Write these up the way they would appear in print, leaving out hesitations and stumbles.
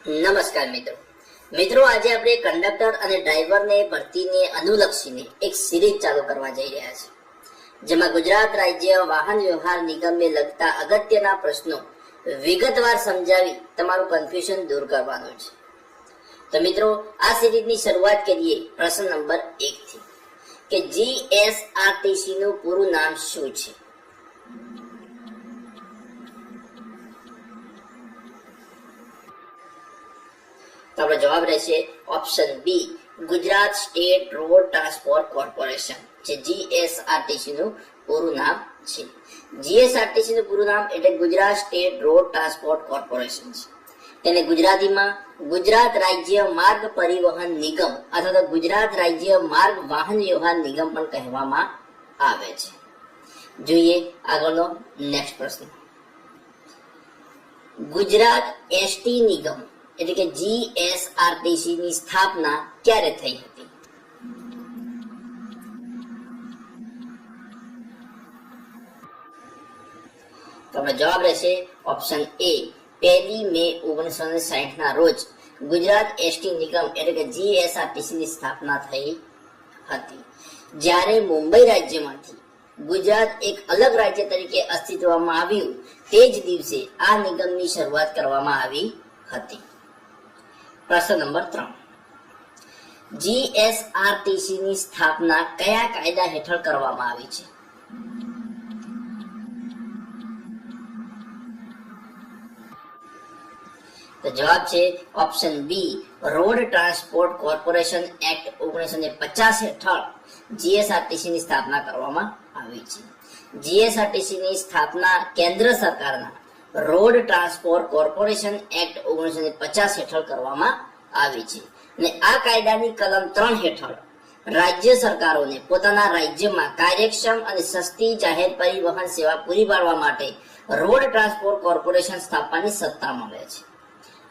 નમસ્કાર મિત્રો આજે આપણે કંડક્ટર અને ડ્રાઈવરને ભરતીને અનુલક્ષીને એક સિરીઝ ચાલુ કરવા જઈ રહ્યા છીએ, જેમાં ગુજરાત રાજ્ય વાહન વ્યવહાર નિગમને લગતા અગત્યના પ્રશ્નો વિગતવાર સમજાવી તમારું કન્ફ્યુઝન દૂર કરવાનું છે. તો મિત્રો, આ સિરીઝની શરૂઆત કરીએ પ્રશ્ન નંબર 1 થી કે જીએસઆરટીસી નું પૂરું નામ શું છે? તો આપણો જવાબ રહેશે option B, Gujarat state road transport corporation, જે જીએસઆરટીસી નું પૂરું નામ છે. જીએસઆરટીસી નું પૂરું નામ એટલે Gujarat state road transport corporation છે. તેને ગુજરાતીમાં ગુજરાત રાજ્ય માર્ગ પરિવહન નિગમ અથવા તો ગુજરાત રાજ્ય માર્ગ વાહન વ્યવહાર નિગમ પણ કહેવામાં આવે છે. જોઈએ આગળનો નેક્સ્ટ પ્રશ્ન. ગુજરાત એસટી નિગમ એટલે કે જીએસઆરટીસી ની સ્થાપના ક્યારે થઈ હતી? તો આપણો જવાબ રહેશે ઓપ્શન એ, 1 મે 1960 ના રોજ ગુજરાત એસટી નિગમ એટલે કે જીએસઆરટીસી ની સ્થાપના થઈ હતી. જ્યારે મુંબઈ રાજ્યમાંથી ગુજરાત એક અલગ રાજ્ય તરીકે અસ્તિત્વમાં આવ્યું તે જ દિવસે આ નિગમની શરૂઆત કરવામાં આવી હતી. પ્રશ્ન નંબર 3. જીએસઆરટીસી ની સ્થાપના કયા કાયદા હેઠળ કરવામાં આવી છે? તો જવાબ છે option B, road transport corporation act 1950 હેઠળ જીએસઆરટીસી ની સ્થાપના કરવામાં આવી છે. જીએસઆરટીસી ની સ્થાપના કેન્દ્ર સરકારના રોડ ટ્રાન્સપોર્ટ કોર્પોરેશન એક્ટ 1950 હેઠળ કરવામાં આવી છે અને આ કાયદાની કલમ 3 હેઠળ રાજ્ય સરકારોને પોતાના રાજ્યમાં કાર્યક્ષમ અને સસ્તી જાહેર પરિવહન સેવા પૂરી પાડવા માટે રોડ ટ્રાન્સપોર્ટ કોર્પોરેશન સ્થાપવાની સત્તા મળે છે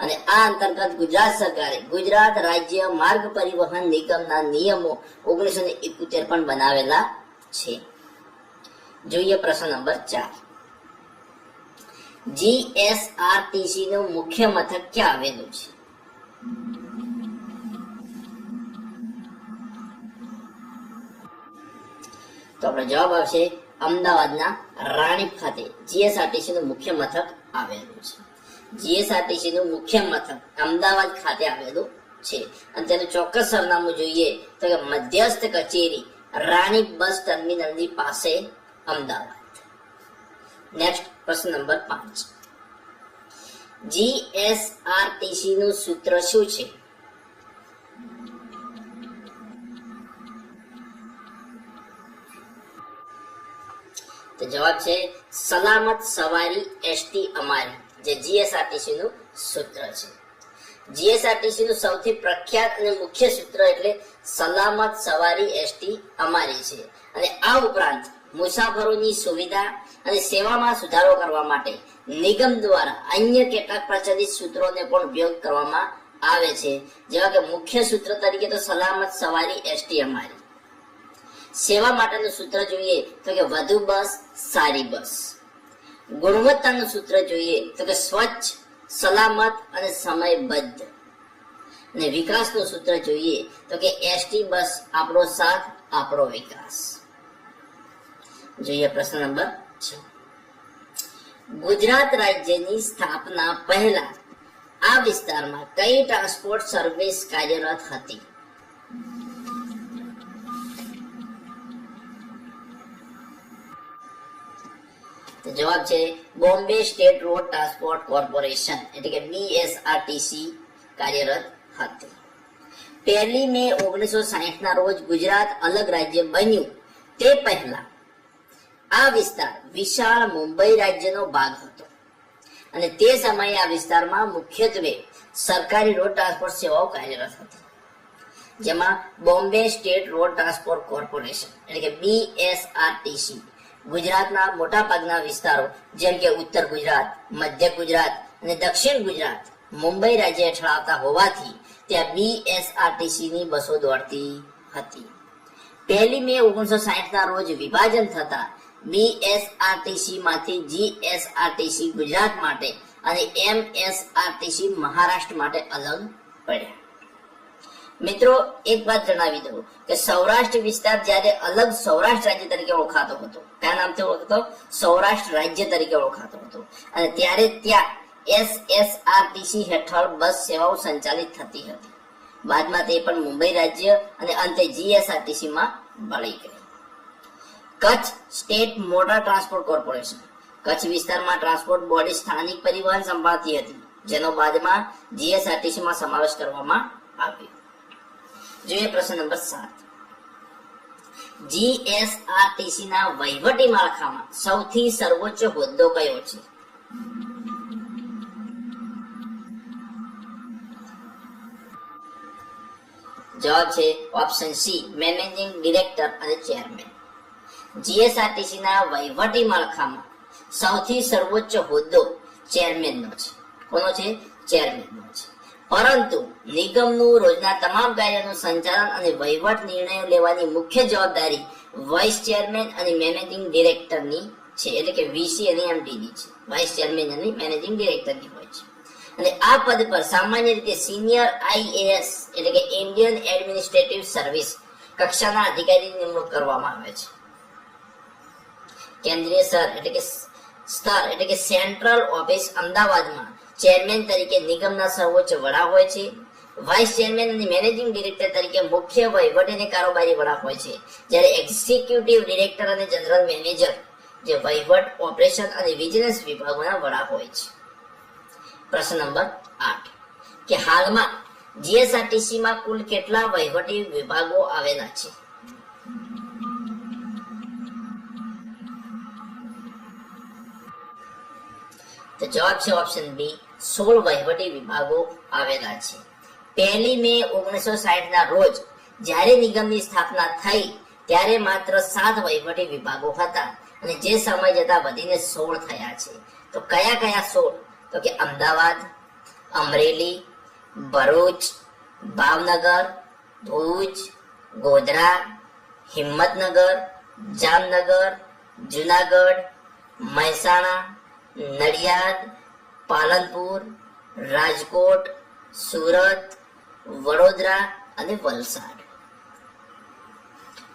અને આ અંતર્ગત ગુજરાત સરકારે ગુજરાત રાજ્ય માર્ગ પરિવહન નિગમના નિયમો 1971 પણ બનાવેલા છે. જોઈએ પ્રશ્ન નંબર 4. જીએસઆરટીસી નું મુખ્ય મથક ક્યાં આવેલું છે? તો આપણો જવાબ આવશે અમદાવાદના રાણીપ ખાતે જીએસઆરટીસી નું મુખ્ય મથક આવેલું છે. જીએસઆરટીસી નું મુખ્ય મથક અમદાવાદ ખાતે આવેલું છે અને તેનું ચોક્કસ સરનામું જોઈએ તો કે મધ્યસ્થ કચેરી રાણીપ બસ ટર્મિનલની પાસે, અમદાવાદ. નેક્સ્ટ પ્રશ્ન નંબર 5. જીએસઆરટીસી નું સૂત્ર શું છે? તો જવાબ છે સલામત સવારી એસટી અમારી, જે જીએસઆરટીસી નું સૂત્ર છે. જીએસઆરટીસી નું સૌથી પ્રખ્યાત અને મુખ્ય સૂત્ર એટલે સલામત સવારી એસટી અમારી છે અને આ ઉપરાંત મુસાફરોની સુવિધા અને સેવામાં સુધારો કરવા માટે નિગમ દ્વારા અન્ય કેટલાક પ્રચલિત સૂત્રોને પણ ઉપયોગ કરવામાં આવે છે, જેવા કે મુખ્ય સૂત્ર તરીકે તો સલામત સવારી એસટી અમારી. સેવા માટેનું સૂત્ર જોઈએ તો કે વધુ બસ સારી બસ. ગુણવત્તાનું સૂત્ર જોઈએ તો કે સ્વચ્છ, સલામત અને સમયબદ્ધ. અને વિકાસનું સૂત્ર જોઈએ તો કે એસટી બસ આપણો સાથ આપણો વિકાસ. જોઈએ પ્રશ્ન નંબર 6. ગુજરાત રાજ્યની સ્થાપના પહેલા આ વિસ્તારમાં કઈ ટ્રાન્સપોર્ટ સર્વિસ કાર્યરત હતી? તો જવાબ છે Bombay state road transport corporation એટલે કે બીએસઆરટીસી કાર્યરત હતી. 1 મે 1960 ના રોજ ગુજરાત અલગ રાજ્ય બન્યું તે પહેલા આ વિસ્તાર વિશાળ મુંબઈ રાજ્યનો ભાગ હતો અને તે સમયે આ વિસ્તારમાં મુખ્યત્વે સરકારી રોડ ટ્રાન્સપોર્ટ સેવાઓ કાર્યરત હતી, જેમાં Bombay state road transport corporation એટલે કે બીએસઆરટીસી ગુજરાતના મોટા ભાગના વિસ્તારો જેમ કે ઉત્તર ગુજરાત, મધ્ય ગુજરાત અને દક્ષિણ ગુજરાત મુંબઈ રાજ્ય હેઠળ આવતા હોવાથી ત્યાં બીએસઆરટીસી ની બસો દોડતી હતી. 1 મે 1960 ના રોજ વિભાજન થતા બીએસઆરટીસી માંથી જીએસઆરટીસી ગુજરાત માટે અને MSRTC મહારાષ્ટ્ર માટે અલગ પડ્યા. મિત્રો, એક વાત જણાવી દઉં કે સૌરાષ્ટ્ર વિસ્તાર જ્યારે અલગ સૌરાષ્ટ્ર રાજ્ય તરીકે ઓળખાતો હતો, કયા નામથી ઓળખાતો? સૌરાષ્ટ્ર રાજ્ય તરીકે ઓળખાતો હતો, અને ત્યારે ત્યાં SSRTC હેઠળ બસ સેવાઓ સંચાલિત થતી હતી. બાદમાં તે પણ મુંબઈ રાજ્ય અને અંતે GSRTC માં ભળી ગઈ. Kutch state motor transport corporation Kutch વિસ્તારમાં ટ્રાન્સપોર્ટ બોડી સ્થાનિક પરિવહન સંભાળતી હતી, જેનો બાદમાં GSRTC માં સમાવેશ કરવામાં આવ્યો. જોઈએ પ્રશ્ન નંબર 7. GSRTC ના વહીવટી માળખામાં સૌથી સર્વોચ્ચ હોદ્દો કયો છે? જવાબ છે ઓપ્શન સી, મેનેજિંગ ડિરેક્ટર અને ચેરમેન. GSRTC ના વહીવટી માળખામાં સૌથી સર્વોચ્ચ હોદ્દો ચેરમેનનો છે. કોનો છે? ચેરમેનનો છે. પરંતુ નિગમનું રોજના તમામ કાર્યનું સંચાલન અને વહીવટ નિર્ણયો લેવાની મુખ્ય જવાબદારી વાઇસ ચેરમેન અને મેનેજિંગ ડિરેક્ટરની છે, એટલે કે VC અને MD ની છે. વાઇસ ચેરમેન અને મેનેજિંગ ડિરેક્ટરની હોય છે. અને આ પદ પર સામાન્ય રીતે સિનિયર IAS એટલે કે ઇન્ડિયન એડમિનિસ્ટ્રેટિવ સર્વિસ કક્ષાના અધિકારીની નિમણૂક કરવામાં આવે છે. કેન્દ્રીય સ્તર એટલે કે સેન્ટ્રલ ઓફિસ અમદાવાદમાં ચેરમેન તરીકે નિગમના સર્વોચ્ચ વડા હોય છે. વાઇસ ચેરમેન અને મેનેજિંગ ડિરેક્ટર તરીકે મુખ્ય વહીવટી અને કારોબારી વડા હોય છે, જ્યારે એક્ઝિક્યુટિવ ડિરેક્ટર અને જનરલ મેનેજર જે વહીવટ, ઓપરેશન અને વિજિલન્સ વિભાગોના વડા હોય છે. પ્રશ્ન નંબર 8 કે હાલમાં GSRTC માં કુલ કેટલા વહીવટી વિભાગો આવેલા છે? તો જવાબ છે ઓપ્શન બી, 16 વહીવટી વિભાગો આવેલા છે. 1 મે 1960 ના રોજ જ્યારે નિગમની સ્થાપના થઈ ત્યારે માત્ર 7 વહીવટી વિભાગો હતા, અને જે સમય જતા વધીને 16 થયા છે. તો કયા કયા 16? તો કે અમદાવાદ, અમરેલી, ભરૂચ, ભાવનગર, ભુજ, ગોધરા, હિંમતનગર, જામનગર, જુનાગઢ, મહેસાણા, નડિયાદ, પાલનપુર, રાજકોટ, સુરત, વડોદરા અને વલસાડ.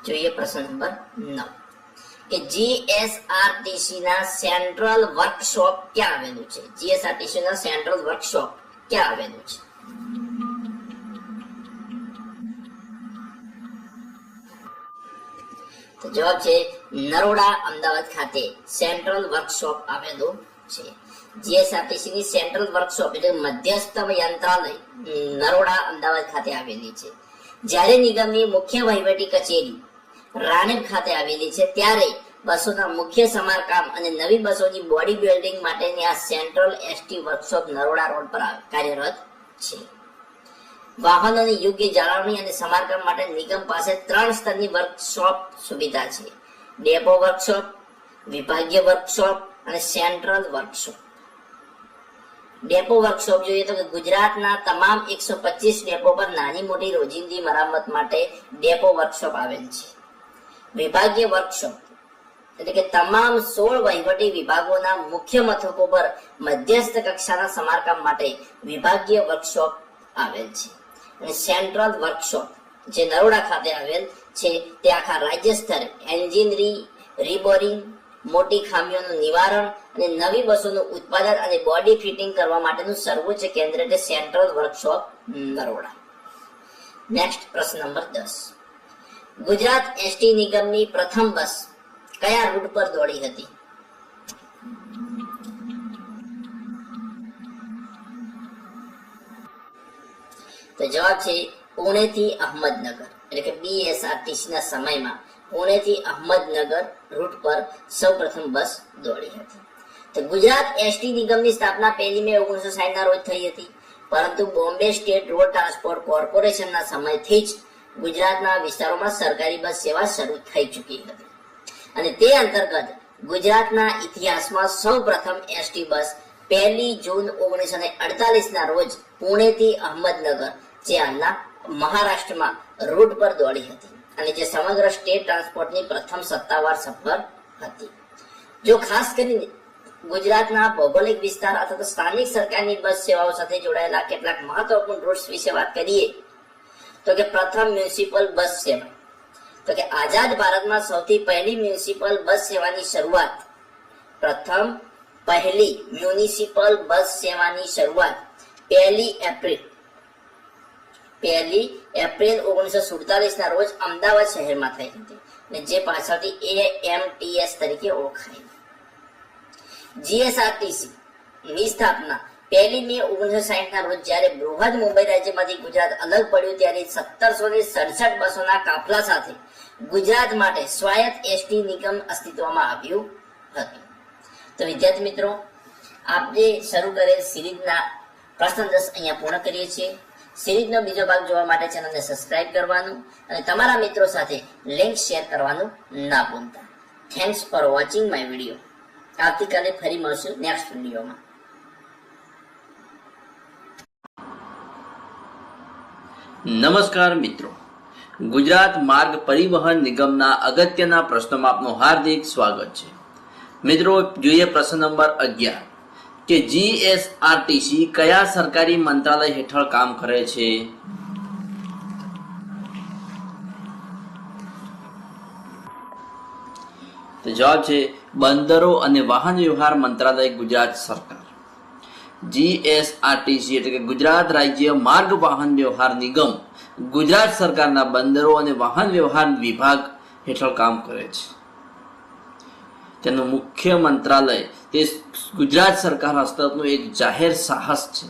જોઈએ પ્રશ્ન નંબર 9 કે GSRTC ના સેન્ટ્રલ વર્કશોપ ક્યાં આવેલું છે? GSRTC ના સેન્ટ્રલ વર્કશોપ ક્યાં આવેલું છે? તો જવાબ છે નરોડા, અમદાવાદ ખાતે સેન્ટ્રલ વર્કશોપ આવેલું છે. GSRTC ની સેન્ટ્રલ વર્કશોપ એટલે મધ્યસ્થ યંત્રાલય નરોડા, અમદાવાદ ખાતે આવેલી છે. જ્યારે નિગમની મુખ્ય વહીવટી કચેરી રાણીપ ખાતે આવેલી છે, ત્યારે બસોના મુખ્ય સમારકામ અને નવી બસોની બોડી બિલ્ડિંગ માટેની આ central ST workshop Naroda road પર કાર્યરત છે. વાહનોની યોગ્ય જાળવણી અને સમારકામ માટે નિગમ પાસે 3 સ્તરની વર્કશોપ સુવિધા છે: ડેપો વર્કશોપ, વિભાગીય વર્કશોપ અને સેન્ટ્રલ વર્કશોપ. ડેપો વર્કશોપ જોઈએ તો ગુજરાતના તમામ 125 ડેપો પર નાની મોટી રોજિંદી મરામત માટે ડેપો વર્કશોપ આવેલ છે. વિભાગીય વર્કશોપ એટલે કે તમામ 16 વહીવટી વિભાગોના મુખ્ય મથકો પર મધ્યસ્થ કક્ષાના સમારકામ માટે વિભાગીય વર્કશોપ આવેલ છે. અને સેન્ટ્રલ વર્કશોપ જે નરોડા ખાતે આવેલ છે, તે આખા રાજ્ય સ્તરે એન્જિન રીબોરિંગ, મોટી ખામીઓનું નિવારણ અને નવી બસોનું ઉત્પાદન અને બોડી ફિટિંગ કરવા માટેનું સર્વોચ્ચ કેન્દ્ર એટલે સેન્ટ્રલ વર્કશોપ નરોડા. નેક્સ્ટ પ્રશ્ન નંબર 10 ગુજરાત ST નિગમની પ્રથમ બસ કયા રૂટ પર દોડી હતી? તો જવાબ છે પુણે થી અહમદનગર, એટલે કે BSRTC ના સમયમાં પુણે થી અહમદનગર રૂટ પર સૌપ્રથમ બસ દોડી હતી. તો ગુજરાત ST નિગમની સ્થાપના 1 મે 1960 ના રોજ થઈ હતી, પરંતુ બોમ્બે સ્ટેટ રોડ ટ્રાન્સપોર્ટ કોર્પોરેશનના સમયથી જ ગુજરાતના વિસ્તારોમાં સરકારી બસ સેવા શરૂ થઈ ચૂકી હતી. અને તે અંતર્ગત ગુજરાતના ઇતિહાસમાં સૌપ્રથમ ST બસ 1 જૂન 1948 ના રોજ પુણે થી અહમદનગર, જે હાલના મહારાષ્ટ્રમાં રૂટ પર દોડી હતી, અને જે સમગ્ર સ્ટેટ ટ્રાન્સપોર્ટની પ્રથમ સત્તાવાર સફર હતી. જો ખાસ કરીને ગુજરાતના ભૌગોલિક વિસ્તાર અથવા તો સ્થાનિક સરકારની બસ સેવાઓ સાથે જોડાયેલા કેટલાક મહત્વપૂર્ણ રૂટ્સ વિશે વાત કરીએ તો કે પ્રથમ મ્યુનિસિપલ બસ સેવા. તો કે આઝાદ ભારતમાં સૌથી પહેલી મ્યુનિસિપલ બસ સેવાની શરૂઆત પ્રથમ પહેલી મ્યુનિસિપલ બસ સેવાની શરૂઆત 1 એપ્રિલ 1947 ના રોજ અમદાવાદ શહેરમાં થઈ હતી અને જે પાછળથી AMTS તરીકે ઓળખાય. GSRTC ની સ્થાપના 1 મે 1960 ના રોજ જ્યારે બૃહદ મુંબઈ રાજ્યમાંથી ગુજરાત અલગ પડ્યું ત્યારે 1767 બસોના કાફલા સાથે ગુજરાત માટે સ્વાયત્ત એસટી નિગમ અસ્તિત્વમાં આવ્યું હતું. તો વિદ્યાર્થી મિત્રો, આપણે શરૂ કરેલ સિરીઝના પ્રશ્ન 10 અહીંયા પૂર્ણ કરીએ છીએ. સિરીઝનો બીજો ભાગ જોવા માટે ચેનલને સબસ્ક્રાઇબ કરવાનું અને તમારા મિત્રો સાથે લિંક શેર કરવાનું ના ભૂલતા. Thanks for watching my video. આવતીકાલે ફરી મળશું નેક્સ્ટ વિડીયોમાં. નમસ્કાર મિત્રો, ગુજરાત માર્ગ પરિવહન નિગમના અગત્યના પ્રશ્નોમાં આપનું હાર્દિક સ્વાગત છે. મિત્રો, જોઈએ પ્રશ્ન નંબર 11 કે જીએસઆરટીસી કયા સરકારી મંત્રાલય હેઠળ કામ કરે છે? તો જવાબ છે બંદરો અને વાહન વ્યવહાર મંત્રાલય, ગુજરાત સરકાર. જીએસઆરટીસી એટલે કે ગુજરાત રાજ્ય માર્ગ વાહન વ્યવહાર નિગમ ગુજરાત સરકારના બંદરો અને વાહન વ્યવહાર વિભાગ હેઠળ કામ કરે છે. તેનું મુખ્ય મંત્રાલય તે ગુજરાત સરકાર હસ્તકનું એક જાહેર સાહસ છે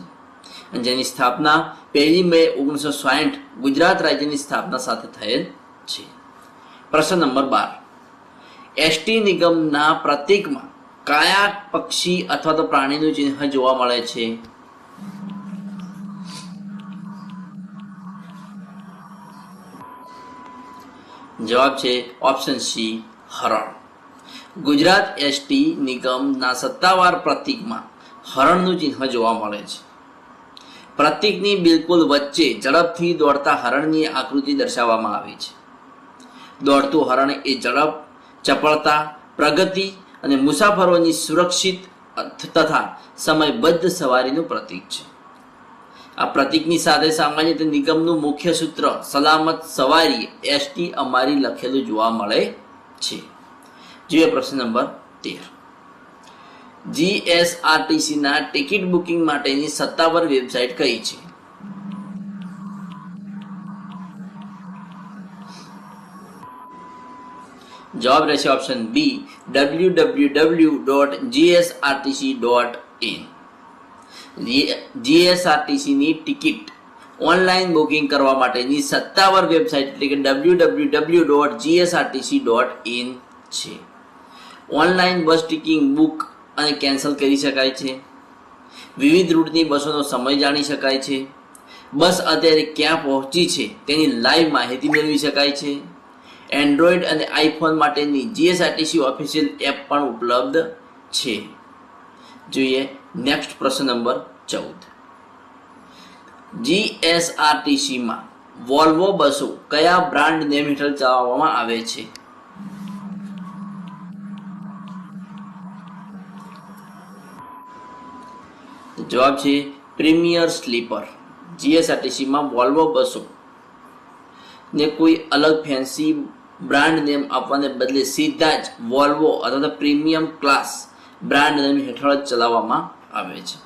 જેની સ્થાપના 1 મે 1960 ગુજરાત રાજ્યની સ્થાપના સાથે થયેલ છે. પ્રશ્ન નંબર 12 એસટી નિગમના પ્રતીકમાં કયા પક્ષી અથવા તો પ્રાણીનું ચિહ્ન જોવા મળે છે? જવાબ છે ઓપ્શન સી, હરણ. ગુજરાત એસટી નિગમના સત્તાવાર પ્રતીકમાં હરણનું ચિહ્ન જોવા મળે છે. પ્રતીકની બિલકુલ વચ્ચે ઝડપથી દોડતા હરણની આકૃતિ દર્શાવવામાં આવી છે. દોડતું હરણ એ ઝડપ, ચપળતા, પ્રગતિ અને મુસાફરોની સુરક્ષિત તથા સમયબદ્ધ સવારીનું પ્રતીક છે. આ પ્રતીકની સાથે સામાન્ય રીતે નિગમનું મુખ્ય સૂત્ર સલામત સવારી એસટી અમારી લખેલું જોવા મળે છે. જોઈએ પ્રશ્ન નંબર 13 જીએસઆરટીસી ના ટિકિટ બુકિંગ માટેની સત્તાવાર વેબસાઇટ કઈ છે? જવાબ રહેશે ઓપ્શન બી, www.gsrtc.in. જીએસઆરટીસી ની ટિકિટ ઓનલાઈન બુકિંગ કરવા માટેની સત્તાવાર વેબસાઇટ એટલે કે www.gsrtc.in છે. ઓનલાઈન બસ ટિકિટ બુક અને કેન્સલ કરી શકાય છે. વિવિધ રૂટની બસોનો સમય જાણી શકાય છે. બસ અત્યારે ક્યાં પહોંચી છે તેની લાઈવ માહિતી મેળવી શકાય છે. એન્ડ્રોઈડ અને આઈફોન માટેની જીએસઆરટીસી ઓફિશિયલ એપ પણ ઉપલબ્ધ છે. જોઈએ નેક્સ્ટ પ્રશ્ન નંબર 14 જીએસઆરટીસીમાં વોલ્વો બસો કયા બ્રાન્ડ નેમ હેઠળ ચલાવવામાં આવે છે? જવાબ છે પ્રીમિયર સ્લીપર. જીએસઆરટીસીમાં વોલ્વો બસો ને કોઈ અલગ ફેન્સી બ્રાન્ડ નેમ આપવાને બદલે સીધા જ વોલ્વો અથવા તો પ્રીમિયમ ક્લાસ બ્રાન્ડ નેમ હેઠળ જ ચલાવવામાં આવે છે.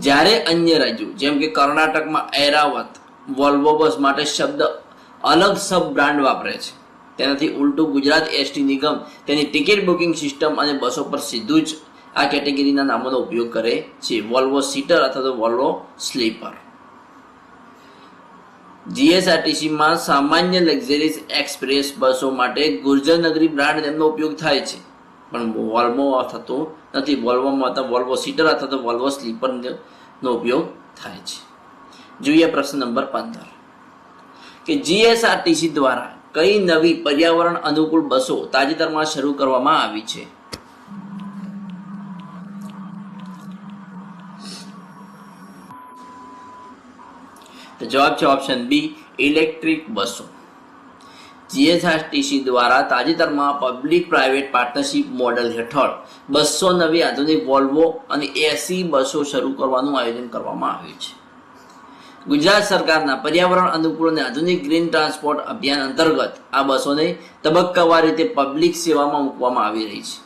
જ્યારે અન્ય રાજ્યો જેમ કે કર્ણાટકમાં ઐરાવત વોલ્વો બસ માટે શબ્દ અલગ સબ બ્રાન્ડ વાપરે છે, તેનાથી ઉલટું ગુજરાત એસટી નિગમ તેની ટિકિટ બુકિંગ સિસ્ટમ અને બસો પર સીધું જ આ કેટેગરીના નામોનો ઉપયોગ કરે છે, વોલ્વો સીટર અથવા તો વોલ્વો સ્લીપર. જીએસઆરટીસીમાં સામાન્ય લક્ઝરીઝ એક્સપ્રેસ બસો માટે ગુર્જરનગરી બ્રાન્ડ નેમનો ઉપયોગ થાય છે, પણ વોલ્વો થતો નથી. વોલ્વોમાં વોલ્વો સીટર અથવા તો વોલ્વો સ્લીપરનો ઉપયોગ થાય છે. જોઈએ પ્રશ્ન નંબર 15 કે જીએસઆરટીસી દ્વારા કઈ નવી પર્યાવરણ અનુકૂળ બસો તાજેતરમાં શરૂ કરવામાં આવી છે? તો જવાબ છે ઓપ્શન બી, ઇલેક્ટ્રિક બસો. જીએસઆરટીસી દ્વારા તાજેતરમાં પબ્લિક પ્રાઇવેટ પાર્ટનરશિપ મોડેલ હેઠળ 200 નવી આધુનિક વોલ્વો અને 80 બસો શરૂ કરવાનું આયોજન કરવામાં આવ્યું છે. ગુજરાત સરકારના પર્યાવરણ અનુકૂળ અને આધુનિક ગ્રીન ટ્રાન્સપોર્ટ અભિયાન અંતર્ગત આ બસોને તબક્કાવાર રીતે પબ્લિક સેવામાં મૂકવામાં આવી રહી છે.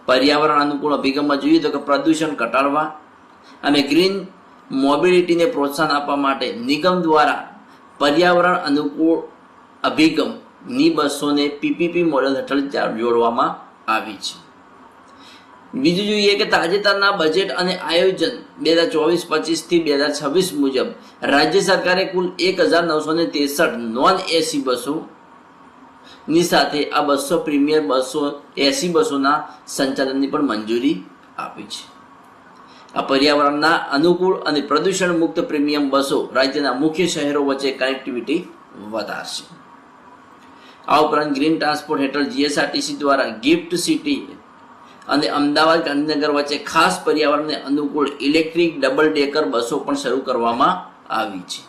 પર્યાવરણ અનુકૂળ અભિગમમાં જોઈએ તો કે પ્રદૂષણ ઘટાડવા અને ગ્રીન મોબિલિટીને પ્રોત્સાહન આપવા માટે નિગમ દ્વારા પર્યાવરણ અનુકૂળ અભિગમની બસોને પીપીપી મોડેલ હેઠળ જોડવામાં આવી છે. બીજું જોઈએ કે તાજેતરના બજેટ અને આયોજન 2024-25 થી 2026 મુજબ રાજ્ય સરકારે કુલ 1963 નોન એસી બસો ની સાથે આ 200 પ્રીમિયર બસો એસી બસોના સંચાલનની પણ મંજૂરી આપી છે. આ પર્યાવરણના અનુકૂળ અને પ્રદૂષણ મુક્ત પ્રીમિયમ બસો રાજ્યના મુખ્ય શહેરો વચ્ચે કનેક્ટિવિટી વધારશે. આ ઉપરાંત ગ્રીન ટ્રાન્સપોર્ટ હેઠળ જીએસઆરટીસી દ્વારા ગિફ્ટ સિટી અને અમદાવાદ ગાંધીનગર વચ્ચે ખાસ પર્યાવરણને અનુકૂળ ઇલેક્ટ્રિક ડબલ ડેકર બસો પણ શરૂ કરવામાં આવી છે.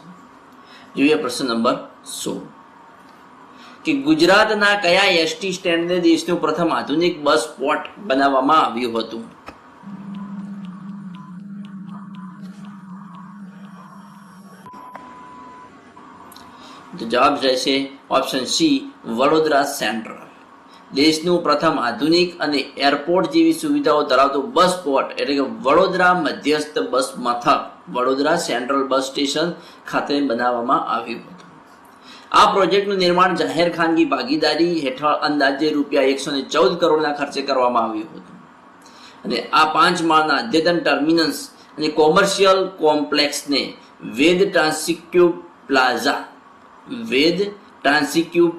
જોઈએ પ્રશ્ન નંબર 16 કે ગુજરાતના કયા એસટી સ્ટેન્ડને દેશનું પ્રથમ આધુનિક બસ સ્પોટ બનાવવામાં આવ્યું હતું? તો જવાબ રહેશે ઓપ્શન સી, વડોદરા સેન્ટ્રલ. દેશનું પ્રથમ આધુનિક અને એરપોર્ટ જેવી સુવિધાઓ ધરાવતું બસ સ્પોટ એટલે કે વડોદરા મધ્યસ્થ બસ મથક વડોદરા સેન્ટ્રલ બસ સ્ટેશન ખાતે બનાવવામાં આવ્યું હતું. આ પ્રોજેક્ટનું નિર્માણ જાહેર ખાનગી ભાગીદારી હેઠળ અંદાજે રૂપિયા 114 કરોડના ખર્ચે કરવામાં આવ્યું હતું અને આ 5 માળના અદ્યતન ટર્મિનસ અને કોમર્શિયલ કોમ્પ્લેક્સને વેદ ટ્રાન્સિક્યુ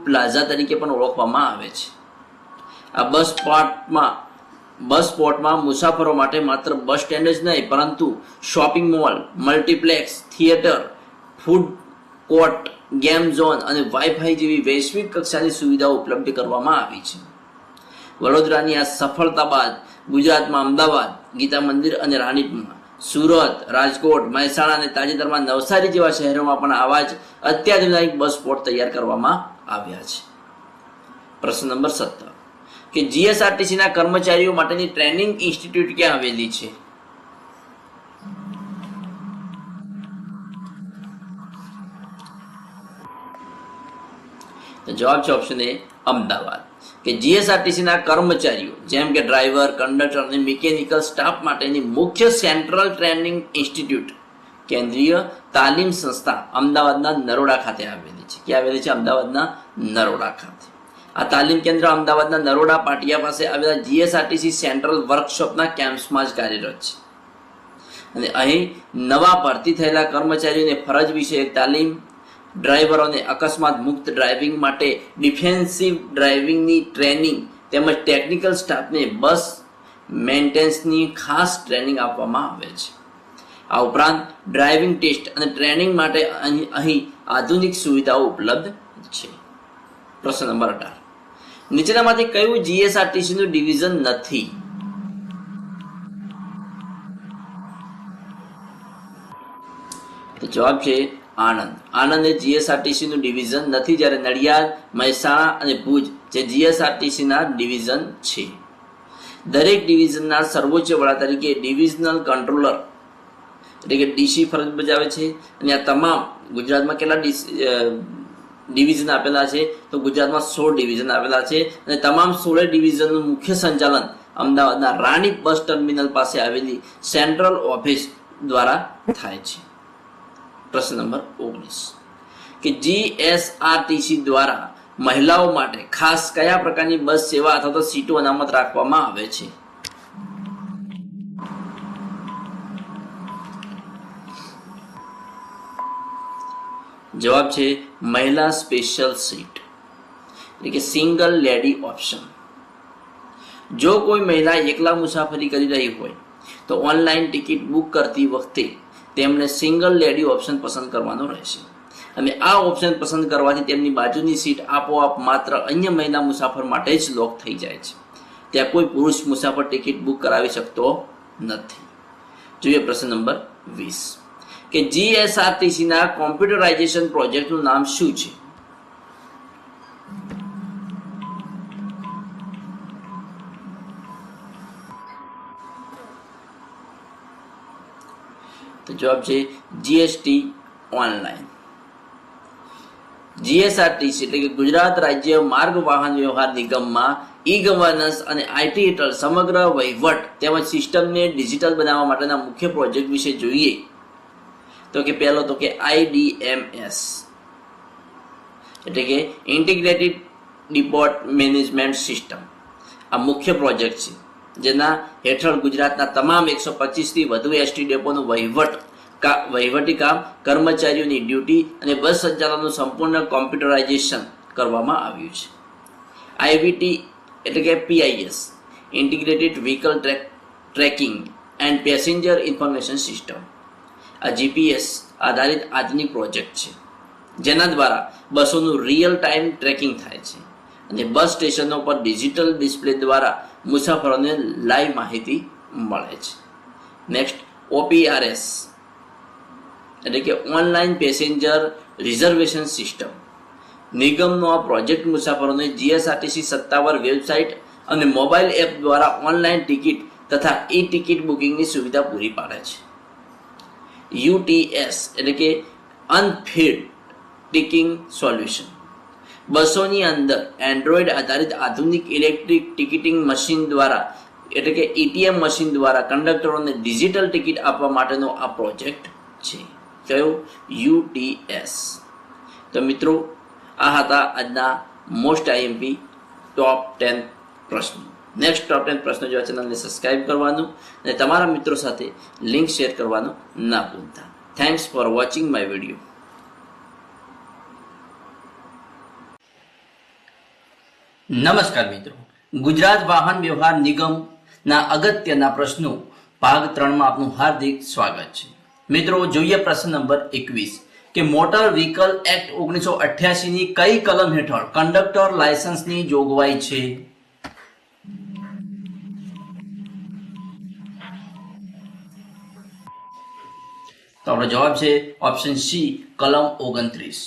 પ્લાઝા તરીકે પણ ઓળખવામાં આવે છે. આ બસ સ્પોટમાં મુસાફરો માટે માત્ર બસ સ્ટેન્ડ જ નહીં પરંતુ shopping mall, multiplex, theatre, food court, game zone અને વાઈફાઈ જેવી વૈશ્વિક કક્ષાની સુવિધાઓ ઉપલબ્ધ કરવામાં આવી છે. વડોદરાની આ સફળતા બાદ ગુજરાતમાં અમદાવાદ, ગીતા મંદિર અને રાણીપમાં, સુરત, રાજકોટ, મહેસાણા અને તાજેતરમાં નવસારી જેવા શહેરોમાં પણ આવા જ અત્યાધુનિક બસ સ્પોટ તૈયાર કરવામાં આવ્યા છે. પ્રશ્ન નંબર 17 કે જીએસઆરટીસીના કર્મચારીઓ માટેની ટ્રેનિંગ ઇન્સ્ટિટ્યૂટ ક્યાં આવેલી છે? તો જવાબ છે ઓપ્શન એ, અમદાવાદ. કે જીએસઆરટીસીના કર્મચારીઓ જેમ કે ડ્રાઈવર, કંડક્ટર અને મિકેનિકલ સ્ટાફ માટેની મુખ્ય સેન્ટ્રલ ટ્રેનિંગ ઇન્સ્ટિટ્યૂટ કેન્દ્રીય તાલીમ સંસ્થા અમદાવાદના નરોડા ખાતે આવેલી છે. ક્યાં આવેલી છે? અમદાવાદના નરોડા ખાતે. આ તાલીમ કેન્દ્ર અમદાવાદના નરોડા પાટિયા પાસે આવેલા જીએસઆરટીસી સેન્ટ્રલ વર્કશોપના કેમ્પસમાં જ કાર્યરત છે અને અહીં નવા ભરતી થયેલા કર્મચારીઓને ફરજ વિષયક તાલીમ, ડ્રાઈવરોને અકસ્માત મુક્ત ડ્રાઇવિંગ માટે ડિફેન્સિવ ડ્રાઇવિંગની ટ્રેનિંગ તેમજ ટેકનિકલ સ્ટાફને બસ મેન્ટેનન્સની ખાસ ટ્રેનિંગ આપવામાં આવે છે. આ ઉપરાંત ડ્રાઇવિંગ ટેસ્ટ અને ટ્રેનિંગ માટે અહીં આધુનિક સુવિધાઓ ઉપલબ્ધ છે. પ્રશ્ન નંબર 18 નીચેનામાંથી કયું જીએસઆરટીસીનું ડિવિઝન નથી? તો જવાબ છે આણંદ. આણંદ એ જીએસઆરટીસીનું ડિવિઝન નથી, જ્યારે નડિયાદ, મહેસાણા અને ભુજ જે જીએસઆરટીસીના ડિવિઝન છે. દરેક ડિવિઝનના સર્વોચ્ચ વડા તરીકે ડિવિઝનલ કંટ્રોલર એટલે કે ડીસી ફરજ બજાવે છે અને આ તમામ ગુજરાતમાં કેટલા ડિવિઝન આપેલા છે? તો ગુજરાતમાં 16 ડિવિઝન આપેલા છે અને તમામ 16 ડિવિઝનનું મુખ્ય સંચાલન અમદાવાદના રાણી બસ ટર્મિનલ પાસે આવેલી સેન્ટ્રલ ઓફિસ દ્વારા થાય છે. પ્રશ્ન નંબર 19 કે જીએસઆરટીસી દ્વારા મહિલાઓ માટે ખાસ કયા પ્રકારની બસ સેવા અથવા તો સીટો અનામત રાખવામાં આવે છે? જવાબ છે મહિલા સ્પેશિયલ સીટ એટલે કે સિંગલ લેડી ઓપ્શન. જો કોઈ મહિલા એકલા મુસાફરી કરી રહી હોય તો ઓનલાઈન ટિકિટ બુક કરતી વખતે તેમણે સિંગલ લેડી ઓપ્શન પસંદ કરવાનો રહેશે અને આ ઓપ્શન પસંદ કરવાથી તેમની બાજુની સીટ આપોઆપ માત્ર અન્ય મહિલા મુસાફર માટે જ લોક થઈ જાય છે. ત્યાં કોઈ પુરુષ મુસાફર ટિકિટ બુક કરાવી શકતો નથી. જોઈએ પ્રશ્ન નંબર 20 કે જીએસઆરટીસીના કોમ્પ્યુટરાઇઝેશન પ્રોજેક્ટનું નામ શું છે? તો જવાબ છે જીએસટી ઓનલાઈન. જીએસઆરટીસી એટલે કે ગુજરાત રાજ્ય માર્ગ વાહન વ્યવહાર નિગમમાં ઈ ગવર્નન્સ અને આઈટી હેઠળ સમગ્ર વહીવટ તેમજ સિસ્ટમને ડિજિટલ બનાવવા માટેના મુખ્ય પ્રોજેક્ટ વિશે જોઈએ તો કે પહેલો તો કે IDMS એટલે કે ઇન્ટિગ્રેટેડ ડિપોટ મેનેજમેન્ટ સિસ્ટમ. આ મુખ્ય પ્રોજેક્ટ છે જેના હેઠળ ગુજરાતના તમામ 125 થી વધુ એસટી ડેપોનું વહીવટી કામ, કર્મચારીઓની ડ્યુટી અને બસ સંચાલનનું સંપૂર્ણ કોમ્પ્યુટરાઇઝેશન કરવામાં આવ્યું છે. IVT એટલે કે PIS integrated vehicle tracking and passenger information system. આ GPS આધારિત આધુનિક પ્રોજેક્ટ છે જેના દ્વારા બસોનું રિયલ ટાઈમ ટ્રેકિંગ થાય છે અને બસ સ્ટેશનો પર ડિજિટલ ડિસ્પ્લે દ્વારા મુસાફરોને લાઈવ માહિતી મળે છે. નેક્સ્ટ OPRS એટલે કે ઓનલાઈન પેસેન્જર રિઝર્વેશન સિસ્ટમ. નિગમનો આ પ્રોજેક્ટ મુસાફરોને જીએસઆરટીસી સત્તાવાર વેબસાઇટ અને મોબાઈલ એપ દ્વારા ઓનલાઈન ટિકિટ તથા ઈ ટિકિટ બુકિંગની સુવિધા પૂરી પાડે છે. UTS એટલે કે અનફીડ ટિકિંગ સોલ્યુશન. બસોની અંદર એન્ડ્રોઈડ આધારિત આધુનિક ઇલેક્ટ્રિક ટિકિટિંગ મશીન દ્વારા એટલે કે ETM મશીન દ્વારા કંડક્ટરોને ડિજિટલ ટિકિટ આપવા માટેનો આ પ્રોજેક્ટ છે. કયો? UTS. તો મિત્રો આ હતા આજના મોસ્ટ IMP ટોપ 10 પ્રશ્નો. નેક્સ્ટ ટોપ 10 પ્રશ્નો જોવા ચેનલને સબસ્ક્રાઇબ કરવાનું અને તમારા મિત્રો સાથે લિંક શેર કરવાનું ના ભૂલતા. Thanks for watching my video. નમસ્કાર મિત્રો, ગુજરાત વાહન વ્યવહાર નિગમના અગત્યના પ્રશ્નો ભાગ 3માં આપનું હાર્દિક સ્વાગત છે. મિત્રો જોઈએ પ્રશ્ન નંબર 21 કે મોટર વ્હીકલ એક્ટ 1988 ની કઈ કલમ હેઠળ કંડક્ટર લાયસન્સની જોગવાઈ છે? તો આપણો જવાબ છે ઓપ્શન સી કલમ 29.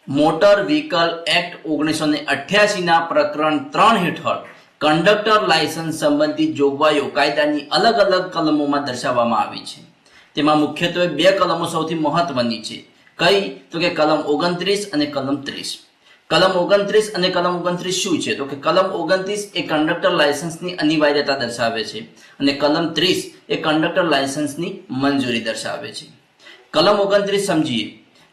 મોટર વ્હીકલ એક્ટ 1988 ના પ્રકરણ 3 હેઠળ કંડક્ટર લાયસન્સ સંબંધિત જોગવાઈઓ કાયદાની અલગ અલગ કલમોમાં દર્શાવવામાં આવી છે. તેમાં મુખ્યત્વે બે કલમો સૌથી મહત્વની છે. કઈ? તો કે કલમ 29 અને કલમ 30. કલમ 29 અને કલમ 29 શું છે? તો કે કલમ 29 એ કંડક્ટર લાયસન્સની અનિવાર્યતા દર્શાવે છે અને કલમ 30 એ કંડક્ટર લાયસન્સની મંજૂરી દર્શાવે છે. કલમ 29 સમજીએ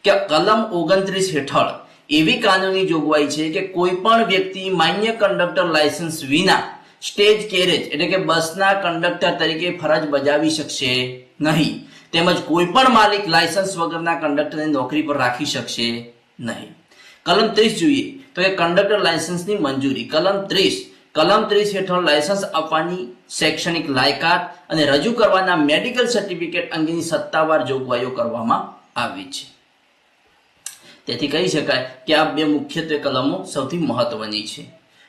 કે કલમ 29 હેઠળ એવી કાનૂની જોગવાઈ છે કે કોઈ પણ વ્યક્તિ માન્ય કંડક્ટર લાયસન્સ વિના સ્ટેજ કેરેજ એટલે કે બસના કંડક્ટર તરીકે ફરજ બજાવી શકશે નહીં, તેમજ કોઈ પણ માલિક લાયસન્સ વગરના કંડક્ટરને નોકરી પર રાખી શકશે નહીં. કલમ 30 જોઈએ તો કે કંડક્ટર લાયસન્સની મંજૂરી. કલમ 30 હેઠળ લાયસન્સ આપવાની શૈક્ષણિક લાયકાત અને રજૂ કરવાના મેડિકલ સર્ટિફિકેટ અંગેની સત્તાવાર જોગવાઈઓ કરવામાં આવી છે. તેથી કહી શકાય કે આ બે મુખ્યત્વે કલમો સૌથી મહત્વની છે.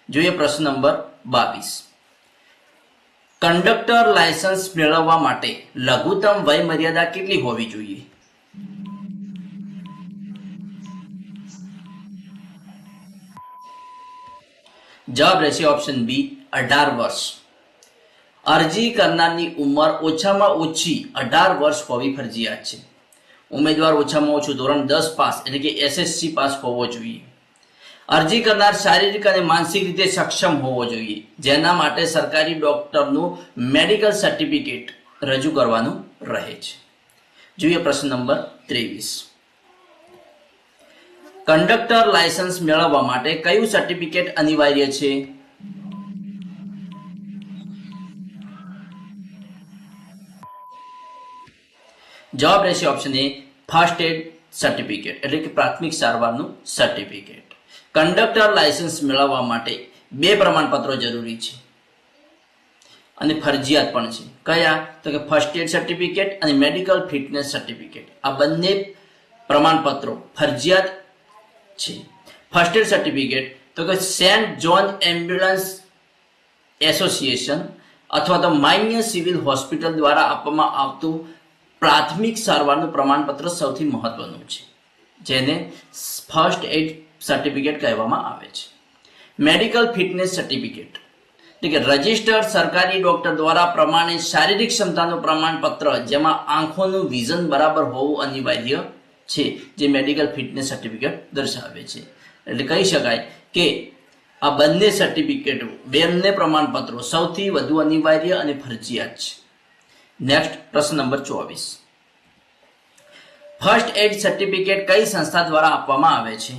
જોઈએ પ્રશ્ન નંબર 22. કંડક્ટર લાયસન્સ મેળવવા માટે લઘુત્તમ વય મર્યાદા કેટલી હોવી જોઈએ? જવાબ રહેશે ઓપ્શન બી 18 વર્ષ. અરજી કરનારની ઉંમર ઓછામાં ઓછી 18 વર્ષ હોવી ફરજિયાત છે. ઉમેદવાર ઓછામાં ઓછું ધોરણ 10 પાસ એટલે કે SSC પાસ હોવો જોઈએ. અરજી કરનાર શારીરિક અને માનસિક રીતે સક્ષમ હોવો જોઈએ, જેના માટે સરકારી ડોક્ટરનું મેડિકલ સર્ટિફિકેટ રજૂ કરવાનું રહે છે. જોઈએ પ્રશ્ન નંબર 23. કંડક્ટર લાયસન્સ મેળવવા માટે કયું સર્ટિફિકેટ અનિવાર્ય છે? જવાબ રહેશે ઓપ્શન એ ફર્સ્ટ એડ સર્ટિફિકેટ એટલે કે પ્રાથમિક સારવારનું સર્ટિફિકેટ. કંડક્ટર લાયસન્સ મેળવવા માટે બે પ્રમાણપત્રો જરૂરી છે અને ફરજિયાત પણ છે. કયા? તો કે ફર્સ્ટ એડ સર્ટિફિકેટ અને મેડિકલ ફિટનેસ સર્ટિફિકેટ. આ બંને પ્રમાણપત્રો ફરજિયાત છે. ફર્સ્ટ એડ સર્ટિફિકેટ તો કે સેન્ટ જોન એમ્બ્યુલન્સ એસોસિએશન અથવા તો માન્ય સિવિલ હોસ્પિટલ દ્વારા આપવામાં આવતું પ્રાથમિક સારવારનું પ્રમાણપત્ર સૌથી મહત્વનું છે, જેને ફર્સ્ટ એડ સર્ટિફિકેટ કહેવામાં આવે છે. મેડિકલ ફિટનેસ સર્ટિફિકેટ એટલે કે રજિસ્ટર્ડ સરકારી ડોક્ટર દ્વારા પ્રમાણિત શારીરિક ક્ષમતાનું પ્રમાણપત્ર જેમાં આંખોનું વિઝન બરાબર હોવું અનિવાર્ય છે, જે મેડિકલ ફિટનેસ સર્ટિફિકેટ દર્શાવે છે. એટલે કહી શકાય કે આ બંને સર્ટિફિકેટો, બંને પ્રમાણપત્રો સૌથી વધુ અનિવાર્ય અને ફરજિયાત છે. નેક્સ્ટ પ્રશ્ન નંબર 24. ફર્સ્ટ એડ સર્ટિફિકેટ કઈ સંસ્થા દ્વારા આપવામાં આવે છે?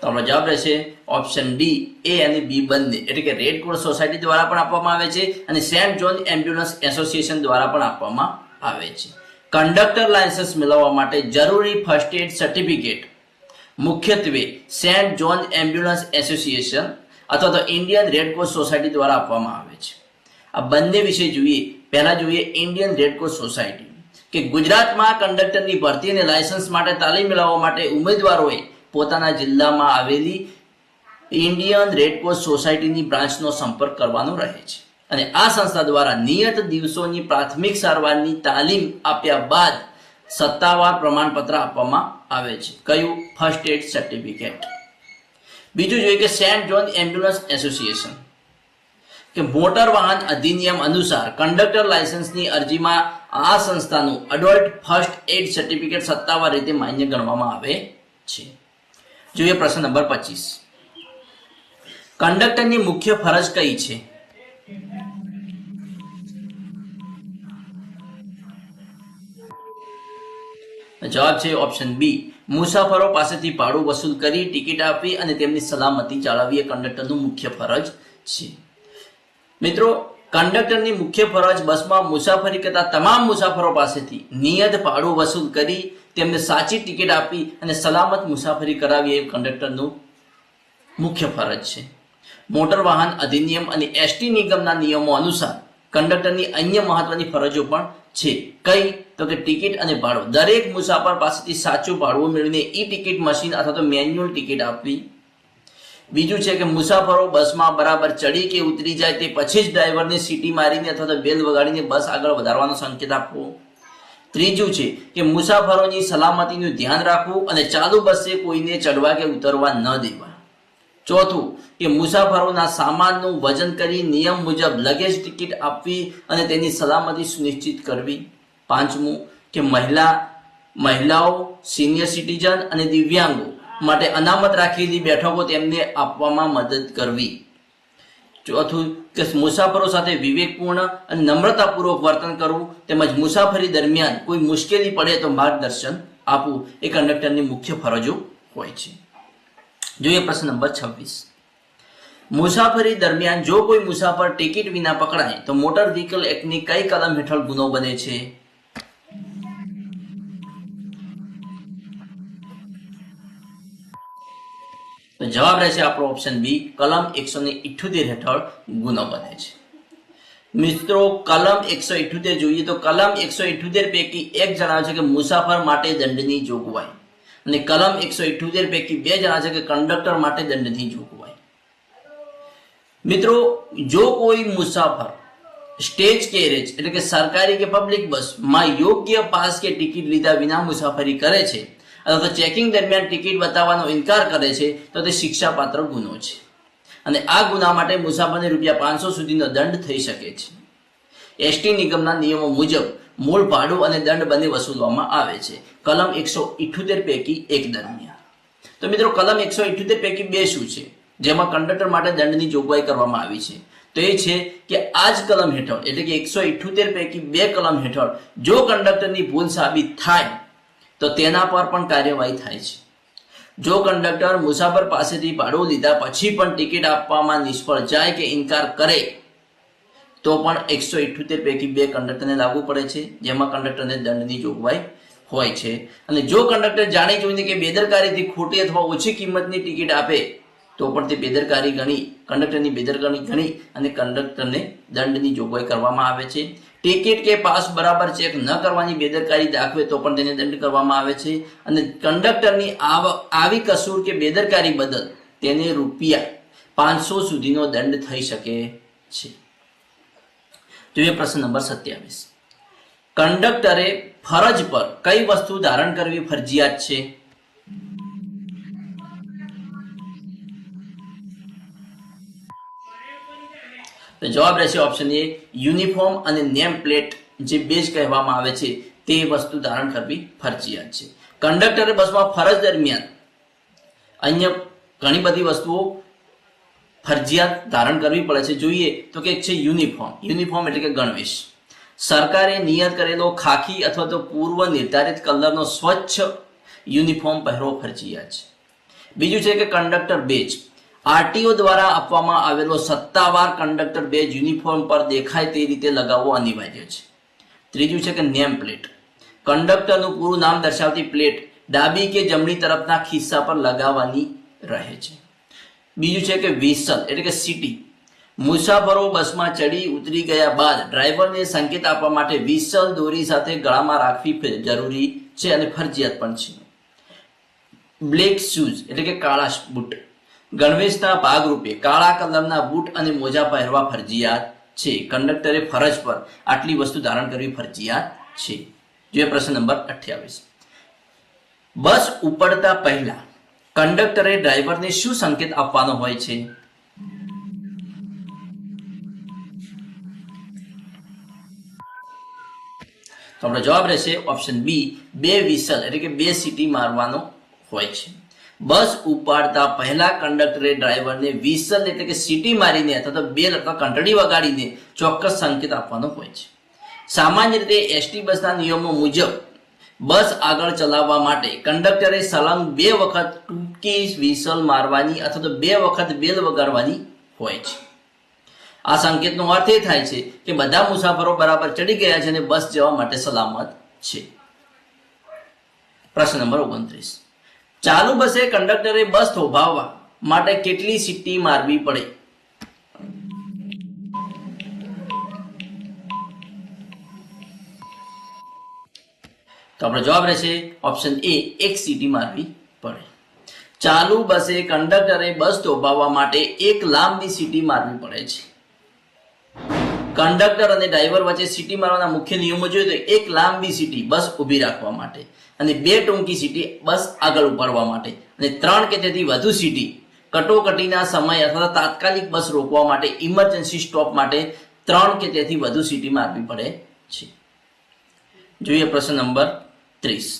તો આપણો જવાબ રહેશે ઓપ્શન ડી, એ અને બી બંને. એટલે કે રેડ ક્રોસ સોસાયટી દ્વારા પણ આપવામાં આવે છે અને સેન્ટ જોન એમ્બ્યુલન્સ એસોસિએશન દ્વારા પણ આપવામાં આવે છે. કંડક્ટર લાયસન્સ મેળવવા માટે જરૂરી ફર્સ્ટ એડ સર્ટિફિકેટ મુખ્યત્વે સેન્ટ જોન એમ્બ્યુલન્સ એસોસિએશન અથવા તો ઇન્ડિયન રેડ ક્રોસ સોસાયટી દ્વારા આપવામાં આવે છે. આ બંને વિશે જોઈએ. પહેલા જોઈએ ઇન્ડિયન રેડ ક્રોસ સોસાયટી, કે ગુજરાતમાં કંડક્ટરની ભરતી અને લાયસન્સ માટે તાલીમ મેળવવા માટે ઉમેદવારોએ પોતાના જિલ્લામાં આવેલી ઇન્ડિયન રેડ ક્રોસ સોસાયટીની બ્રાન્ચનો સંપર્ક કરવાનો રહે છે અને આ સંસ્થા દ્વારા નિયત દિવસોની પ્રાથમિક સારવારની તાલીમ આપ્યા બાદ સત્તાવાર પ્રમાણપત્ર આપવામાં આવે છે. કયું? First aid certificate. બીજું જોઈએ કે સેન્ટ જોન એમ્બ્યુલન્સ એસોસિએશન, કે મોટર વાહન અધિનિયમ અનુસાર કંડક્ટર લાયસન્સની અરજીમાં આ સંસ્થાનું એડલ્ટ ફર્સ્ટ એડ સર્ટિફિકેટ સત્તાવાર રીતે માન્ય ગણવામાં આવે છે. જોઈએ પ્રશ્ન નંબર 25. કંડક્ટરની મુખ્ય ફરજ કઈ છે? જવાબ છે ઓપ્શન બી, મુસાફરો પાસેથી ભાડું વસૂલ કરી ટિકિટ આપવી અને તેમની સલામતી જાળવવી એ કંડક્ટરનું મુખ્ય ફરજ છે. મિત્રો, કંડક્ટરની મુખ્ય ફરજ બસમાં મુસાફરી કરતા તમામ મુસાફરો પાસેથી નિયત ભાડું વસૂલ કરી તેમને સાચી ટિકિટ આપી અને સલામત મુસાફરી કરાવી એ કંડક્ટરનું મુખ્ય ફરજ છે. મોટર વાહન અધિનિયમ અને એસટી નિગમના નિયમો અનુસાર કંડક્ટરની અન્ય મહત્વની ફરજો પણ છે. કઈ? તો કે ટિકિટ અને ભાડું. દરેક મુસાફર પાસેથી સાચું ભાડું મેળવીને ઈ ટિકિટ મશીન અથવા તો મેન્યુઅલ ટિકિટ આપવી. બીજું છે કે મુસાફરો બસમાં બરાબર ચડી કે ઉતરી જાય તે પછી જ ડ્રાઈવરને સીટી મારીને અથવા તો બેલ વગાડીને બસ આગળ વધારવાનો સંકેત આપવો. ત્રીજું છે કે મુસાફરોની સલામતીનું ધ્યાન રાખવું અને ચાલુ બસે કોઈને ચડવા કે ઉતરવા ન દેવા. ચોથું કે મુસાફરોના સામાનનું વજન કરી નિયમ મુજબ લગેજ ટિકિટ આપવી અને તેની સલામતી સુનિશ્ચિત કરવી. પાંચમું કે મહિલાઓ, સિનિયર સિટીઝન અને દિવ્યાંગો માટે અનામત રાખેલી બેઠકો તેમને આપવામાં મદદ કરવી. ચોથું કે મુસાફરો સાથે વિવેકપૂર્ણ અને નમ્રતાપૂર્વક વર્તન કરવું તેમજ મુસાફરી દરમિયાન કોઈ મુશ્કેલી પડે તો માર્ગદર્શન આપવું એ કંડક્ટરની મુખ્ય ફરજો હોય છે. જોઈએ પ્રશ્ન નંબર 26. મુસાફરી દરમિયાન જો કોઈ મુસાફર ટિકિટ વિના પકડાય તો મોટર વ્હીકલ એક્ટની કઈ કલમ હેઠળ ગુનો બને છે? તો જવાબ રહેશે આપણો ઓપ્શન બી, કલમ 178 હેઠળ ગુનો બને છે. મિત્રો, કલમ 178 જોઈએ તો કલમ 178 પૈકી એક જણાવે છે કે મુસાફર માટે દંડની જોગવાઈ અને કલમ 178 પૈકી બે જણાવે છે કે કંડક્ટર માટે દંડની જોગવાઈ. મિત્રો, જો કોઈ મુસાફર સ્ટેજ કેરેજ એટલે કે સરકારી કે પબ્લિક બસમાં યોગ્ય પાસ કે ટિકિટ લીધા વિના મુસાફરી કરે છે અથવા તો ચેકિંગ દરમિયાન ટિકિટ બતાવવાનો ઇનકાર કરે છે તો તે શિક્ષાપાત્ર ગુનો છે અને આ ગુના માટે મુસાફરને ₹500 સુધીનો દંડ થઈ શકે છે. એસટી નિગમના નિયમો મુજબ મૂળ ભાડું અને દંડ બંને વસૂલવામાં આવે છે કલમ 178 પૈકી એક દરમિયાન. તો મિત્રો, કલમ 178 પૈકી બે શું છે જેમાં કંડક્ટર માટે દંડની જોગવાઈ કરવામાં આવી છે? તો એ છે કે આ જ કલમ હેઠળ એટલે કે 178 પૈકી બે કલમ હેઠળ જો કંડક્ટરની ભૂલ સાબિત થાય તો તેના પર પણ કાર્યવાહી થાય છે. જો કંડક્ટર મુસાફર પાસેથી ભાડું લીધા પછી પણ ટિકિટ આપવામાં નિષ્ફળ જાય કે ઇનકાર કરે તો પણ 178 પૈકી બે કંડક્ટરને લાગુ પડે છે જેમાં કંડક્ટરને દંડની જોગવાઈ હોય છે. અને જો કંડક્ટર જાણી જોઈને કે બેદરકારીથી ખોટી અથવા ઓછી કિંમતની ટિકિટ આપે તો પણ તે બેદરકારી ગણી કંડક્ટરની બેદરકારી ગણી અને કંડક્ટરને દંડની જોગવાઈ કરવામાં આવે છે. ટિકિટ કે પાસ બરાબર ચેક ન કરવાની બેદરકારી દાખવે તો પણ તેને દંડ કરવામાં આવે છે અને કંડક્ટરની આવી કસૂર કે બેદરકારી બદલ તેને ₹500 સુધીનો દંડ થઈ શકે છે. જોઈએ પ્રશ્ન નંબર 27. કંડક્ટરે ફરજ પર કઈ વસ્તુ ધારણ કરવી ફરજિયાત છે? તો જવાબ રહેશે ઓપ્શન એ, યુનિફોર્મ અને નેમ પ્લેટ જે બેજ કહેવામાં આવે છે તે વસ્તુ ધારણ કરવી ફરજિયાત છે. કંડક્ટરે બસમાં ફરજ દરમિયાન અન્ય ઘણી બધી વસ્તુઓ ફરજિયાત ધારણ કરવી પડે છે. જોઈએ તો કે એક છે યુનિફોર્મ. યુનિફોર્મ એટલે કે ગણવેશ. સરકારે નિયત કરેલો ખાખી અથવા તો પૂર્વ નિર્ધારિત કલરનો સ્વચ્છ યુનિફોર્મ પહેરવો ફરજિયાત છે. બીજું છે કે કંડક્ટર બેજ. આરટીઓ દ્વારા આપવામાં આવેલો સત્તાવાર કંડક્ટર બેજ યુનિફોર્મ પર દેખાય તે રીતે લગાવવો અનિવાર્ય છે. ત્રીજું છે કે નેમ પ્લેટ. કંડક્ટરનું પૂરું નામ દર્શાવતી પ્લેટ ડાબી કે જમણી તરફના ખિસ્સા પર લગાવવાની રહે છે. બીજું છે કે વિસલ એટલે કે સીટી. મુસાફરો બસમાં ચડી ઉતરી ગયા બાદ ડ્રાઈવરને સંકેત આપવા માટે વિસલ દોરી સાથે ગળામાં રાખવી જરૂરી છે અને ફરજિયાત પણ છે. બ્લેક શૂઝ એટલે કે કાળા બૂટ. ગણવેશના ભાગરૂપે કાળા કલરના બૂટ અને મોજા પહેરવા ફરજિયાત છે. કંડક્ટરે ફરજ પર આટલી વસ્તુ ધારણ કરવી ફરજિયાત છે. જોઈએ પ્રશ્ન નંબર 28. બસ ઉપડતા પહેલા કંડક્ટરે ડ્રાઈવરને શું સંકેત આપવાનો હોય છે? તો આપણો જવાબ રહેશે ઓપ્શન બી, 2 વિસલ એટલે કે 2 સીટી મારવાનો હોય છે. બસ ઉપાડતા પહેલા કંડક્ટરે ડ્રાઈવરને વિસલ એટલે કે સીટી મારીને અથવા તો બેલ અથવા ઘંટડી વગાડીને ચોક્કસ સંકેત આપવાનો હોય છે. સામાન્ય રીતે એસટી બસના નિયમો મુજબ બસ આગળ ચલાવવા માટે કંડક્ટરે સળંગ 2 વખત ટૂંકી વિસલ મારવાની અથવા તો 2 વખત બેલ વગાડવાની હોય છે. આ સંકેતનો અર્થ એ થાય છે કે બધા મુસાફરો બરાબર ચડી ગયા છે અને બસ જવા માટે સલામત છે. પ્રશ્ન નંબર 29. ચાલુ બસે કંડક્ટરે બસ થોભાવવા માટે કેટલી સીટી મારવી પડે? તો આપણો જવાબ રહેશે ઓપ્શન એ, 1 સીટી મારવી પડે. ચાલુ બસે કંડક્ટરે બસ થોભાવવા માટે 1 લાંબી સીટી મારવી પડે છે. કંડક્ટર અને ડ્રાઈવર વચ્ચે સીટી મારવાના મુખ્ય નિયમો જોઈએ તો 1 લાંબી સીટી બસ ઊભી રાખવા માટે અને 2 ટૂંકી સીટી બસ આગળ ઉપાડવા માટે અને 3 કે તેથી વધુ સીટી કટોકટીના સમય અથવા તાત્કાલિક બસ રોકવા માટે, ઇમરજન્સી સ્ટોપ માટે 3 કે તેથી વધુ સીટી મારવી પડે છે. જોઈએ પ્રશ્ન નંબર 30.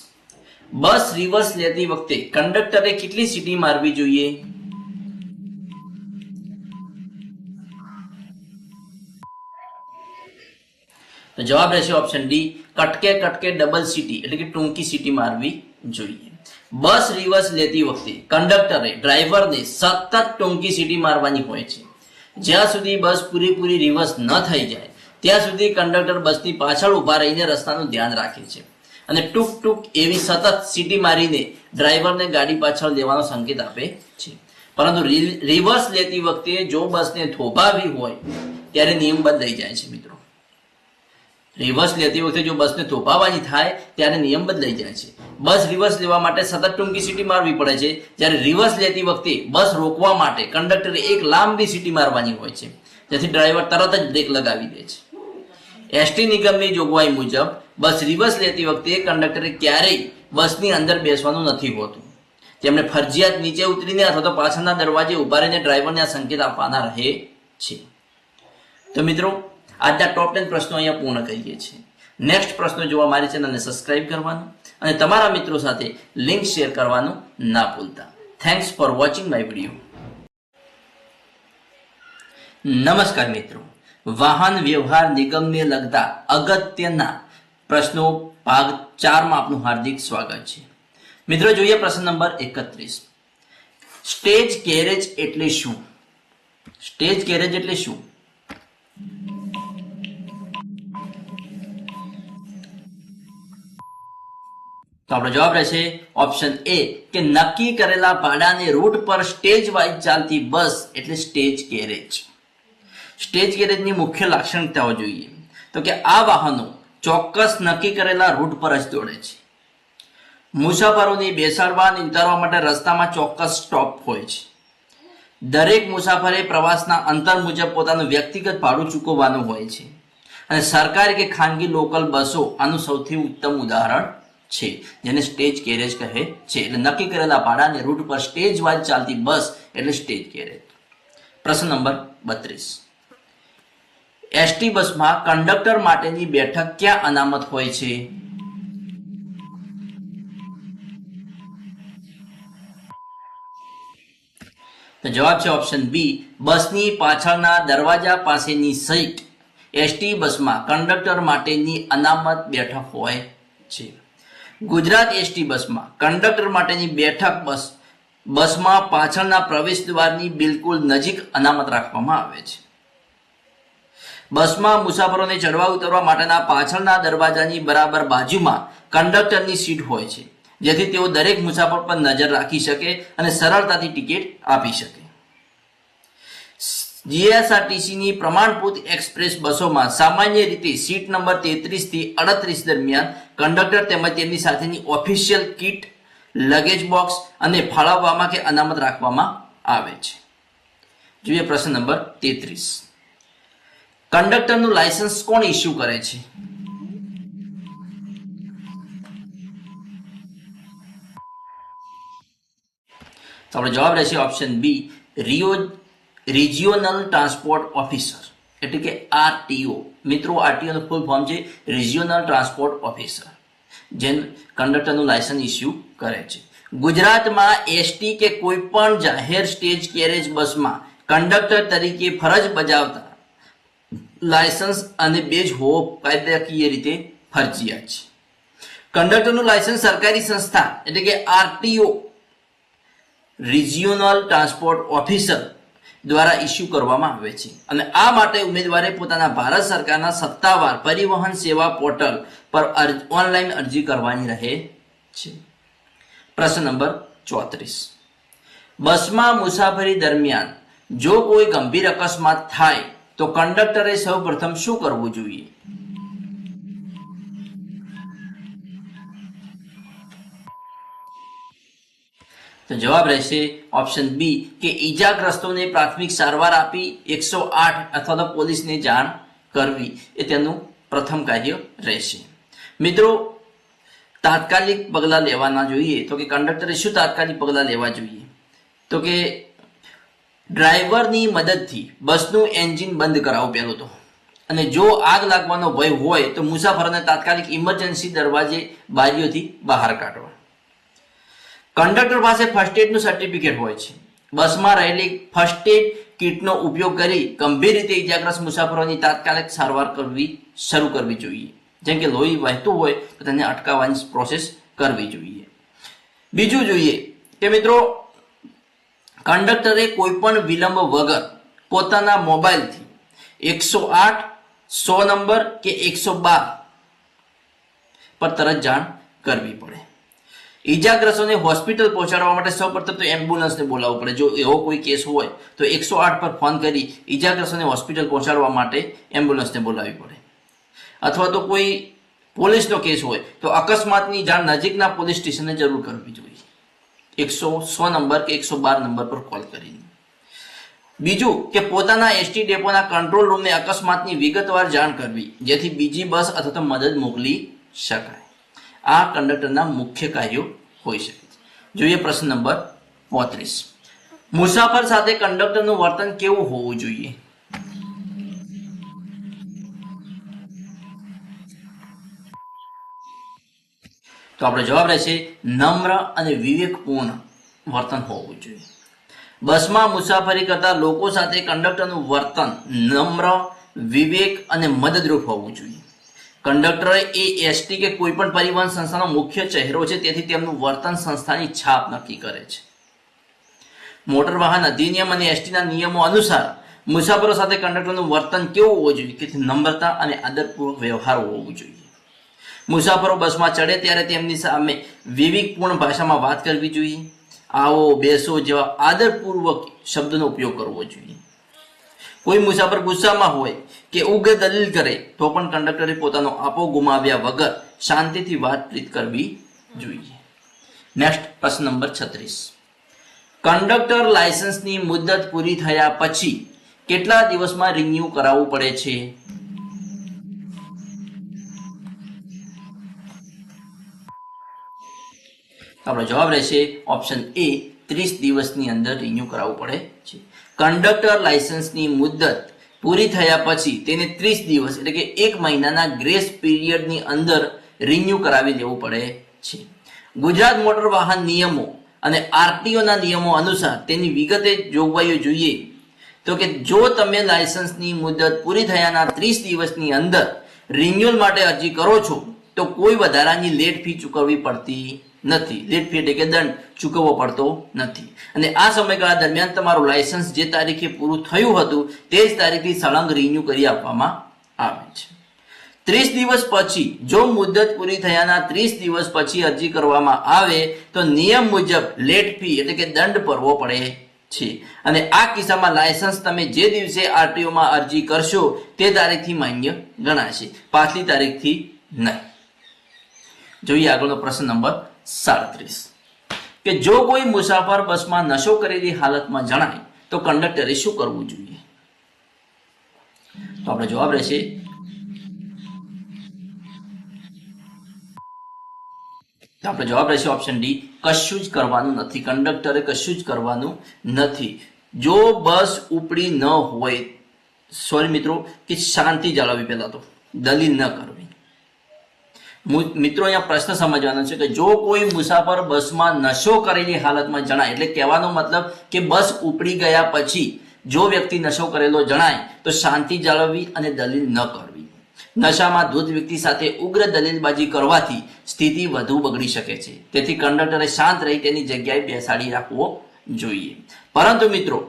બસ રિવર્સ લેતી વખતે કંડક્ટરે કેટલી સીટી મારવી જોઈએ? તો જવાબ રહેશે ઓપ્શન ડી, કટકે કટકે ડબલ સીટી એટલે કે ટૂંકી સીટી મારવી જોઈએ. બસ રિવર્સ લેતી વખતે કંડક્ટરે ડ્રાઈવરને સતત ટૂંકી સીટી મારવાની હોય છે. જ્યાં સુધી બસ પૂરેપૂરી રિવર્સ ન થઈ જાય ત્યાં સુધી કંડક્ટર બસની પાછળ ઊભા રહીને રસ્તાનું ધ્યાન રાખે છે અને ટૂંક ટૂંક એવી સતત સીટી મારીને ડ્રાઈવરને ગાડી પાછળ લેવાનો સંકેત આપે છે. પરંતુ રિવર્સ લેતી વખતે જો બસને થોભાવી હોય ત્યારે નિયમ બદલાઈ જાય છે મિત્રો. રિવર્સ લેતી વખતે જો બસને થોભાવવાની થાય ત્યારે નિયમ બદલાઈ જાય છે. બસ રિવર્સ લેવા માટે સતત ટૂંકી સીટી મારવી પડે છે, જ્યારે રિવર્સ લેતી વખતે બસ રોકવા માટે કંડક્ટરે 1 લાંબી સીટી મારવાની હોય છે, જેથી ડ્રાઈવર તરત જ બ્રેક લગાવી દે છે. એસટી નિગમની જોગવાઈ મુજબ બસ રિવર્સ લેતી વખતે કંડક્ટરે ક્યારેય બસની અંદર બેસવાનું નથી હોતું. તેમણે ફરજિયાત નીચે ઉતરીને અથવા તો પાછળના દરવાજે ઉભા રહીને ડ્રાઈવરને આ સંકેત આપવાના રહે છે. તો મિત્રો, આજના ટોપ 10 પ્રશ્નો અહીંયા પૂર્ણ કરીએ છીએ. નેક્સ્ટ પ્રશ્નો જોવા મારી ચેનલને સબસ્ક્રાઇબ કરવાનું અને તમારા મિત્રો સાથે લિંક શેર કરવાનું ના ભૂલતા. Thanks for watching my video. નમસ્કાર મિત્રો, વાહન વ્યવહાર નિગમને લગતા અગત્યના પ્રશ્નો ભાગ 4 માં આપનું હાર્દિક સ્વાગત છે. મિત્રો, જોઈએ પ્રશ્ન નંબર 31. સ્ટેજ ગેરેજ એટલે શું? સ્ટેજ ગેરેજ એટલે શું? તો આપણો જવાબ રહેશે ઓપ્શન એ કે નક્કી કરેલા ભાડાને રૂટ પર સ્ટેજ વાઇઝ ચાલતી બસ એટલે સ્ટેજ ગેરેજ. સ્ટેજ ગેરેજની મુખ્ય લાક્ષણિકતાઓ જોઈએ તો કે આ વાહનો ચોક્કસ નક્કી કરેલા રૂટ પર જ દોડે છે. મુસાફરોને બેસાડવા અને ઉતારવા માટે રસ્તામાં ચોક્કસ સ્ટોપ હોય છે. દરેક મુસાફરે પ્રવાસના અંતર મુજબ પોતાનું વ્યક્તિગત ભાડું ચૂકવવાનું હોય છે અને સરકારી કે ખાનગી લોકલ બસો આનું સૌથી ઉત્તમ ઉદાહરણ છે, જેને સ્ટેજ ગેરેજ કહે છે. એટલે નક્કી કરેલા ભાડાને રૂટ પર સ્ટેજ વાઇઝ ચાલતી બસ એટલે સ્ટેજ ગેરેજ. પ્રશ્ન નંબર 32. એસટી બસમાં કંડક્ટર માટેની બેઠક ક્યાં અનામત હોય છે? તો જવાબ છે ઓપ્શન બી, બસની પાછળના દરવાજા પાસેની સીટ એસટી બસમાં કંડક્ટર માટેની અનામત બેઠક હોય છે. ગુજરાત એસટી બસમાં કંડક્ટર માટેની બેઠક બસમાં પાછળના પ્રવેશ દ્વારની બિલકુલ નજીક અનામત રાખવામાં આવે છે. બસમાં મુસાફરોને ચડવા ઉતરવા માટેના પાછળના દરવાજાની બરાબર બાજુમાં કંડક્ટરની સીટ હોય છે, જેથી તેઓ દરેક મુસાફર પર નજર રાખી શકે અને સરળતાથી ટિકિટ આપી શકે. જીએસઆરટીસીની પ્રમાણભૂત એક્સપ્રેસ બસોમાં સામાન્ય રીતે સીટ નંબર 33 થી 38 દરમિયાન કંડક્ટર તેમજ તેમની સાથેની ઓફિશિયલ કીટ, લગેજ બોક્સ અને ફાળવવામાં કે અનામત રાખવામાં આવે છે. જોઈએ પ્રશ્ન નંબર 33. કંડક્ટરનું લાયસન્સ કોણ ઇસ્યુ કરે છે? તો આપણો જવાબ રહેશે option B, regional transport officer, એટલે કે આરટીઓ. મિત્રો, આરટીઓ નું ફૂલ ફોર્મ છે રિજિયોનલ ટ્રાન્સપોર્ટ ઓફિસર, જે કંડક્ટરનું લાયસન્સ ઇસ્યુ કરે છે. ગુજરાતમાં એસટી કે કોઈ પણ જાહેર સ્ટેજ કેરેજ બસમાં કંડક્ટર તરીકે ફરજ બજાવતા લાયસન્સ અને બેજ હોવો કાયદાકીય રીતે ફરજિયાત છે. કંડક્ટરનું લાયસન્સ સરકારી સંસ્થા એટલે કે આરટીઓ, રિજિયોનલ ટ્રાન્સપોર્ટ ઓફિસર દ્વારા ઇસ્યુ કરવામાં આવે છે અને આ માટે ઉમેદવારે પોતાના ભારત સરકારના સત્તાવાર પરિવહન સેવા પોર્ટલ પર ઓનલાઈન અરજી કરવાની રહે છે. પ્રશ્ન નંબર 34. બસમાં મુસાફરી દરમિયાન જો કોઈ ગંભીર અકસ્માત થાય તો કંડક્ટરે સૌપ્રથમ શું કરવું જોઈએ? તો જવાબ રહેશે ઓપ્શન બી, કે ઈજાગ્રસ્તોને પ્રાથમિક સારવાર આપી 108 અથવા તો પોલીસને જાણ કરવી એ તેનું પ્રથમ કાર્ય રહેશે. મિત્રો, તાત્કાલિક પગલાં લેવાના જોઈએ તો કે કંડક્ટરે શું તાત્કાલિક પગલાં લેવા જોઈએ? તો કે ડ્રાઈવરની મદદથી બસનું એન્જિન બંધ કરાવવું પહેલું તો, અને જો આગ લાગવાનો ભય હોય તો મુસાફરોને તાત્કાલિક ઇમરજન્સી દરવાજે બારીઓથી બહાર કાઢવા. કંડક્ટર પાસે ફર્સ્ટ એડનું સર્ટિફિકેટ હોય છે. બસમાં રહેલી ફર્સ્ટ એડ કીટનો ઉપયોગ કરી ગંભીર રીતે ઇજાગ્રસ્ત મુસાફરોની તાત્કાલિક સારવાર શરૂ કરવી જોઈએ. જેમ કે લોહી વહેતું હોય તો તેને અટકાવવાની પ્રોસેસ કરવી જોઈએ. બીજું જોઈએ કે મિત્રો, કંડક્ટરે કોઈ પણ વિલંબ વગર પોતાના મોબાઈલથી 108, 100 નંબર કે 112 પર તરત જાણ કરવી પડે. ઈજાગ્રસ્તોને હોસ્પિટલ પહોંચાડવા માટે સૌપ્રથમ તો એમ્બ્યુલન્સને બોલાવવું પડે. જો એવો કોઈ કેસ હોય તો 108 પર ફોન કરી ઈજાગ્રસ્તોને હોસ્પિટલ પહોંચાડવા માટે એમ્બ્યુલન્સને બોલાવવી પડે. અથવા તો કોઈ પોલીસનો કેસ હોય તો અકસ્માતની જાણ નજીકના પોલીસ સ્ટેશનને જરૂર કરવી જોઈએ, 100 નંબર કે 112 નંબર પર કોલ કરીને. બીજું કે પોતાના એસટી ડેપોના કંટ્રોલ રૂમને અકસ્માતની વિગતવાર જાણ કરવી, જેથી બીજી બસ અથવા તો મદદ મોકલી શકાય. આ કંડક્ટરના મુખ્ય કાર્યો હોઈ શકે છે. જોઈએ પ્રશ્ન નંબર 35. મુસાફર સાથે કંડક્ટરનું વર્તન કેવું હોવું જોઈએ? તો આપણો જવાબ રહેશે નમ્ર અને વિવેકપૂર્ણ વર્તન હોવું જોઈએ. બસમાં મુસાફરી કરતા લોકો સાથે કંડક્ટરનું વર્તન નમ્ર, વિવેક અને મદદરૂપ હોવું જોઈએ. કંડક્ટર એ એસટી કે કોઈ પણ પરિવહન સંસ્થાનો મુખ્ય ચહેરો છે, તેથી તેમનું વર્તન સંસ્થાની છાપ નક્કી કરે છે. મોટર વાહન અધિનિયમ અને એસટીના નિયમો અનુસાર મુસાફરો સાથે કંડક્ટરનું વર્તન કેવું હોવું જોઈએ? કે નમ્રતા અને આદરપૂર્વક વ્યવહાર હોવું જોઈએ. મુસાફરો બસમાં ચડે ત્યારે તેમની સામે વિવેકપૂર્ણ ભાષામાં વાત કરવી જોઈએ. આવો, બેસો જેવા આદરપૂર્વક શબ્દનો ઉપયોગ કરવો જોઈએ. કોઈ મુસાફર ગુસ્સામાં હોય કે ઉગ્ર દલીલ કરે તો પણ કંડક્ટરે પોતાનો આપો ગુમાવ્યા વગર શાંતિથી વાતચીત કરવી જોઈએ. નેક્સ્ટ પ્રશ્ન નંબર 36. કંડક્ટર લાયસન્સની મુદત પૂરી થયા પછી કેટલા દિવસમાં રિન્યુ કરાવવું પડે છે? આપણો જવાબ રહેશે ઓપ્શન એ, 30 દિવસની અંદર રિન્યુ કરાવવું પડે છે. કંડક્ટર લાયસન્સની મુદત પૂરી થયા પછી તેને 30 દિવસ એટલે કે 1 મહિનાના ગ્રેસ પીરિયડની અંદર રિન્યુ કરાવી લેવું પડે છે. ગુજરાત મોટર વાહન નિયમો અને આરટીઓ ના નિયમો અનુસાર તેની વિગતે જોગવાઈઓ જોઈએ તો કે જો તમે લાયસન્સની મુદત પૂરી થયાના 30 દિવસની અંદર રિન્યુઅલ માટે અરજી કરો છો તો કોઈ વધારાની લેટ ફી ચૂકવવી પડતી નથી. લેટ ફી એટલે કે દંડ ચૂકવવો પડતો નથી. અને આ સમયગાળા દરમિયાન તમારું લાયસન્સ જે તારીખે પૂરું થયું હતું તે જ તારીખથી સળંગ રિન્યુ કરી આપવામાં આવે છે. 30 દિવસ પછી જો મુદત પૂરી થયાના 30 દિવસ પછી અરજી કરવામાં આવે તો નિયમ મુજબ લેટ ફી એટલે કે દંડ ભરવો પડે છે. અને આ કિસ્સામાં લાયસન્સ તમે જે દિવસે આરટીઓ માં અરજી કરશો તે તારીખથી માન્ય ગણાશે, પાછલી તારીખથી નહીં. જોઈએ આગળનો પ્રશ્ન નંબર 37 કે જો કોઈ મુસાફર બસમાં નશો કરેલી હાલતમાં જણાય તો કંડક્ટરે શું કરવું જોઈએ? તો આપણો જવાબ રહેશે ઓપ્શન ડી, કશું જ કરવાનું નથી. કંડક્ટરે કશું જ કરવાનું નથી. જો બસ ઉપડી ન હોય, સોરી મિત્રો, કે શાંતિ જાળવવી, પહેલા તો દલીલ ન કરવી. મિત્રો અહીંયા પ્રશ્ન સમજવાનો છે કે જો કોઈ મુસાફર બસમાં નશો કરેલી હાલતમાં જણાય, એટલે કહેવાનો મતલબ કે બસ ઉપડી ગયા પછી જો વ્યક્તિ નશો કરેલો જણાય તો શાંતિ જાળવવી અને દલીલ ન કરવી. નશામાં ધૂત વ્યક્તિ સાથે ઉગ્ર દલીલબાજી કરવાથી સ્થિતિ વધુ બગડી શકે છે. તેથી કંડક્ટરે શાંત રહી તેની જગ્યાએ બેસાડી રાખવો જોઈએ. પરંતુ મિત્રો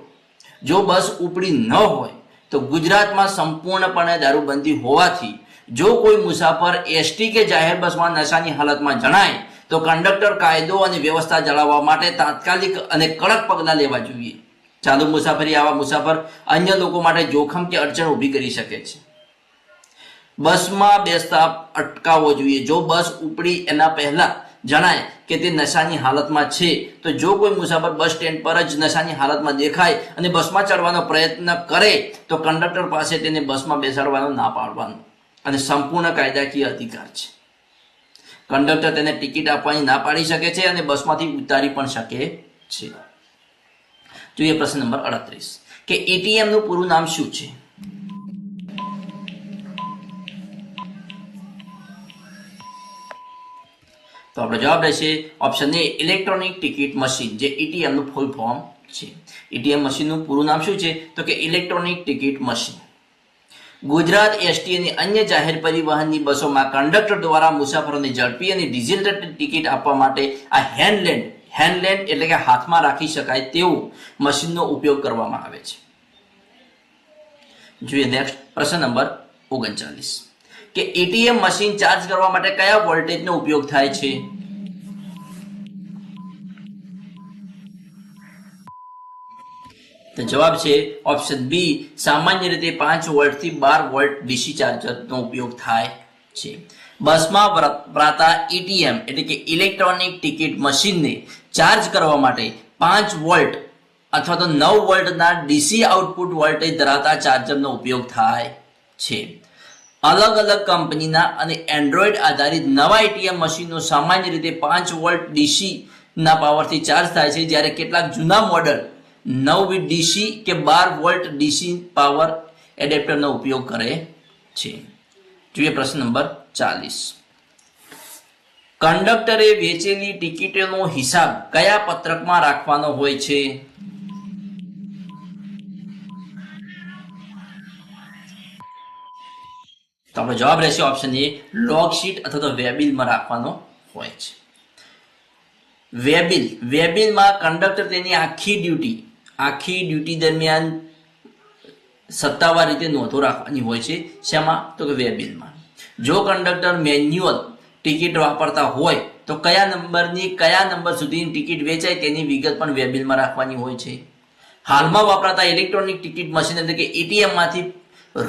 જો બસ ઉપડી ન હોય તો ગુજરાતમાં સંપૂર્ણપણે દારૂબંધી હોવાથી જો કોઈ મુસાફર એસટી કે જાહેર બસમાં નશાની હાલતમાં જણાય તો કંડક્ટર કાયદો અને વ્યવસ્થા જાળવવા માટે તાત્કાલિક અને કડક પગલાં લેવા જોઈએ. ચાલુ મુસાફરી આવા મુસાફર અન્ય લોકો માટે જોખમ કે અડચણ ઊભી કરી શકે છે. બસમાં બેસતા અટકાવવો જોઈએ. જો બસ ઉપડી એના પહેલા જણાય કે તે નશાની હાલતમાં છે તો જો કોઈ મુસાફર બસ સ્ટેન્ડ પર જ નશાની હાલતમાં દેખાય અને બસમાં ચડવાનો પ્રયત્ન કરે તો કંડક્ટર પાસે તેને બસમાં બેસાડવાનો ના પાડવાનો અને સંપૂર્ણ કાયદાકીય અધિકાર છે. કંડક્ટર તેને ટિકિટ આપવાની ના પાડી શકે છે અને બસમાંથી ઉતારી પણ શકે છે. જોઈએ પ્રશ્ન નંબર 38 કે એટીએમ નું પૂરું નામ શું છે? તો આપણો જવાબ રહેશે ઓપ્શન એ, ઇલેક્ટ્રોનિક ટિકિટ મશીન, જે ઈટીએમ નું ફૂલ ફોર્મ છે. ઈટીએમ મશીનનું પૂરું નામ શું છે? તો કે electronic ticket machine. Gujarat ST અને અન્ય જાહેર પરિવહનની બસોમાં કંડક્ટર દ્વારા મુસાફરોને ઝડપી અને ડિજિટલ ટિકિટ આપવા માટે આ હેન્ડલેન્ડ એટલે કે હાથમાં રાખી શકાય તેવું મશીનનો ઉપયોગ કરવામાં આવે છે. જોઈએ નેક્સ્ટ પ્રશ્ન નંબર 39 કે એટીએમ મશીન ચાર્જ કરવા માટે કયા વોલ્ટેજનો ઉપયોગ થાય છે? તો જવાબ છે ઓપ્શન બી, સામાન્ય રીતે 5 વોલ્ટ થી 12 વોલ્ટ ડીસી ચાર્જરનો ઉપયોગ થાય છે. બસમાં વપરાતા ઈટીએમ એટલે કે ઇલેક્ટ્રોનિક ટિકિટ મશીનને ચાર્જ કરવા માટે 5 વોલ્ટ અથવા તો 9 વોલ્ટના ડીસી આઉટપુટ વોલ્ટેજ ધરાવતા ચાર્જરનો ઉપયોગ થાય છે. અલગ અલગ કંપનીના અને એન્ડ્રોઈડ આધારિત નવા એટીએમ મશીનો સામાન્ય રીતે 5 વોલ્ટ ડીસી ના પાવરથી ચાર્જ થાય છે, જ્યારે કેટલાક જૂના મોડેલ 9 ડીસી કે 12 વોલ્ટ ડીસી પાવર એડેપ્ટરનો ઉપયોગ કરે છે. જોઈએ પ્રશ્ન નંબર 40 કંડક્ટરે વેચેલી ટિકિટોનો હિસાબ કયા પત્રકમાં રાખવાનો હોય છે? તો આપણો જવાબ રહેશે ઓપ્શન એ, લોગ શીટ અથવા તો વેબિલમાં રાખવાનો હોય છે. વેબિલમાં કંડક્ટર તેની આખી ડ્યુટી દરમિયાન સત્તાવાર રીતે નોંધો રાખવાની હોય છે. શેમાં? તો કે વેબિલમાં. જો કંડક્ટર મેન્યુઅલ ટિકિટ વાપરતા હોય તો કયા નંબર સુધીની ટિકિટ વેચાય તેની વિગત પણ વેબિલમાં રાખવાની હોય છે. હાલમાં વપરાતા ઇલેક્ટ્રોનિક ટિકિટ મશીન એટલે કે એટીએમ માંથી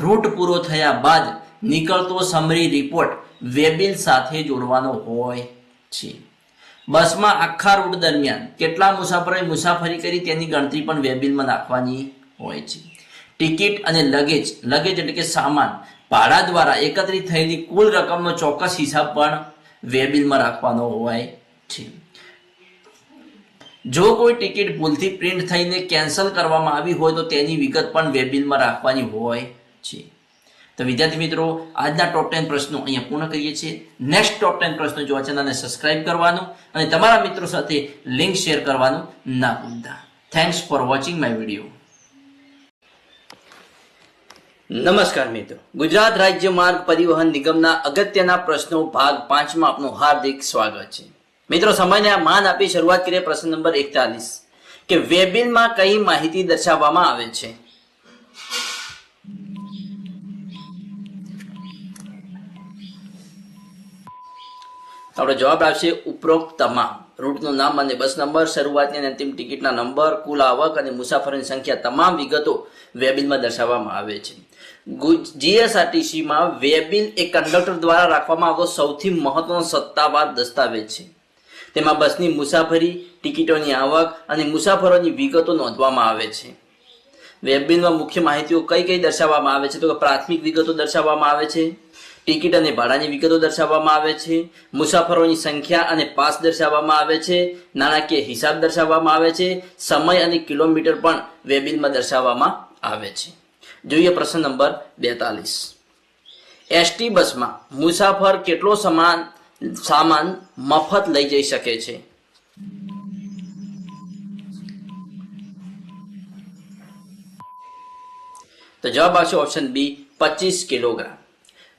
રૂટ પૂરો થયા બાદ નીકળતો સમરી રિપોર્ટ વેબિલ સાથે જોડવાનો હોય છે. બસમાં આખા રૂટ દરમિયાન કેટલા મુસાફરોએ મુસાફરી કરી તેની ગણતરી પણ વેબિલમાં નાખવાની હોય છે. ટિકિટ અને લગેજ એટલે કે સામાન ભાડા દ્વારા એકત્રિત થયેલી કુલ રકમનો ચોક્કસ હિસાબ પણ વેબિલમાં રાખવાનો હોય છે. જો કોઈ ટિકિટ ભૂલથી પ્રિન્ટ થઈને કેન્સલ કરવામાં આવી હોય તો તેની વિગત પણ વેબ બિલમાં રાખવાની હોય છે. તો વિદ્યાર્થી મિત્રો, આજના ટોપ 10 પ્રશ્નો અહીંયા પૂર્ણ કરીએ છીએ. નેક્સ્ટ ટોપ 10 પ્રશ્નો જોવા ચેનલને સબસ્ક્રાઇબ કરવાનું અને તમારા મિત્રો સાથે લિંક શેર કરવાનું ના ભૂલતા. Thanks for watching my video. નમસ્કાર મિત્રો, ગુજરાત રાજ્ય માર્ગ પરિવહન નિગમના અગત્યના પ્રશ્નો ભાગ 5 માં આપનું હાર્દિક સ્વાગત છે. મિત્રો, સમયને માન આપી શરૂઆત કરીએ પ્રશ્ન નંબર 41 કે વેબિલમાં કઈ માહિતી દર્શાવવામાં આવે છે. આપણો જવાબ આવશે ઉપરોક્ત તમામ રૂટનું નામ અને બસ નંબર, શરૂઆતની અને અંતિમ ટિકિટના નંબર, કુલ આવક અને મુસાફરોની સંખ્યા તમામ વિગતો વેબિલમાં દર્શાવવામાં આવે છે. જીએસઆરટીસીમાં વેબિલ એ કંડક્ટર દ્વારા રાખવામાં આવતો સૌથી મહત્વનો સત્તાવાર દસ્તાવેજ છે. તેમાં બસની મુસાફરી, ટિકિટોની આવક અને મુસાફરોની વિગતો નોંધવામાં આવે છે. વેબિલમાં મુખ્ય માહિતીઓ કઈ કઈ દર્શાવવામાં આવે છે તો કે પ્રાથમિક વિગતો દર્શાવવામાં આવે છે, ટિકિટ અને ભાડાની વિગતો દર્શાવવામાં આવે છે, મુસાફરોની સંખ્યા અને પાસ દર્શાવવામાં આવે છે, નાણાકીય હિસાબ દર્શાવવામાં આવે છે, સમય અને કિલોમીટર પણ વેબિલમાં દર્શાવવામાં આવે છે. જોઈએ પ્રશ્ન નંબર 42. એસટી બસમાં મુસાફર કેટલો સામાન મફત લઈ જઈ શકે છે. તો જવાબ આવશે option B 25 kilogram.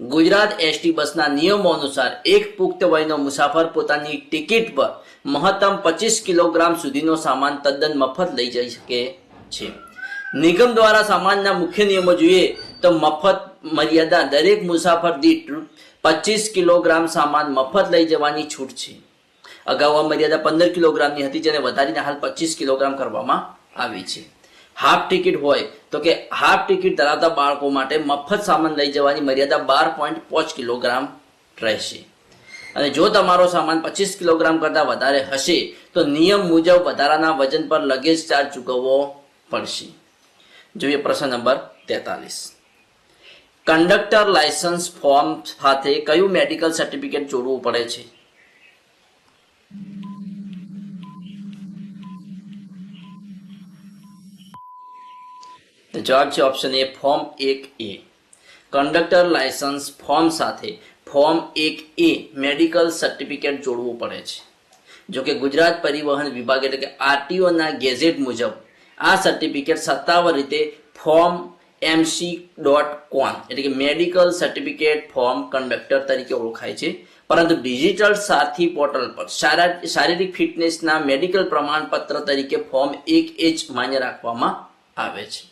Gujarat ST બસના નિયમો અનુસાર એક પુખ્ત વયનો મુસાફર પોતાની ટિકિટ પર મહત્તમ 25 કિલોગ્રામ સુધીનો સામાન તદ્દન મફત લઈ જઈ શકે છે. નિગમ દ્વારા સામાનના મુખ્ય નિયમો જોઈએ તો મફત મર્યાદા દરેક મુસાફર દીઠ 25 કિલોગ્રામ સામાન મફત લઈ જવાની છૂટ છે. અગાઉ આ મર્યાદા 15 કિલોગ્રામની હતી, જેને વધારીને હાલ 25 કિલોગ્રામ કરવામાં આવી છે. હાફ ટિકિટ હોય તો કે હાફ ટિકિટ ધરાવતા બાળકો માટે મફત સામાન લઈ જવાની મર્યાદા 12.5 કિલોગ્રામ રહેશે. અને જો તમારો સામાન 25 કિલોગ્રામ કરતાં વધારે હશે તો નિયમ મુજબ વધારાના વજન પર લગેજ ચાર્જ ચૂકવવો પડશે. જોઈએ પ્રશ્ન નંબર 43. કંડક્ટર લાયસન્સ ફોર્મ સાથે કયું મેડિકલ સર્ટિફિકેટ જોડવું પડે છે. જવાબ છે ઓપ્શન એ form 1A. Conductor licence form સાથે ફોર્મ 1A મેડિકલ સર્ટિફિકેટ જોડવું પડે છે. જો કે ગુજરાત પરિવહન વિભાગ એટલે કે આરટીઓ ના ગેઝેટ મુજબ આ સર્ટિફિકેટ સત્તાવાર રીતે ફોર્મ MC.CON એટલે કે મેડિકલ સર્ટિફિકેટ ફોર્મ કંડક્ટર તરીકે ઓળખાય છે, પરંતુ ડિજિટલ સાથી પોર્ટલ પર શારીરિક ફિટનેસના મેડિકલ પ્રમાણપત્ર તરીકે ફોર્મ 1H માન્ય રાખવામાં આવે છે.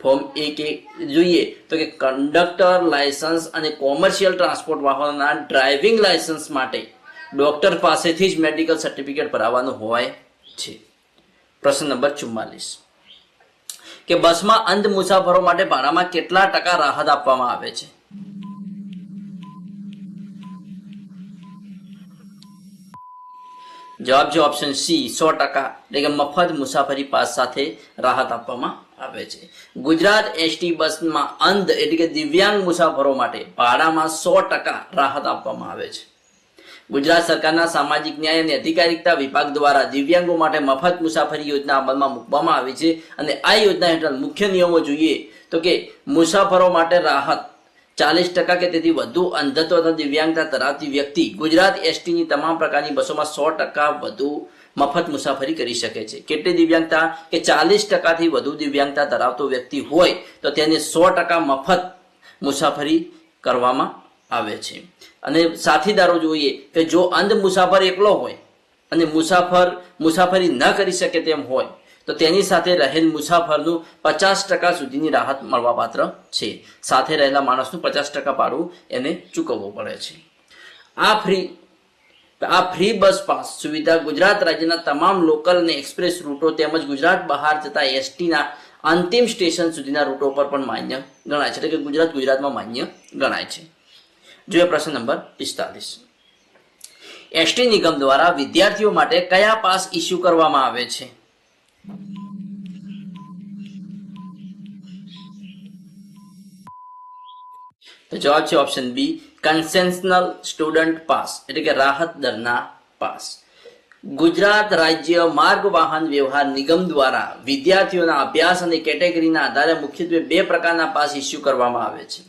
ફોર્મ 1A જોઈએ તો કે કંડક્ટર લાયસન્સ અને કોમર્શિયલ ટ્રાન્સપોર્ટ વાહનોના ડ્રાઇવિંગ લાયસન્સ માટે ડોક્ટર પાસેથી જ મેડિકલ સર્ટિફિકેટ ભરાવવાનું હોય છે. પ્રશ્ન નંબર 44 કે બસમાં અંધ મુસાફરો માટે ભાડામાં કેટલા ટકા રાહત આપવામાં આવે છે. જવાબ છે ઓપ્શન સી 100%, એટલે કે મફત મુસાફરી પાસ સાથે રાહત આપવામાં આવે છે. ગુજરાત એસટી બસમાં અંધ એટલે કે દિવ્યાંગ મુસાફરો માટે ભાડામાં 100% રાહત આપવામાં આવે છે. ગુજરાત સરકારના સામાજિક ન્યાય અને અધિકારિતા વિભાગ દ્વારા દિવ્યાંગો માટે મફત મુસાફરી યોજના અમલમાં મૂકવામાં આવી છે અને આ યોજના હેઠળ મુખ્ય નિયમો જોઈએ તો કે મુસાફરો માટે રાહત 40% કે તેથી વધુ અંધત્વ અથવા દિવ્યાંગતા ધરાવતી વ્યક્તિ ગુજરાત એસટીની તમામ પ્રકારની બસોમાં 100% વધુ મફત મુસાફરી કરી શકે છે. કેટલી દિવ્યાંગતા કે 40%થી વધુ દિવ્યાંગતા ધરાવતો વ્યક્તિ હોય તો તેને 100% મફત મુસાફરી કરવામાં આવે છે. અને સાથીદારો જોઈએ કે જો અંધ મુસાફર એકલો હોય અને મુસાફરી ન કરી શકે તેમ હોય તો તેની સાથે રહેલ મુસાફરનું 50% સુધીની રાહત મળવાપાત્ર છે. સાથે રહેલા માણસનું 50% ભાડું એને ચૂકવવું પડે છે. આ ફ્રી બસ પાસ સુવિધા ગુજરાત રાજ્યના તમામ લોકલ અને એક્સપ્રેસ રૂટો તેમજ ગુજરાત બહાર જતા એસટીના અંતિમ સ્ટેશન સુધીના રૂટો પર પણ માન્ય ગણાય છે, એટલે કે ગુજરાતમાં માન્ય ગણાય છે. જોઈએ પ્રશ્ન નંબર 45. એસટી નિગમ દ્વારા વિદ્યાર્થીઓ માટે કયા પાસ ઇસ્યુ કરવામાં આવે છે. તો જવાબ છે ઓપ્શન બી કન્સેશનલ સ્ટુડન્ટ પાસ એટલે કે રાહત દરના પાસ. ગુજરાત રાજ્ય માર્ગ વાહન વ્યવહાર નિગમ દ્વારા વિદ્યાર્થીઓના અભ્યાસ અને કેટેગરીના આધારે મુખ્યત્વે બે પ્રકારના પાસ ઇસ્યુ કરવામાં આવે છે.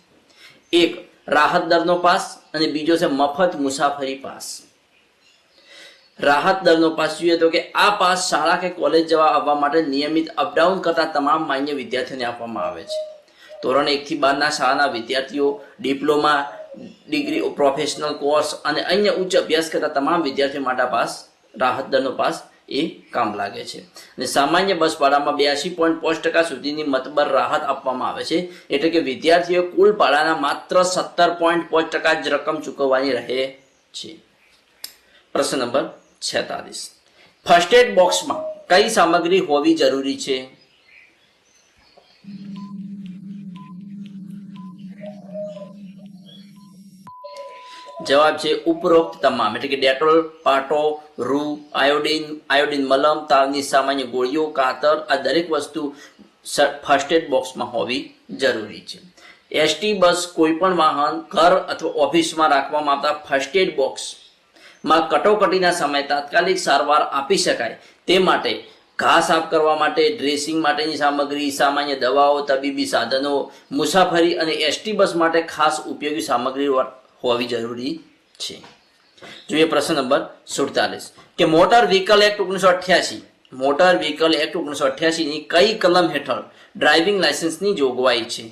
એક રાહત દરનો પાસ અને બીજો છે મફત મુસાફરી પાસ. રાહત દરનો પાસ જોઈએ તો કે આ પાસ શાળા કે કોલેજ જવા આવવા માટે નિયમિત અપડાઉન કરતા તમામ માન્ય વિદ્યાર્થીઓને આપવામાં આવે છે. ધોરણ 1 થી 12 ના શાળાના વિદ્યાર્થીઓ, ડિપ્લોમા, ડિગ્રી, પ્રોફેશનલ કોર્સ અને અન્ય ઉચ્ચ અભ્યાસ કરતા તમામ વિદ્યાર્થીઓ માટે પાસ રાહત દરનો પાસ એ કામ લાગે છે. અને સામાન્ય બસ ભાડામાં 82.5% સુધીની મતબર રાહત આપવામાં આવે છે. એટલે કે વિદ્યાર્થીઓ કુલ ભાડાના માત્ર 17.5% જ રકમ ચૂકવવાની રહે છે. પ્રશ્ન નંબર 46. ફર્સ્ટ એડ બોક્સમાં કઈ સામગ્રી હોવી જરૂરી છે? જવાબ છે ઉપરોક્ત તમામ, એટલે કે ડેટોલ, પાટો, રૂ, આયોડીન મલમ, તાવની સામાન્ય ગોળીઓ, કાતર, આ દરેક વસ્તુ ફર્સ્ટ એડ બોક્સમાં હોવી જરૂરી છે. એસટી બસ, કોઈ પણ વાહન, ઘર અથવા ઓફિસમાં રાખવામાં આવતા ફર્સ્ટ એડ બોક્સમાં કટોકટીના સમયે તાત્કાલિક સારવાર આપી શકાય તે માટે ઘા સાફ કરવા માટે, ડ્રેસિંગ માટેની સામગ્રી, સામાન્ય દવાઓ, તબીબી સાધનો, મુસાફરી અને એસટી બસ માટે ખાસ ઉપયોગી સામગ્રી હોવી જરૂરી છે. જોઈએ પ્રશ્ન નંબર 47 કે મોટર વ્હીકલ એક્ટ 1988 ની કઈ કલમ હેઠળ ડ્રાઇવિંગ લાયસન્સની જોગવાઈ છે?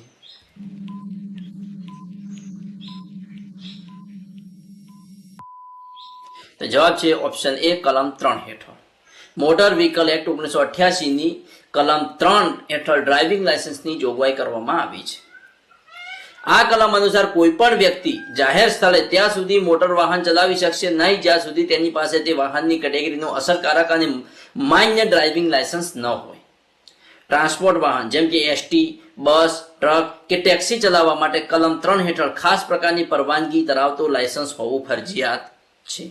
તો જવાબ છે ઓપ્શન એ કલમ 3 હેઠળ. મોટર વ્હીકલ એક્ટ 1988 ની કલમ 3 હેઠળ ડ્રાઇવિંગ લાયસન્સની જોગવાઈ કરવામાં આવી છે. આ કલમ અનુસાર કોઈ પણ વ્યક્તિ જાહેર સ્થળે ત્યાં સુધી મોટર વાહન ચલાવી શકશે નહીં જ્યાં સુધી તેની પાસે તે વાહનની કેટેગરીનું અસરકારક અને માન્ય ડ્રાઇવિંગ લાયસન્સ ન હોય. ટ્રાન્સપોર્ટ વાહન જેમ કે એસટી, બસ, ટ્રક કે ટેક્સી ચલાવવા માટે કલમ 3 હેઠળ ખાસ પ્રકારની પરવાનગી ધરાવતું લાયસન્સ હોવું ફરજિયાત છે.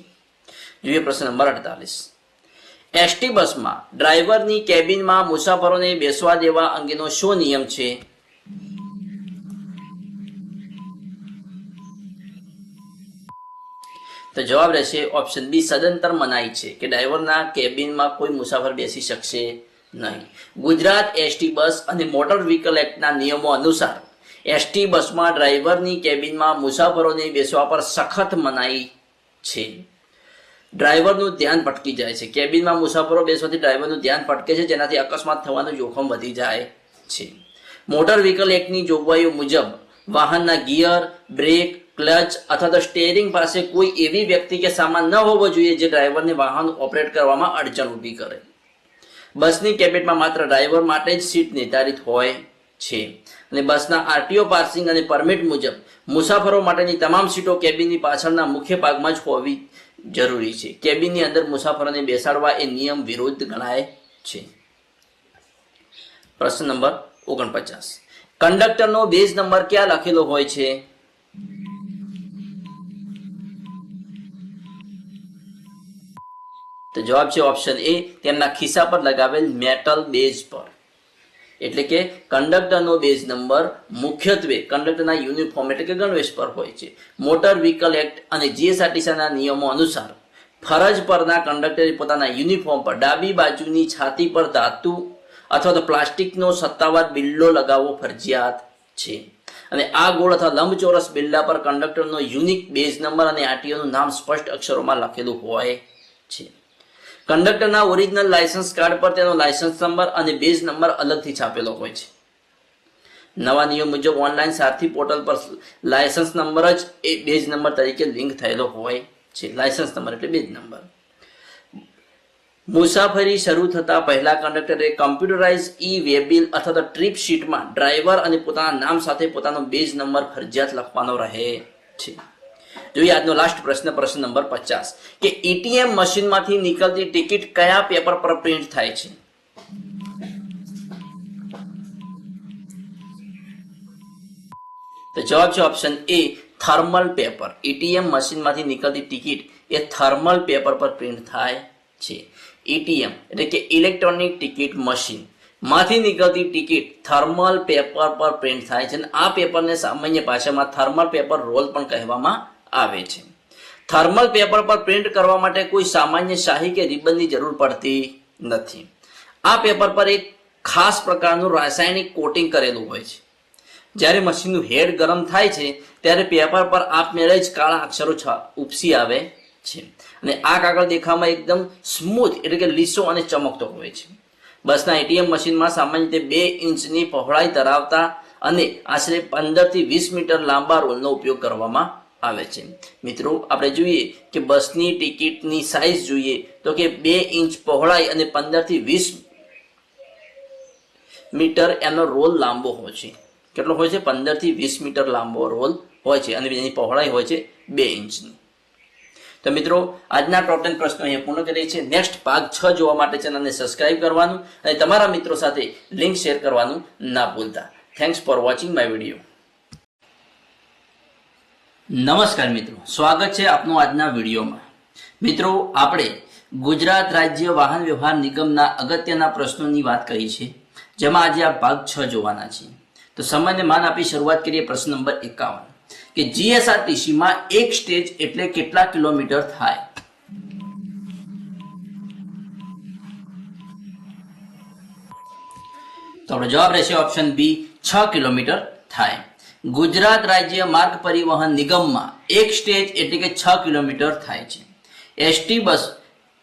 જોઈએ પ્રશ્ન નંબર 48. એસટી બસમાં ડ્રાઈવરની કેબિનમાં મુસાફરોને બેસવા દેવા અંગેનો શું નિયમ છે? તો જવાબ રહેશે ઓપ્શન બી સદંતર મનાઈ છે કે ડ્રાઈવરના કેબિનમાં કોઈ મુસાફર બેસી શકશે નહીં. ગુજરાત એસટી બસ અને મોટર વ્હીકલ એક્ટના નિયમો અનુસાર એસટી બસમાં ડ્રાઈવરની કેબિનમાં મુસાફરોને બેસવા પર સખત મનાઈ છે. ડ્રાઈવરનું ધ્યાન ભટકી જાય છે. કેબિનમાં મુસાફરો બેસવાથી ડ્રાઈવરનું ધ્યાન ભટકે છે, જેનાથી અકસ્માત થવાનું જોખમ વધી જાય છે. મોટર વ્હીકલ એક્ટની જોગવાઈઓ મુજબ વાહનના ગિયર, બ્રેક, ક્લચ અથવા તો સ્ટેરિંગ પાસે કોઈ એવી વ્યક્તિ કે સામાન ન હોવો જોઈએ જે ડ્રાઈવરને વાહન ઓપરેટ કરવામાં અડચણ ઊભી કરે. બસની કેબિનમાં માત્ર ડ્રાઈવર માટે જ સીટ નિર્ધારિત હોય છે અને બસના આરટીઓ પાસિંગ અને પરમિટ મુજબ મુસાફરો માટેની તમામ સીટો કેબિનની પાછળના મુખ્ય ભાગમાં જ હોવી જરૂરી છે. કેબિનની અંદર મુસાફરોને બેસાડવા એ નિયમ વિરુદ્ધ ગણાય છે. પ્રશ્ન નંબર 49. કંડક્ટરનો બેઝ નંબર ક્યાં લખેલો હોય છે? તો જવાબ છે ઓપ્શન એ તેમના ખિસ્સા પર લગાવેલ મેટલ બેઝ પર. એટલે કે કંડક્ટરનો બેઝ નંબર મુખ્યત્વે કંડક્ટરના યુનિફોર્મ એટલે કે ગણવેશ પર હોય છે. મોટર વ્હીકલ એક્ટ અને જીએસઆરટીસીના નિયમો અનુસાર ફરજ પરના કંડક્ટરે પોતાના યુનિફોર્મ પર ડાબી બાજુની છાતી પર ધાતુ અથવા તો પ્લાસ્ટિકનો સત્તાવાર બિલ્લો લગાવવો ફરજિયાત છે અને આ ગોળ અથવા લંબચોરસ બિલ્લા પર કંડક્ટરનો યુનિક બેઝ નંબર અને આરટીઓનું નામ સ્પષ્ટ અક્ષરોમાં લખેલું હોય છે. કંડક્ટરના ઓરિજિનલ લાયસન્સ કાર્ડ પર તેનો લાયસન્સ નંબર અને બેઝ નંબર અલગથી છાપેલો હોય છે. નવા નિયમ મુજબ ઓનલાઈન સારથી પોર્ટલ પર લાયસન્સ નંબર જ એ બેઝ નંબર તરીકે લિંક થયેલો હોય છે. લાયસન્સ નંબર એટલે બેઝ નંબર. મુસાફરી શરૂ થતા પહેલા કંડક્ટરે કમ્પ્યુટરાઇઝ ઈ વેબિલ અથવા તો ટ્રીપ શીટમાં ડ્રાઈવર અને પોતાના નામ સાથે પોતાનો બેઝ નંબર ફરજિયાત લખવાનો રહે છે. જોઈએ આજનો લાસ્ટ પ્રશ્ન, પ્રશ્ન નંબર 50 કે એટીએમ મશીનમાંથી નીકળતી ટિકિટ કયા પેપર પર પ્રિન્ટ થાય છે? તો જવાબ છે option A thermal paper. ATM મશીનમાંથી નીકળતી ટિકિટ એ થર્મલ પેપર પર પ્રિન્ટ થાય છે. એટીએમ એટલે કે ઇલેક્ટ્રોનિક ટિકિટ મશીન માંથી નીકળતી ટિકિટ થર્મલ પેપર પર પ્રિન્ટ થાય છે અને આ પેપરને સામાન્ય ભાષામાં થર્મલ પેપર રોલ પણ કહેવામાં આવે છે. થર્મલ પેપર પર પ્રિન્ટ કરવા માટે કોઈ સામાન્ય શાહી કે રિબનની જરૂર પડતી નથી. આ પેપર પર એક ખાસ પ્રકારનું રાસાયણિક કોટિંગ કરેલું હોય છે. જ્યારે મશીનનું હેડ ગરમ થાય છે ત્યારે પેપર પર આપમેળે જ કાળા અક્ષરો ઉપસી આવે છે અને આ કાગળ દેખાવામાં એકદમ સ્મૂથ એટલે કે લીસો અને ચમકતો હોય છે. બસના એટીએમ મશીનમાં સામાન્ય રીતે 2 ઇંચની પહોળાઈ ધરાવતા અને આશરે 15 થી 20 મીટર લાંબા રોલનો ઉપયોગ કરવામાં આવે છે. મિત્રો આપણે જોઈએ કે બસની ટિકિટની સાઇઝ જોઈએ તો કે 2 ઇંચ પહોળાઈ અને 15 થી 20 મીટર એનો રોલ લાંબો હોય છે. કેટલો હોય છે? 15 થી 20 મીટર લાંબો રોલ હોય છે અને એની પહોળાઈ હોય છે 2 ઇંચની. તો મિત્રો આજના ટોપ 10 પ્રશ્નો અહીંયા પૂર્ણ કરીએ છીએ. નેક્સ્ટ ભાગ 6 જોવા માટે ચેનલને સબસ્ક્રાઇબ કરવાનું અને તમારા મિત્રો સાથે લિંક શેર કરવાનું ના ભૂલતા. Thanks for watching my video. નમસ્કાર મિત્રો, સ્વાગત છે આપનું આજના વિડીયોમાં. મિત્રો આપણે ગુજરાત રાજ્ય વાહન વ્યવહાર નિગમના અગત્યના પ્રશ્નોની વાત કરી છે, જેમાં આજે આ ભાગ 6 જોવાના છે. તો સામાન્ય માન આપી શરૂઆત કરીએ પ્રશ્ન નંબર 51 કે જીએસઆરટીસી માં એક સ્ટેજ એટલે કેટલા કિલોમીટર થાય? તો આપણો જવાબ રહેશે ઓપ્શન બી 6 કિલોમીટર થાય. ગુજરાત રાજ્ય માર્ગ પરિવહન નિગમમાં એક સ્ટેજ એટલે કે 6 કિલોમીટર થાય છે. એસટી બસ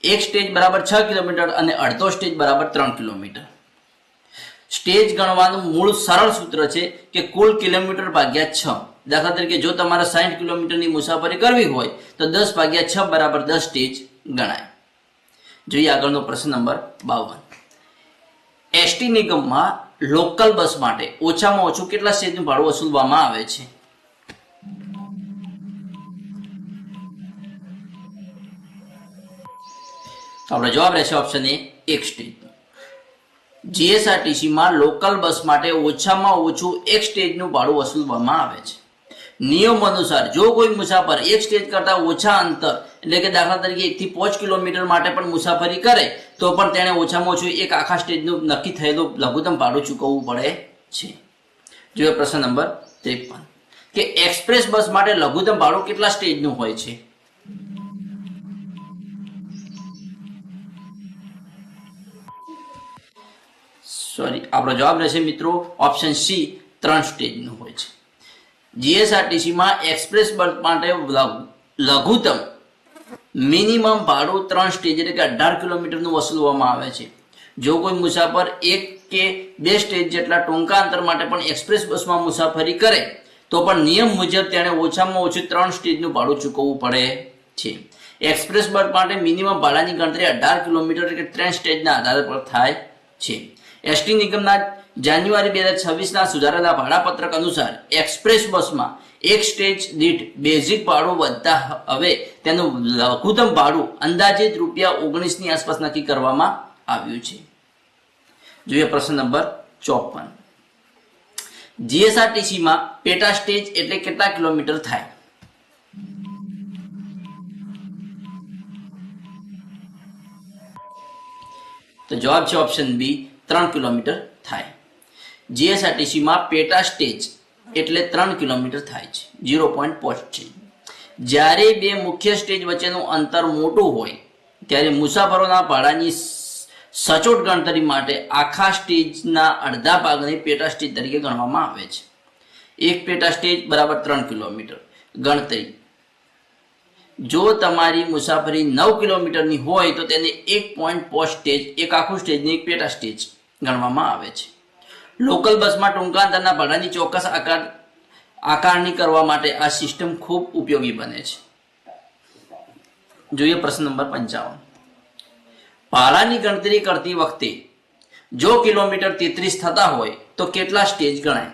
એક સ્ટેજ બરાબર 6 કિલોમીટર અને અડધો સ્ટેજ બરાબર 3 કિલોમીટર. સ્ટેજ ગણવાનું મૂળ સરળ સૂત્ર છે કે કુલ કિલોમીટર ભાગ્યા 6. દાખલા તરીકે જો તમારે 60 કિલોમીટરની મુસાફરી કરવી હોય તો 10 ભાગ્યા 6 બરાબર 10 સ્ટેજ ગણાય. જોઈએ આગળનો પ્રશ્ન નંબર 52. એસટી નિગમમાં લોકલ બસ માટે ઓછામાં ઓછું કેટલા સ્ટેજનું ભાડું વસૂલવામાં આવે છે? તો આપણો જવાબ રહેશે ઓપ્શન એ 1 સ્ટેજ. જીએસઆરટીસી માં લોકલ બસ માટે ઓછામાં ઓછું 1 સ્ટેજનું ભાડું વસૂલવામાં આવે છે. નિયમ અનુસાર જો કોઈ મુસાફર 1 સ્ટેજ કરતા ઓછા અંતર એટલે કે દાખલા તરીકે 1 થી 5 કિલોમીટર માટે પણ મુસાફરી કરે તો પણ તેણે ઓછામાં ઓછું એક આખા સ્ટેજનું નક્કી થયેલું લઘુત્તમ ભાડું ચૂકવવું પડે છે. જોઈએ પ્રશ્ન નંબર 53 કે એક્સપ્રેસ બસ માટે લઘુત્તમ ભાડું કેટલા સ્ટેજનું હોય છે? આપણો જવાબ રહેશે મિત્રો ઓપ્શન સી 3 સ્ટેજનું હોય છે. જીએસઆરટીસી માં એક્સપ્રેસ બસ માટે લઘુત્તમ મિનિમમ ભાડું 3 સ્ટેજ એટલે કે 18 કિલોમીટરનું વસૂલવામાં આવે છે. જો કોઈ મુસાફર 1 કે 2 સ્ટેજ જેટલા ટૂંકા અંતર માટે પણ એક્સપ્રેસ બસમાં મુસાફરી કરે તો પણ નિયમ મુજબ તેણે ઓછામાં ઓછું 3 સ્ટેજનું ભાડું ચૂકવવું પડે છે. એક્સપ્રેસ બસ માટે મિનિમમ ભાડાની ગણતરી 18 કિલોમીટર એટલે કે 3 સ્ટેજના આધાર પર થાય છે. એસટી નિગમના જાન્યુઆરી 2026 ના સુધારેલા ભાડાપત્રક અનુસાર એક્સપ્રેસ બસમાં એક સ્ટેજ દીઠ બેઝિક ભાડું વધતા હવે તેનું લઘુત્તમ ભાડું અંદાજિત ₹19 ની આસપાસ નક્કી કરવામાં આવ્યું છે. જોઈએ પ્રશ્ન નંબર 54. જીએસઆરટીસી માં પેટા સ્ટેજ એટલે કેટલા કિલોમીટર થાય? તો જવાબ છે ઓપ્શન બી 3 કિલોમીટર થાય. જીએસઆરટીસી માં પેટા સ્ટેજ એટલે 3 કિલોમીટર થાય છે, 0.5 છે. જ્યારે બે મુખ્ય સ્ટેજ વચ્ચેનું અંતર મોટું હોય ત્યારે મુસાફરોના ભાડાની સચોટ ગણતરી માટે આખા સ્ટેજના અડધા ભાગને પેટા સ્ટેજ તરીકે ગણવામાં આવે છે. એક પેટા સ્ટેજ બરાબર 3 કિલોમીટર. ગણતરી જો તમારી મુસાફરી 9 કિલોમીટરની હોય તો તેને 1.5 સ્ટેજ, એક આખું સ્ટેજને એક પેટા સ્ટેજ ગણવામાં આવે છે. લોકલ બસમાં ટૂંકા અંતરના ભાડાની ચોક્કસ આકારણી કરવા માટે આ સિસ્ટમ ખૂબ ઉપયોગી બને છે. જોઈએ પ્રશ્ન નંબર 55. ભાડાની ગણતરી કરતી વખતે જો કિલોમીટર 33 થતા હોય તો કેટલા સ્ટેજ ગણાય?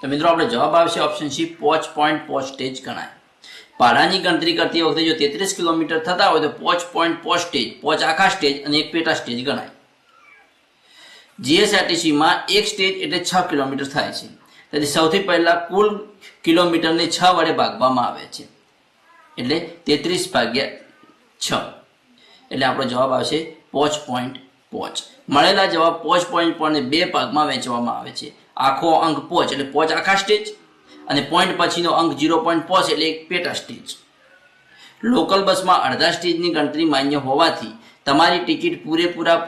તો મિત્રો આપણે જવાબ આવશે ઓપ્શન સી 5.5 સ્ટેજ ગણાય. ભાડાની ગણતરી કરતી વખતે જો 33 કિલોમીટર થતા હોય તો 5.5 સ્ટેજ, 5 આખા સ્ટેજ અને એક પેટા સ્ટેજ ગણાય. જીએસઆરટીસી માં એક સ્ટેજ એટલે 6 કિલોમીટર થાય છે. તેથી સૌથી પહેલા કુલ કિલોમીટરને 6 વડે ભાગવામાં આવે છે એટલે 33 ભાગ્યા 6 એટલે આપણો જવાબ આવશે 5.5. મળેલા જવાબ 5.5 ને 2 ભાગમાં વહેંચવામાં આવે છે. આખો અંક પોચ એટલે પોચ આખા સ્ટેજ, અને પોઈન્ટ પછીનો અંક 0.5 એટલે એક પેટા સ્ટેજ. લોકલ બસમાં અડધા સ્ટેજની ગણતરી માન્ય હોવાથી તમારી ટિકિટ પૂરેપૂરા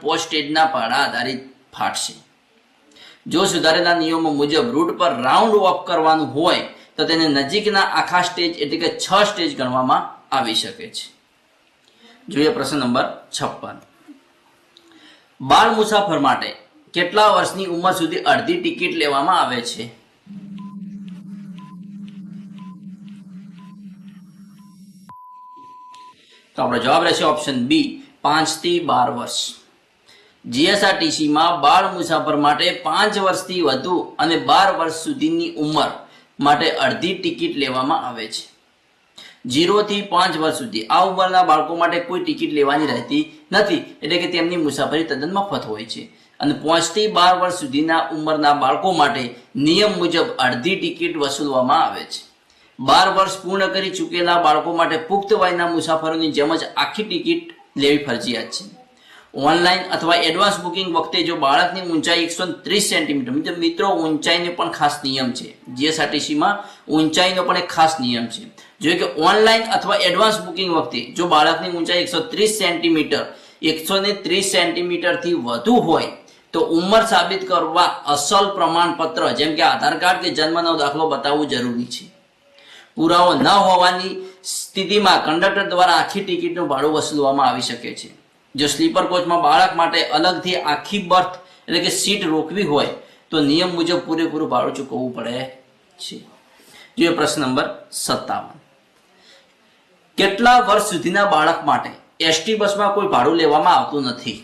પોચ સ્ટેજના ભાડા આધારિત ફાટશે. જો સુધારેલા નિયમો મુજબ રૂટ પર રાઉન્ડ ઓફ કરવાનું હોય તો તેને નજીકના આખા સ્ટેજ એટલે કે 6 સ્ટેજ ગણવામાં આવી શકે છે. જોઈએ પ્રશ્ન નંબર 56. બાળ મુસાફર માટે કેટલા વર્ષની ઉંમર સુધી અડધી ટિકિટ લેવામાં આવે છે? તો આપણો જવાબ રહેશે ઓપ્શન બી, 5 થી 12 વર્ષ. જીએસઆરટીસી માં બાળ મુસાફર માટે 5 વર્ષથી વધુ અને 12 વર્ષ સુધીની ઉંમર માટે અડધી ટિકિટ લેવામાં આવે છે. 0 થી 5 વર્ષ સુધી આ ઉંમરના બાળકો માટે કોઈ ટિકિટ લેવાની રહેતી નથી, એટલે કે તેમની મુસાફરી તદ્દન મફત હોય છે. અને 5 થી 12 વર્ષ સુધીના ઉંમરના બાળકો માટે નિયમ મુજબ અડધી ટિકિટ વસૂલવામાં આવે છે. 12 વર્ષ પૂર્ણ કરી ચૂકેલા બાળકો માટે પુખ્ત વયના મુસાફરોની જેમ જ આખી ટિકિટ લેવી ફરજિયાત છે. ઓનલાઈન અથવા એડવાન્સ બુકિંગ વખતે જો બાળકની ઊંચાઈ 130 સેન્ટીમીટર, મિત્રો ઊંચાઈનો પણ ખાસ નિયમ છે. જીએસઆરટીસીમાં ઊંચાઈનો પણ એક ખાસ નિયમ છે. જો કે ઓનલાઈન અથવા એડવાન્સ બુકિંગ વખતે જો બાળકની ઊંચાઈ 130 સેન્ટીમીટર 130 સેન્ટીમીટરથી વધુ હોય તો ઉંમર સાબિત કરવા અસલ પ્રમાણપત્ર જેમ કે આધાર કાર્ડ કે જન્મનો દાખલો બતાવવું જરૂરી છે. પુરાવો ન હોવાની સ્થિતિમાં કંડક્ટર દ્વારા આખી ટિકિટનું ભાડું વસૂલવામાં આવી શકે છે. જો સ્લીપર કોચમાં બાળક માટે અલગથી આખી બર્થ એટલે કે સીટ રોકવી હોય તો નિયમ મુજબ પૂરેપૂરું ભાડું ચૂકવવું પડે છે. જોઈએ પ્રશ્ન નંબર 57. કેટલા વર્ષ સુધીના બાળક માટે એસટી બસમાં કોઈ ભાડું લેવામાં આવતું નથી?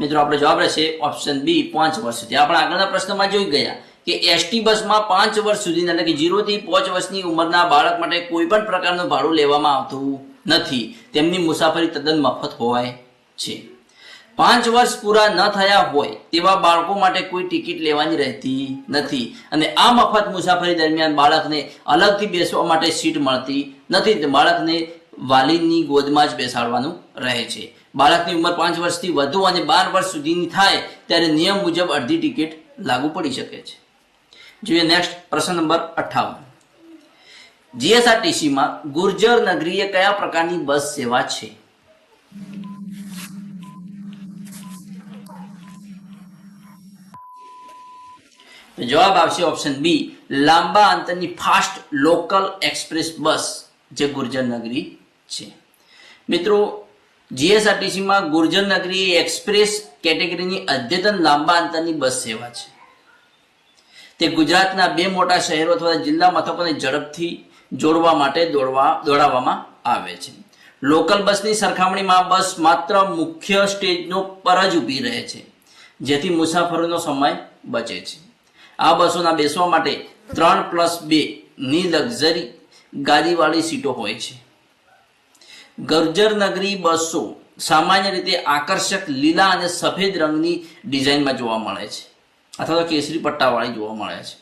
મિત્રો આપણો જવાબ રહેશે ઓપ્શન બી, 5 વર્ષ સુધી. આપણે આગળના પ્રશ્નમાં જોઈ ગયા કે એસટી બસમાં 5 વર્ષ સુધીના એટલે કે 0 થી 5 વર્ષની ઉંમરના બાળક માટે કોઈ પણ પ્રકારનું ભાડું લેવામાં આવતું નથી. તેમની મુસાફરી તદ્દન મફત હોય છે. 5 વર્ષ પૂરા ન થયા હોય તેવા બાળકો માટે કોઈ ટિકિટ લેવાની રહેતી નથી, અને આ મફત મુસાફરી દરમિયાન બાળકને અલગથી બેસવા માટે સીટ મળતી નથી. બાળકને વાલીની ગોદમાં જ બેસાડવાનું રહે છે. બાળકની ઉંમર 5 વર્ષથી વધુ અને 12 વર્ષ સુધીની થાય ત્યારે નિયમ મુજબ અડધી ટિકિટ લાગુ પડી શકે છે. જોઈએ નેક્સ્ટ પ્રશ્ન નંબર 58. જીએસઆરટીસીમાં ગુર્જર નગરીએ કયા પ્રકારની બસ સેવા છે? જવાબ આવશે ઓપ્શન બી, લાંબા અંતરની ફાસ્ટ લોકલ એક્સપ્રેસ બસ જે ગુર્જર નગરી છે. મિત્રો જીએસઆરટીસીમાં ગુર્જર નગરી એક્સપ્રેસ કેટેગરીની અદ્યતન લાંબા અંતરની બસ સેવા છે. તે ગુજરાતના 2 મોટા શહેરો અથવા જિલ્લા મથકોને ઝડપથી જોડવા માટે દોડાવવામાં આવે છે. લોકલ બસની સરખામણીમાં બસ માત્ર મુખ્ય સ્ટેજનો પર જ ઊભી રહે છે, જેથી મુસાફરોનો સમય બચે છે. આ બસોના બેસવા માટે 3+2 ની લક્ઝરી ગાદીવાળી સીટો હોય છે. ગુર્જર નગરી બસો સામાન્ય રીતે આકર્ષક લીલા અને સફેદ રંગની ડિઝાઇનમાં જોવા મળે છે અથવા તો કેસરી પટ્ટાવાળી જોવા મળે છે.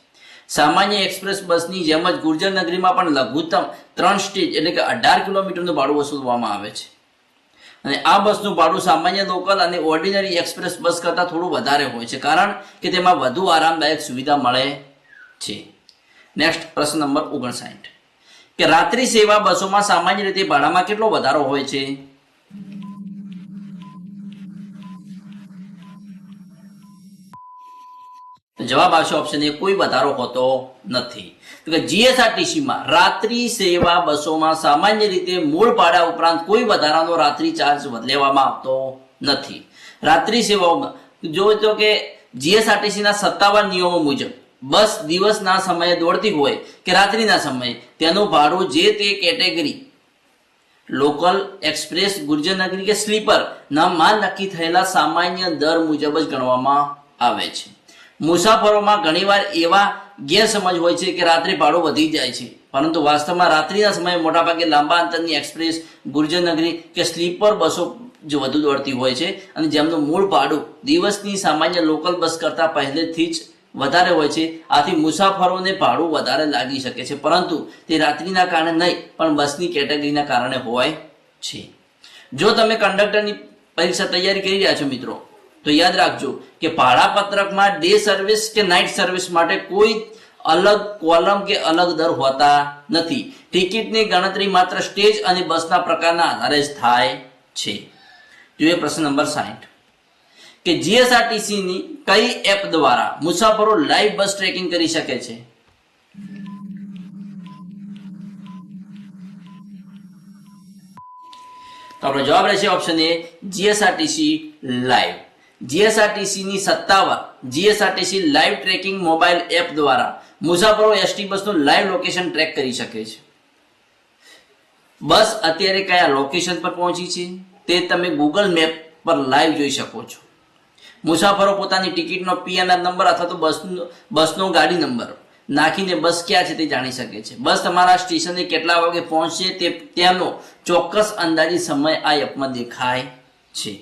સામાન્ય એક્સપ્રેસ બસની જેમ જ ગુર્જર નગરીમાં પણ લઘુત્તમ 3 સ્ટેજ એટલે કે 18 કિલોમીટરનું ભાડું વસૂલવામાં આવે છે. અને આ બસનું ભાડું સામાન્ય લોકલ અને ઓર્ડિનરી એક્સપ્રેસ બસ કરતાં થોડું વધારે હોય છે, કારણ કે તેમાં વધુ આરામદાયક સુવિધા મળે છે. નેક્સ્ટ પ્રશ્ન નંબર 59. કે રાત્રિ સેવા બસોમાં સામાન્ય રીતે ભાડામાં કેટલો વધારો હોય છે? જવાબ આવશે ઓપ્શન એ, કોઈ વધારો હોતો નથી. તો કે જીએસઆરટીસીમાં રાત્રિ સેવા બસોમાં સામાન્ય રીતે મૂળ ભાડા ઉપરાંત કોઈ વધારાનો રાત્રિ ચાર્જ લેવામાં આવતો નથી. રાત્રિ સેવાઓમાં જો તો કે જીએસઆરટીસીના સત્તાવાર નિયમો મુજબ બસ દિવસના સમયે દોડતી હોય કે રાત્રિના સમયે તેનું ભાડું જે તે કેટેગરી લોકલ, એક્સપ્રેસ, ગુર્જર નગરી કે સ્લીપર માં નક્કી થયેલા સામાન્ય દર મુજબ જ ગણવામાં આવે છે. મુસાફરોમાં ઘણીવાર એવા ગેરસમજ હોય છે કે રાત્રે ભાડું વધી જાય છે, પરંતુ વાસ્તવમાં રાત્રિના સમયે મોટાભાગે લાંબા અંતરની એક્સપ્રેસ, ગુર્જર નગરી કે સ્લીપર બસો જે વધુ દોડતી હોય છે અને જેમનું મૂળ ભાડું દિવસની સામાન્ય લોકલ બસ કરતાં પહેલેથી જ વધારે હોય છે. આથી મુસાફરોને ભાડું વધારે લાગી શકે છે, પરંતુ તે રાત્રિના કારણે નહીં પણ બસની કેટેગરીના કારણે હોય છે. જો તમે કંડક્ટરની પરીક્ષા તૈયારી કરી રહ્યા છો મિત્રો, તો યાદ રાખજો કે ભાડાપત્રકમાં ડે સર્વિસ કે નાઇટ સર્વિસ માટે કોઈ અલગ કોલમ કે અલગ દર હોતા નથી. ટિકિટની ગણતરી માત્ર સ્ટેજ અને બસના પ્રકારના આધારે જ થાય છે. જોઈએ પ્રશ્ન નંબર 60 કે જીએસઆરટીસી ની કઈ એપ દ્વારા મુસાફરો લાઈવ બસ ટ્રેકિંગ કરી શકે છે? તો આપણો જવાબ રહેશે option A, GSRTC live. GSRTC ની સત્તાવાર GSRTC live tracking mobile app દ્વારા મુસાફરો એસટી બસનું લાઈવ લોકેશન ટ્રેક કરી શકે છે. બસ અત્યારે કયા લોકેશન પર પહોંચી છે તે તમે ગૂગલ મેપ પર લાઈવ જોઈ શકો છો. મુસાફરો પોતાની ટિકિટનો પીએનઆર નંબર અથવા તો બસનો ગાડી નંબર નાખીને બસ ક્યાં છે તે જાણી શકે છે. બસ તમારા સ્ટેશને કેટલા વાગે પહોંચશે તેનો ચોક્કસ અંદાજિત સમય આ એપમાં દેખાય છે.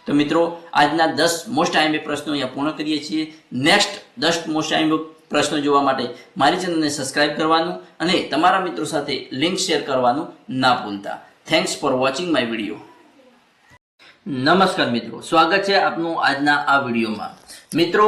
તો મિત્રો, આજના 10 મોસ્ટ આઈએમપી પ્રશ્નો અહીંયા પૂર્ણ કરીએ છીએ. નેક્સ્ટ 10 મોસ્ટ આઈએમપી પ્રશ્નો જોવા માટે મારી ચેનલને સબસ્ક્રાઇબ કરવાનું અને તમારા મિત્રો સાથે લિંક શેર કરવાનું ના ભૂલતા. Thanks for watching my video. નમસ્કાર મિત્રો, સ્વાગત છે આપનું આજના આ વિડીયોમાં. મિત્રો,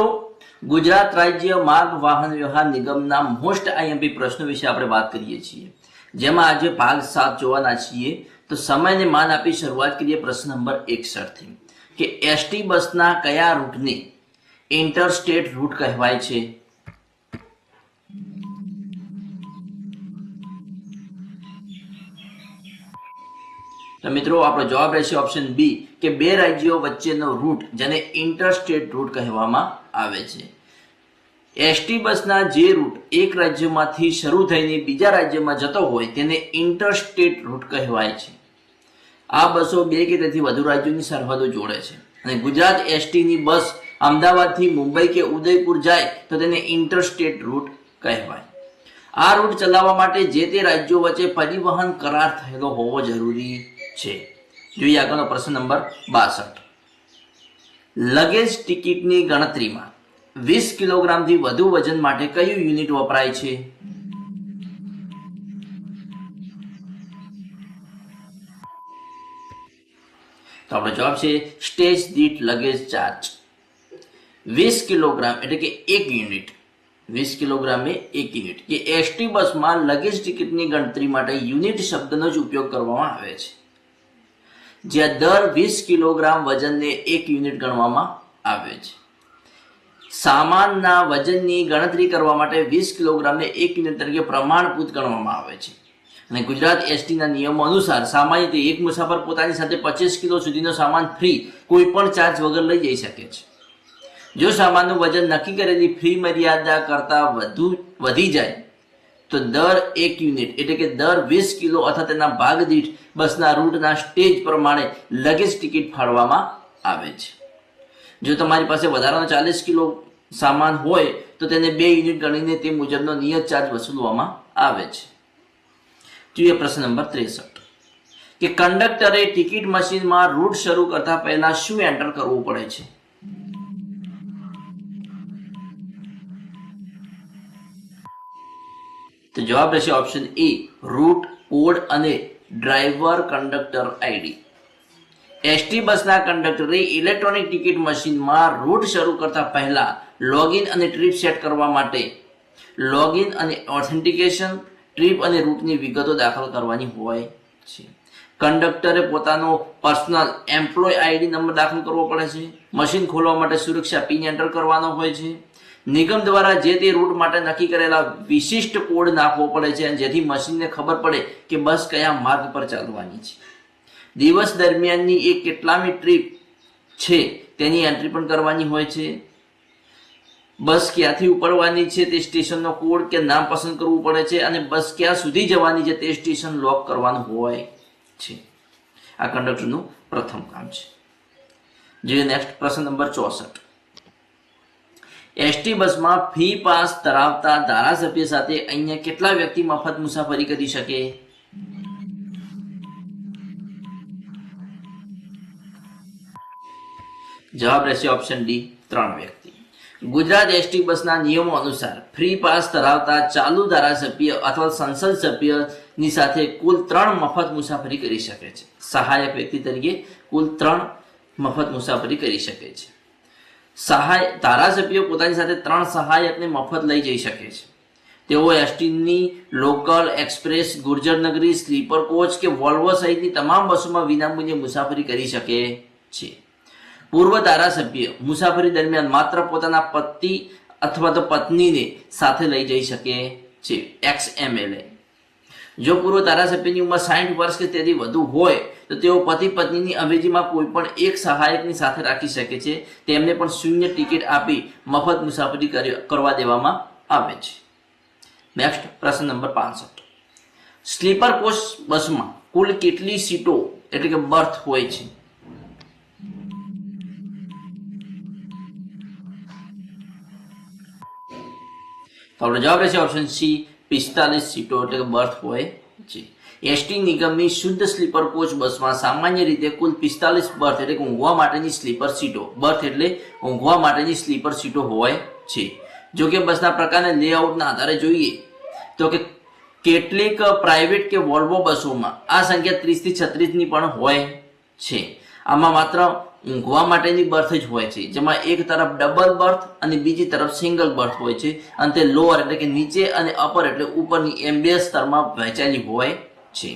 ગુજરાત રાજ્ય માર્ગ વાહન વ્યવહાર નિગમના મોસ્ટ આઈએમપી પ્રશ્નો વિશે આપણે વાત કરીએ છીએ, જેમાં આજે ભાગ 7 જોવાના છીએ. તો સમયને માન આપી શરૂઆત કરીએ પ્રશ્ન નંબર 61 થી કે એસટી બસના કયા રૂટને ઇન્ટરસ્ટેટ રૂટ કહેવાય છે? તો મિત્રો, આપણો જવાબ રહેશે ઓપ્શન બી કે બે રાજ્યો વચ્ચેનો રૂટ જેને ઇન્ટરસ્ટેટ રૂટ કહેવામાં આવે છે. એસટી બસના જે રૂટ એક રાજ્યમાંથી શરૂ થઈને બીજા રાજ્યમાં જતો હોય તેને ઇન્ટરસ્ટેટ રૂટ કહેવાય છે. આ બસો 2 કે તેથી વધુ રાજ્યોની સરહદો જોડે છે અને ગુજરાત એસટીની બસ અમદાવાદથી મુંબઈ કે ઉદયપુર જાય તો તેને ઇન્ટરસ્ટેટ રૂટ કહેવાય. આ રૂટ ચલાવવા માટે જે તે રાજ્યો વચ્ચે પરિવહન કરાર થયેલો હોવો જરૂરી છે. જોઈએ આગળનો પ્રશ્ન નંબર 62. લગેજ ટિકિટની ગણતરીમાં 20 કિલોગ્રામથી વધુ વજન માટે કયું યુનિટ વપરાય છે? તો આપણો જવાબ છે સ્ટેજ દીઠ લગેજ ચાર્જ. 20 કિલોગ્રામ એટલે કે 1 યુનિટ. 20 કિલોગ્રામ એ 1 યુનિટ. કે એસટી બસમાં લગેજ ટિકિટની ગણતરી માટે યુનિટ શબ્દનો જ ઉપયોગ કરવામાં આવે છે, જ્યાં દર 20 કિલોગ્રામ વજનને 1 યુનિટ ગણવામાં આવે છે. સામાનના વજનની ગણતરી કરવા માટે 20 કિલોગ્રામને 1 યુનિટ તરીકે પ્રમાણભૂત ગણવામાં આવે છે. અને ગુજરાત એસટીના નિયમો અનુસાર સામાન્ય રીતે એક મુસાફર પોતાની સાથે 25 કિલો સુધીનો સામાન ફ્રી કોઈ પણ ચાર્જ વગર લઈ જઈ શકે છે. જો સામાનનું વજન નક્કી કરેલી ફ્રી મર્યાદા કરતાં વધી જાય તો દર 1 યુનિટ એટલે કે દર 20 કિલો અથવા તેના ભાગ દીઠ બસના રૂટના સ્ટેજ પ્રમાણે લગેજ ટિકિટ ફાળવવામાં આવે છે. જો તમારી પાસે વધારાનો 40 કિલો સામાન હોય તો તેને 2 યુનિટ ગણીને તે મુજબનો નિયત ચાર્જ વસૂલવામાં આવે છે. જોઈએ પ્રશ્ન નંબર 63 કે કંડક્ટરે ટિકિટ મશીનમાં રૂટ શરૂ કરતા પહેલા શું એન્ટર કરવું પડે છે? તો જવાબ રહેશે ઓપ્શન એ, રૂટ કોડ અને ડ્રાઈવર કંડક્ટર આઈડી. એસટી બસના કંડક્ટરે ઇલેક્ટ્રોનિક ટિકિટ મશીનમાં રૂટ શરૂ કરતા પહેલા લોગિન અને ટ્રીપ સેટ કરવા માટે લોગિન અને ઓથેન્ટિકેશન, ટ્રીપ અને રૂટની વિગતો દાખલ કરવાની હોય છે. કંડક્ટરે પોતાનો પર્સનલ એમ્પ્લોય આઈડી નંબર દાખલ કરવો પડે છે. મશીન ખોલવા માટે સુરક્ષા પિન એન્ટર કરવાનો હોય છે. નિગમ દ્વારા જે તે રૂટ માટે નક્કી કરેલા વિશિષ્ટ કોડ નાખવો પડે છે જેથી મશીનને ખબર પડે કે બસ કયા માર્ગ પર ચાલવાની છે. દિવસ દરમિયાનની એ કેટલામી ટ્રીપ છે તેની એન્ટ્રી પણ કરવાની હોય છે. બસ ક્યાંથી ઉપડવાની છે તે સ્ટેશનનો કોડ કે નામ પસંદ કરવું પડે છે અને બસ ક્યાં સુધી જવાની છે તે સ્ટેશન લોક કરવાનું હોય છે. આ કંડક્ટરનું પ્રથમ કામ છે. જોઈએ નેક્સ્ટ પ્રશ્ન નંબર 64. એસટી બસમાં ફી પાસ ધરાવતા ધારાસભ્ય સાથે અહીંયા કેટલા વ્યક્તિ મફત મુસાફરી કરી શકે? જવાબ રહેશે ઓપ્શન ડી, 3 વ્યક્તિ. ગુજરાત એસટી બસના નિયમો અનુસાર ફ્રી પાસ ધરાવતા ચાલુ ધારાસભ્ય અથવા સંસદ સભ્યની સાથે કુલ 3 મફત મુસાફરી કરી શકે છે. સહાયક વ્યક્તિ તરીકે કુલ 3 મફત મુસાફરી કરી શકે છે. ધારાસભ્ય પોતાની સાથે 3 સહાયકને મફત લઈ જઈ શકે છે. તેઓ એસટીની local, express, Gurjarnagari, sleeper coach કે વોલ્વો સહિતની તમામ બસોમાં વિનામૂલ્યે મુસાફરી કરી શકે છે. પૂર્વ ધારાસભ્ય મુસાફરી દરમિયાન માત્ર પોતાના પતિ અથવા તો પત્નીને સાથે લઈ જઈ શકે છે. XMLA. જો પૂર્વ ધારાસભ્યની ઉંમર 60 વર્ષ કે તેથી વધુ હોય તો તેઓ પતિ પત્નીની અવેજીમાં કોઈ પણ એક સહાયકની સાથે રાખી શકે છે. તેમને પણ શૂન્ય ટિકિટ આપી મફત મુસાફરી કરવા દેવામાં આવે છે. નેક્સ્ટ પ્રશ્ન નંબર 65. સ્લીપર કોચ બસમાં કુલ કેટલી સીટો એટલે કે બર્થ હોય છે? તો આપણો જવાબ રહેશે ઓપ્શન સી, 45 સીટો એટલે કે બર્થ હોય છે. એસટી નિગમની શુદ્ધ સ્લીપર કોચ બસમાં સામાન્ય રીતે કુલ 45 બર્થ એટલે કે ઊંઘવા માટેની સ્લીપર સીટો, બર્થ એટલે ઊંઘવા માટેની સ્લીપર સીટો હોય છે. જો કે બસના પ્રકારને લેઆઉટના આધારે જોઈએ તો કે કેટલીક પ્રાઇવેટ કે વોલ્વો બસોમાં આ સંખ્યા 30 થી 36 ની પણ હોય છે. આમાં માત્ર ઊંઘવા માટેની બર્થ જ હોય છે, જેમાં એક તરફ ડબલ બર્થ અને બીજી તરફ સિંગલ બર્થ હોય છે અને તે લોઅર એટલે કે નીચે અને અપર એટલે ઉપરની એમ 2 સ્તરમાં વહેંચાયેલી હોય છે.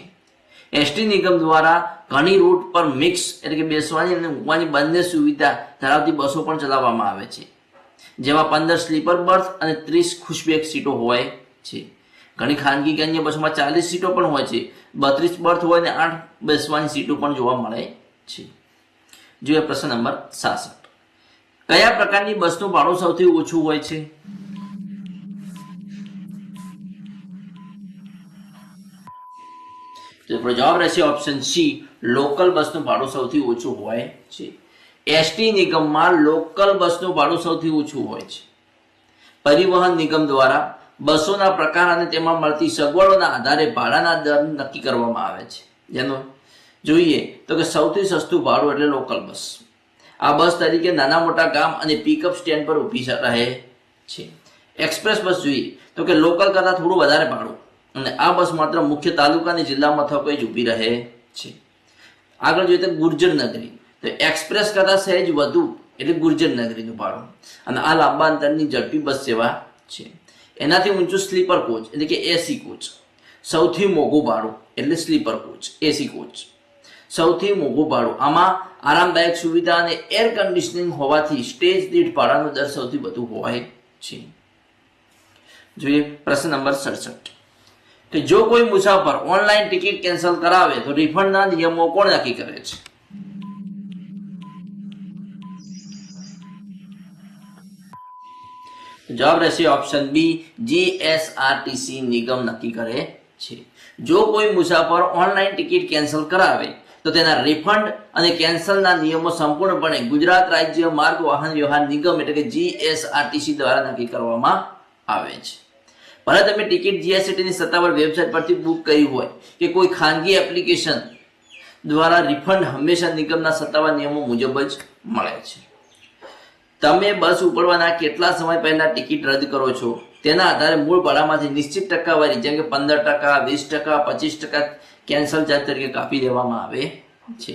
એસટી નિગમ દ્વારા ઘણી રૂટ પર મિક્સ એટલે કે બેસવાની અને ઊંઘવાની બંને સુવિધા ધરાવતી બસો પણ ચલાવવામાં આવે છે, જેમાં 15 સ્લીપર બર્થ અને 30 ખુશબેક સીટો હોય છે. ઘણી ખાનગી કે અન્ય બસોમાં 40 સીટો પણ હોય છે, 32 બર્થ હોય અને 8 બેસવાની સીટો પણ જોવા મળે છે. જોઈએ પ્રશ્ન નંબર 66. કયા પ્રકારની બસનું ભાડું સૌથી ઓછું હોય છે? તો આપણો જવાબ રહેશે ઓપ્શન સી, લોકલ બસનું ભાડું સૌથી ઓછું હોય છે. એસટી નિગમમાં લોકલ બસનું ભાડું સૌથી ઓછું હોય છે. પરિવહન નિગમ દ્વારા બસોના પ્રકાર અને તેમાં મળતી સગવડોના આધારે ભાડાના દર નક્કી કરવામાં આવે છે. જેનો જોઈએ તો કે સૌથી સસ્તું ભાડું એટલે લોકલ બસ. આ બસ તરીકે નાના મોટા ગામ અને પિકઅપ સ્ટેન્ડ પર ઊભી રહે છે. એક્સપ્રેસ બસ જોઈએ તો કે લોકલ કરતાં થોડું વધારે ભાડું અને આ બસ માત્ર મુખ્ય તાલુકા અને જિલ્લા મથકોએ જ ઊભી રહે છે. આગળ જોઈએ તો ગુર્જર નગરી, તો એક્સપ્રેસ કરતાં સહેજ વધુ એટલે ગુર્જર નગરીનું ભાડું અને આ લાંબા અંતરની ઝડપી બસ સેવા છે. એનાથી ઊંચું સ્લીપર કોચ એટલે કે એસી કોચ, સૌથી મોંઘું ભાડું એટલે સ્લીપર કોચ, એસી કોચ સૌથી મોંઘું ભાડું. આમાં આરામદાયક સુવિધા અને એર કન્ડિશનિંગ હોવાથી સ્ટેજ દીઠ ભાડાનો દર સૌથી વધુ હોય છે. જોઈએ પ્રશ્ન નંબર 67. કે જો કોઈ મુસાફર ઓનલાઈન ટિકિટ કેન્સલ કરાવે તો રિફંડના નિયમો કોણ નક્કી કરે છે? જવાબ રહેશે ઓપ્શન બી, જીએસઆરટીસી નિગમ નક્કી કરે છે. જો કોઈ મુસાફર ઓનલાઈન ટિકિટ કેન્સલ કરાવે તો તેના રિફંડ અને કેન્સલના નિયમો સંપૂર્ણપણે ગુજરાત રાજ્ય માર્ગ વાહન વ્યવહાર નિગમ એટલે કે જીએસઆરટીસી દ્વારા નક્કી કરવામાં આવે છે. ભલે તમે ટિકિટ જીએસઆરટીની સત્તાવાર વેબસાઇટ પરથી બુક કરી હોય કે કોઈ ખાનગી એપ્લિકેશન દ્વારા, રિફંડ હંમેશા નિગમના સત્તાવાર નિયમો મુજબ જ મળે છે. તમે બસ ઉપડવાના કેટલા સમય પહેલા ટિકિટ રદ કરો છો તેના આધારે મૂળ ભાડામાંથી નિશ્ચિત ટકાવારી જેમ કે 15%, 20%, 25% કેન્સલ ચાર્જ તરીકે કાપી દેવામાં આવે છે.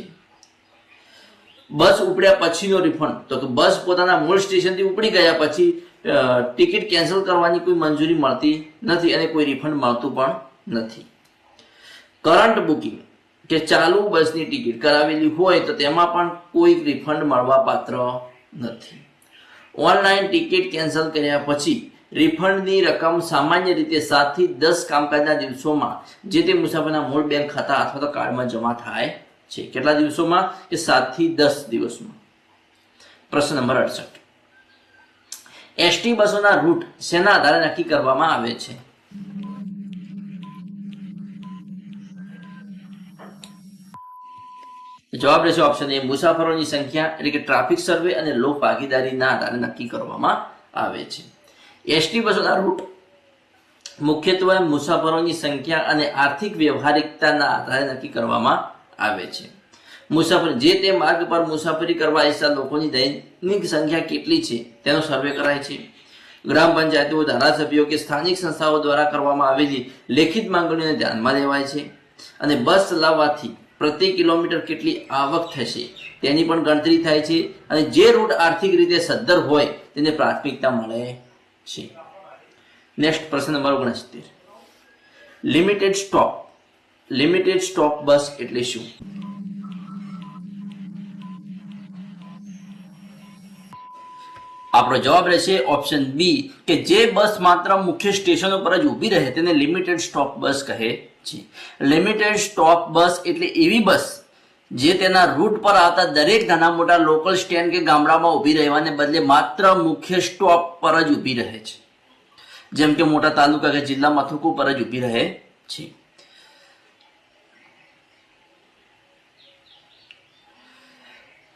બસ ઉપડ્યા પછીનો રિફંડ, તો કે બસ પોતાના મૂળ સ્ટેશનથી ઉપડી ગયા પછી ટિકિટ કેન્સલ કરવાની કોઈ મંજૂરી મળતી નથી અને કોઈ રિફંડ મળતું પણ નથી. કરંટ બુકિંગ કે ચાલુ બસની ટિકિટ કરાવેલી હોય તો તેમાં પણ કોઈ રિફંડ મળવા પાત્ર નથી. ઓનલાઈન ટિકિટ કેન્સલ કર્યા પછી રિફંડની રકમ સામાન્ય રીતે 7 થી 10 કામકાજના દિવસોમાં જે તે મુસાફરના મૂળ બેંક ખાતા અથવા તો કાર્ડમાં જમા થાય છે. કેટલા દિવસોમાં? કે 7 થી 10 દિવસમાં. પ્રશ્ન નંબર 68. એસટી બસોના રૂટ શેના આધારે નક્કી કરવામાં આવે છે? જવાબ રહેશે ઓપ્શન એ, મુસાફરોની સંખ્યા એટલે કે ટ્રાફિક સર્વે અને લોક ભાગીદારીના આધારે નક્કી કરવામાં આવે છે. એસટી બસોના રૂટ મુખ્યત્વે મુસાફરોની સંખ્યા અને આર્થિક વ્યવહારિકતાના આધારે નક્કી કરવામાં આવે છે. મુસાફરી જે તે માર્ગ પર મુસાફરી કરવા ઈચ્છતા લોકોની દૈનિક સંખ્યા કેટલી છે તેનો સર્વે કરાય છે. ગ્રામ પંચાયતો, ધારાસભ્યો કે સ્થાનિક સંસ્થાઓ દ્વારા કરવામાં આવેલી લેખિત માંગણીઓને ધ્યાનમાં લેવાય છે. અને બસ ચલાવવાથી પ્રતિ કિલોમીટર કેટલી આવક થશે તેની પણ ગણતરી થાય છે. અને જે રૂટ આર્થિક રીતે સદ્ધર હોય તેને પ્રાથમિકતા મળે છે. નેક્સ્ટ પ્રશ્ન નંબર 69. લિમિટેડ સ્ટોપ બસ એટલે શું? આપણો જવાબ રહેશે ઓપ્શન બી કે જે બસ માત્ર મુખ્ય સ્ટેશનો પર જ ઊભી રહે તેને લિમિટેડ સ્ટોપ બસ કહે છે. લિમિટેડ સ્ટોપ બસ એટલે એવી બસ જે તેના રૂટ પર આવતા દરેક નાના મોટા લોકલ સ્ટેન્ડ કે ગામડામાં ઊભી રહેવાને બદલે માત્ર મુખ્ય સ્ટોપ પર જ ઊભી રહે છે, જેમ કે મોટા તાલુકા કે જિલ્લા મથકો પર જ ઊભી રહે છે.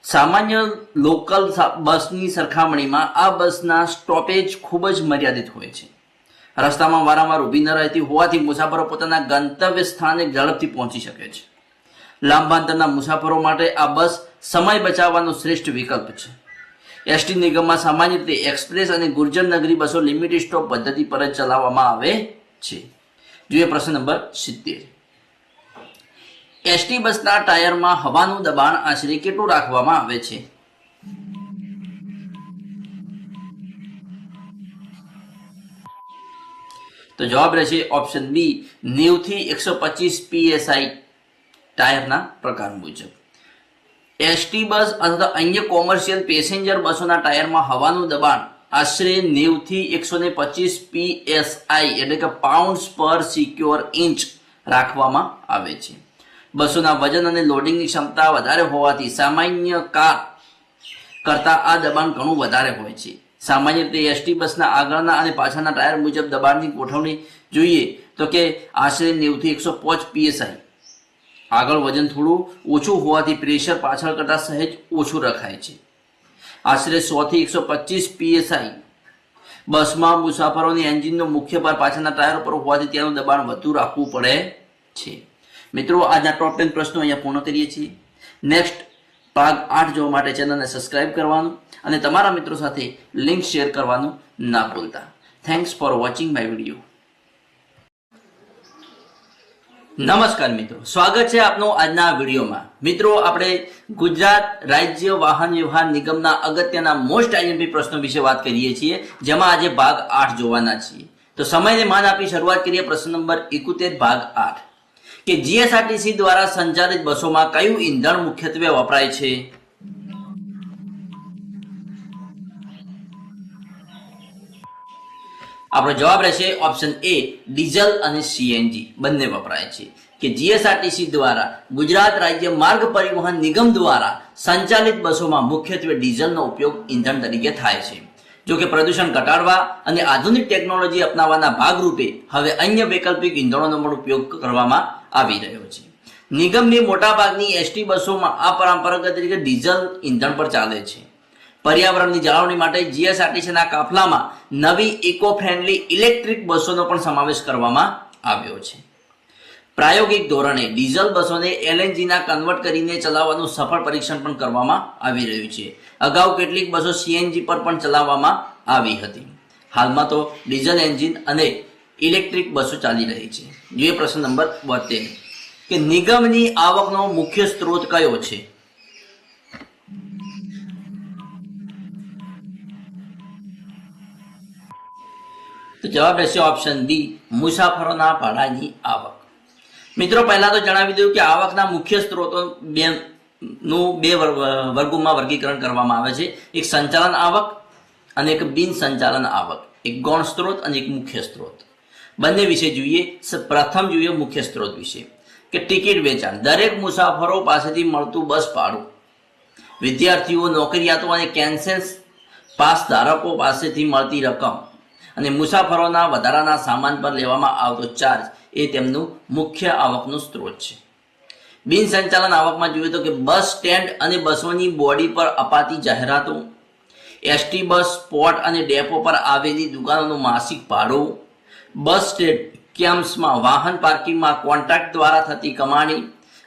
સામાન્ય લોકલ બસની સરખામણીમાં આ બસના સ્ટોપેજ ખૂબ જ મર્યાદિત હોય છે. રસ્તામાં વારંવાર ઊભી ન રહેતી હોવાથી મુસાફરો પોતાના ગંતવ્ય સ્થાને ઝડપથી પહોંચી શકે છે. લાંબા અંતરના મુસાફરો માટે આ બસ સમય બચાવવાનો શ્રેષ્ઠ વિકલ્પ છે. એસટી નિગમમાં સામાન્ય રીતે એક્સપ્રેસ અને ગુર્જર નગરી બસો લિમિટેડ સ્ટોપ પદ્ધતિ પર જ ચલાવવામાં આવે છે. જોઈએ પ્રશ્ન નંબર 70. એસટી બસના ટાયરમાં હવાનું દબાણ આશરે કેટલું રાખવામાં આવે છે? તો જવાબ રહેશે ઓપ્શન બી 90 થી 125 PSI ટાયરના પ્રકાર મુજબ. એસટી બસ અથવા અન્ય કોમર્શિયલ પેસેન્જર બસોના ટાયરમાં હવાનું દબાણ આશરે 90 થી 125 PSI એટલે કે પાઉન્ડ્સ પર સિક્યોર ઇંચ રાખવામાં આવે છે. બસોના વજન અને લોડિંગની ક્ષમતા વધારે હોવાથી સામાન્ય કાર કરતાં આ દબાણ ઘણું વધારે હોય છે. સામાન્ય રીતે એસટી બસના આગળના અને પાછળના ટાયર મુજબ દબાણની ગોઠવણી જોઈએ તો કે આશરે 90 થી 105 PSI. આગળ વજન થોડું ઓછું હોવાથી પ્રેશર પાછળ કરતાં સહેજ ઓછું રખાય છે. આશરે 100 થી 125 PSI. બસમાં મુસાફરોની એન્જિનનો મુખ્ય ભાર પાછળના ટાયર પર હોવાથી તેનું દબાણ વધુ રાખવું પડે છે. મિત્રો, આજના ટોપ 10 પ્રશ્નો અહીંયા પૂર્ણ કરીએ છીએ. નેક્સ્ટ ભાગ 8 જોવા માટે ચેનલને સબસ્ક્રાઇબ કરવાનું અને તમારા મિત્રો સાથે લિંક શેર કરવાનું ના ભૂલતા. Thanks for watching my video. નમસ્કાર મિત્રો, સ્વાગત છે આપનું આજના વિડીયોમાં. મિત્રો, આપણે ગુજરાત રાજ્ય વાહન વ્યવહાર નિગમના અગત્યના મોસ્ટ આઈએમપી પ્રશ્નો વિશે વાત કરીએ છીએ, જેમાં આજે ભાગ 8 જોવાના છીએ. તો સમયને માન આપી શરૂઆત કરીએ. પ્રશ્ન નંબર 71 ભાગ 8 કે જીએસઆરટીસી દ્વારા સંચાલિત બસોમાં કયું ઈંધણ મુખ્યત્વે વપરાય છે? આપણો જવાબ રહેશે ઓપ્શન એ ડીઝલ અને સીએનજી બંને વપરાય છે. કે જીએસઆરટીસી દ્વારા ગુજરાત રાજ્ય માર્ગ પરિવહન નિગમ દ્વારા સંચાલિત બસોમાં મુખ્યત્વે ડીઝલનો ઉપયોગ ઈંધણ તરીકે થાય છે. જો કે પ્રદૂષણ ઘટાડવા અને આધુનિક ટેકનોલોજી અપનાવવાના ભાગરૂપે હવે અન્ય વૈકલ્પિક ઈંધણોનો પણ ઉપયોગ કરવામાં આવી રહ્યો છે. નિગમની મોટાભાગની એસટી બસોમાં આ પરંપરાગત રીતે ડીઝલ ઈંધણ પર ચાલે છે. પર્યાવરણની જાળવણી માટે જીએસઆરટીસીના કાફલામાં નવી ઇકો ફ્રેન્ડલી ઇલેક્ટ્રિક બસોનો પણ સમાવેશ કરવામાં આવ્યો છે. પ્રાયોગિક ધોરણે ડીઝલ બસોને એલએનજીના કન્વર્ટ કરીને ચલાવવાનું સફળ પરીક્ષણ પણ કરવામાં આવી રહ્યું છે. અગાઉ કેટલીક બસો સીએનજી પર પણ ચલાવવામાં આવી હતી. હાલમાં તો ડીઝલ એન્જિન અને ઇલેક્ટ્રિક બસો ચાલી રહી છે. જોઈએ પ્રશ્ન નંબર 72 કે નિગમની આવકનો મુખ્ય સ્ત્રોત કયો છે? તો જવાબ રહેશે ઓપ્શન બી મુસાફરોના ભાડાની આવક. મિત્રો, પહેલા તો જણાવી દઉં કે આવકના મુખ્ય સ્ત્રોતો બે વર્ગોમાં વર્ગીકરણ કરવામાં આવે છે. એક સંચાલન આવક અને એક બિન સંચાલન આવક. એક ગૌણ સ્ત્રોત અને એક મુખ્ય સ્ત્રોત. બંને વિશે જોઈએ. પ્રથમ જોઈએ મુખ્ય સ્ત્રોત વિશે કે ટિકિટ વેચાણ. દરેક મુસાફરો પાસેથી મળતું બસ ભાડું, વિદ્યાર્થીઓ, નોકરિયાતો અને કેન્સલ પાસ ધારકો પાસેથી મળતી રકમ અને મુસાફરોના વધારાના સામાન પર લેવામાં આવતો ચાર્જ એ તેમનું મુખ્ય આવકનો સ્ત્રોત છે. બિન સંચાલન આવકમાં જોઈએ તો કે બસ સ્ટેન્ડ અને બસોની બોડી પર અપાતી જાહેરાતો, એસટી બસ સ્પોટ અને ડેપો પર આવેલી દુકાનોનું માસિક ભાડું, બસ સ્ટેન્ડ કેમ્પ્સમાં વાહન પાર્કિંગમાં કોન્ટ્રાક્ટ દ્વારા થતી કમાણી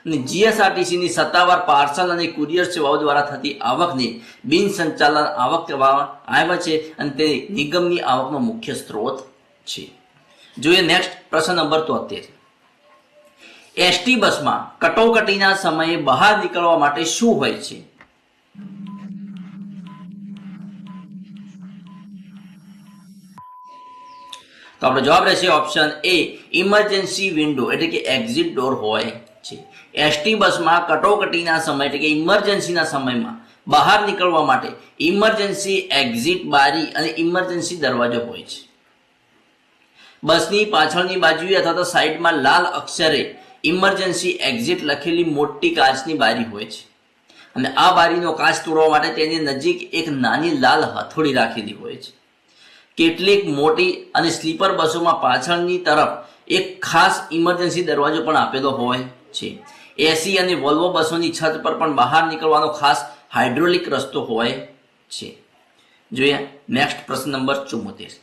અને જીએસઆરટીસીની સત્તાવાર પાર્સલ અને કુરિયર સેવાઓ દ્વારા થતી આવકને બિન સંચાલન આવક કહેવામાં આવે છે અને તે નિગમની આવકનો મુખ્ય સ્ત્રોત છે. જોઈએ નેક્સ્ટ પ્રશ્ન નંબર 73. એસટી બસમાં કટોકટીના સમયે બહાર નીકળવા માટે શું હોય છે? તો આપણો જવાબ રહેશે ઓપ્શન એ, ઇમરજન્સી વિન્ડો એટલે કે એક્ઝિટ ડોર હોય છે. એસટી બસમાં કટોકટીના સમય એટલે કે ઇમરજન્સીના સમયમાં બહાર નીકળવા માટે ઇમરજન્સી એક્ઝિટ બારી અને ઇમરજન્સી દરવાજો હોય છે. બસની પાછળની બાજુએ અથવા તો સાઈડમાં લાલ અક્ષરે ઇમરજન્સી એક્ઝિટ લખેલી મોટી કાચની બારી હોય છે અને આ બારીનો કાચ તોડવા માટે તેની નજીક એક નાની લાલ હથોડી રાખેલી હોય છે. કેટલીક મોટી અને સ્લીપર બસોમાં પાછળની તરફ એક ખાસ ઇમરજન્સી દરવાજો પણ આપેલો હોય છે. એસી અને વોલ્વો બસોની છત પર પણ બહાર નીકળવાનો ખાસ હાઇડ્રોલિક રસ્તો હોય છે. જોઈએ નેક્સ્ટ પ્રશ્ન નંબર 74.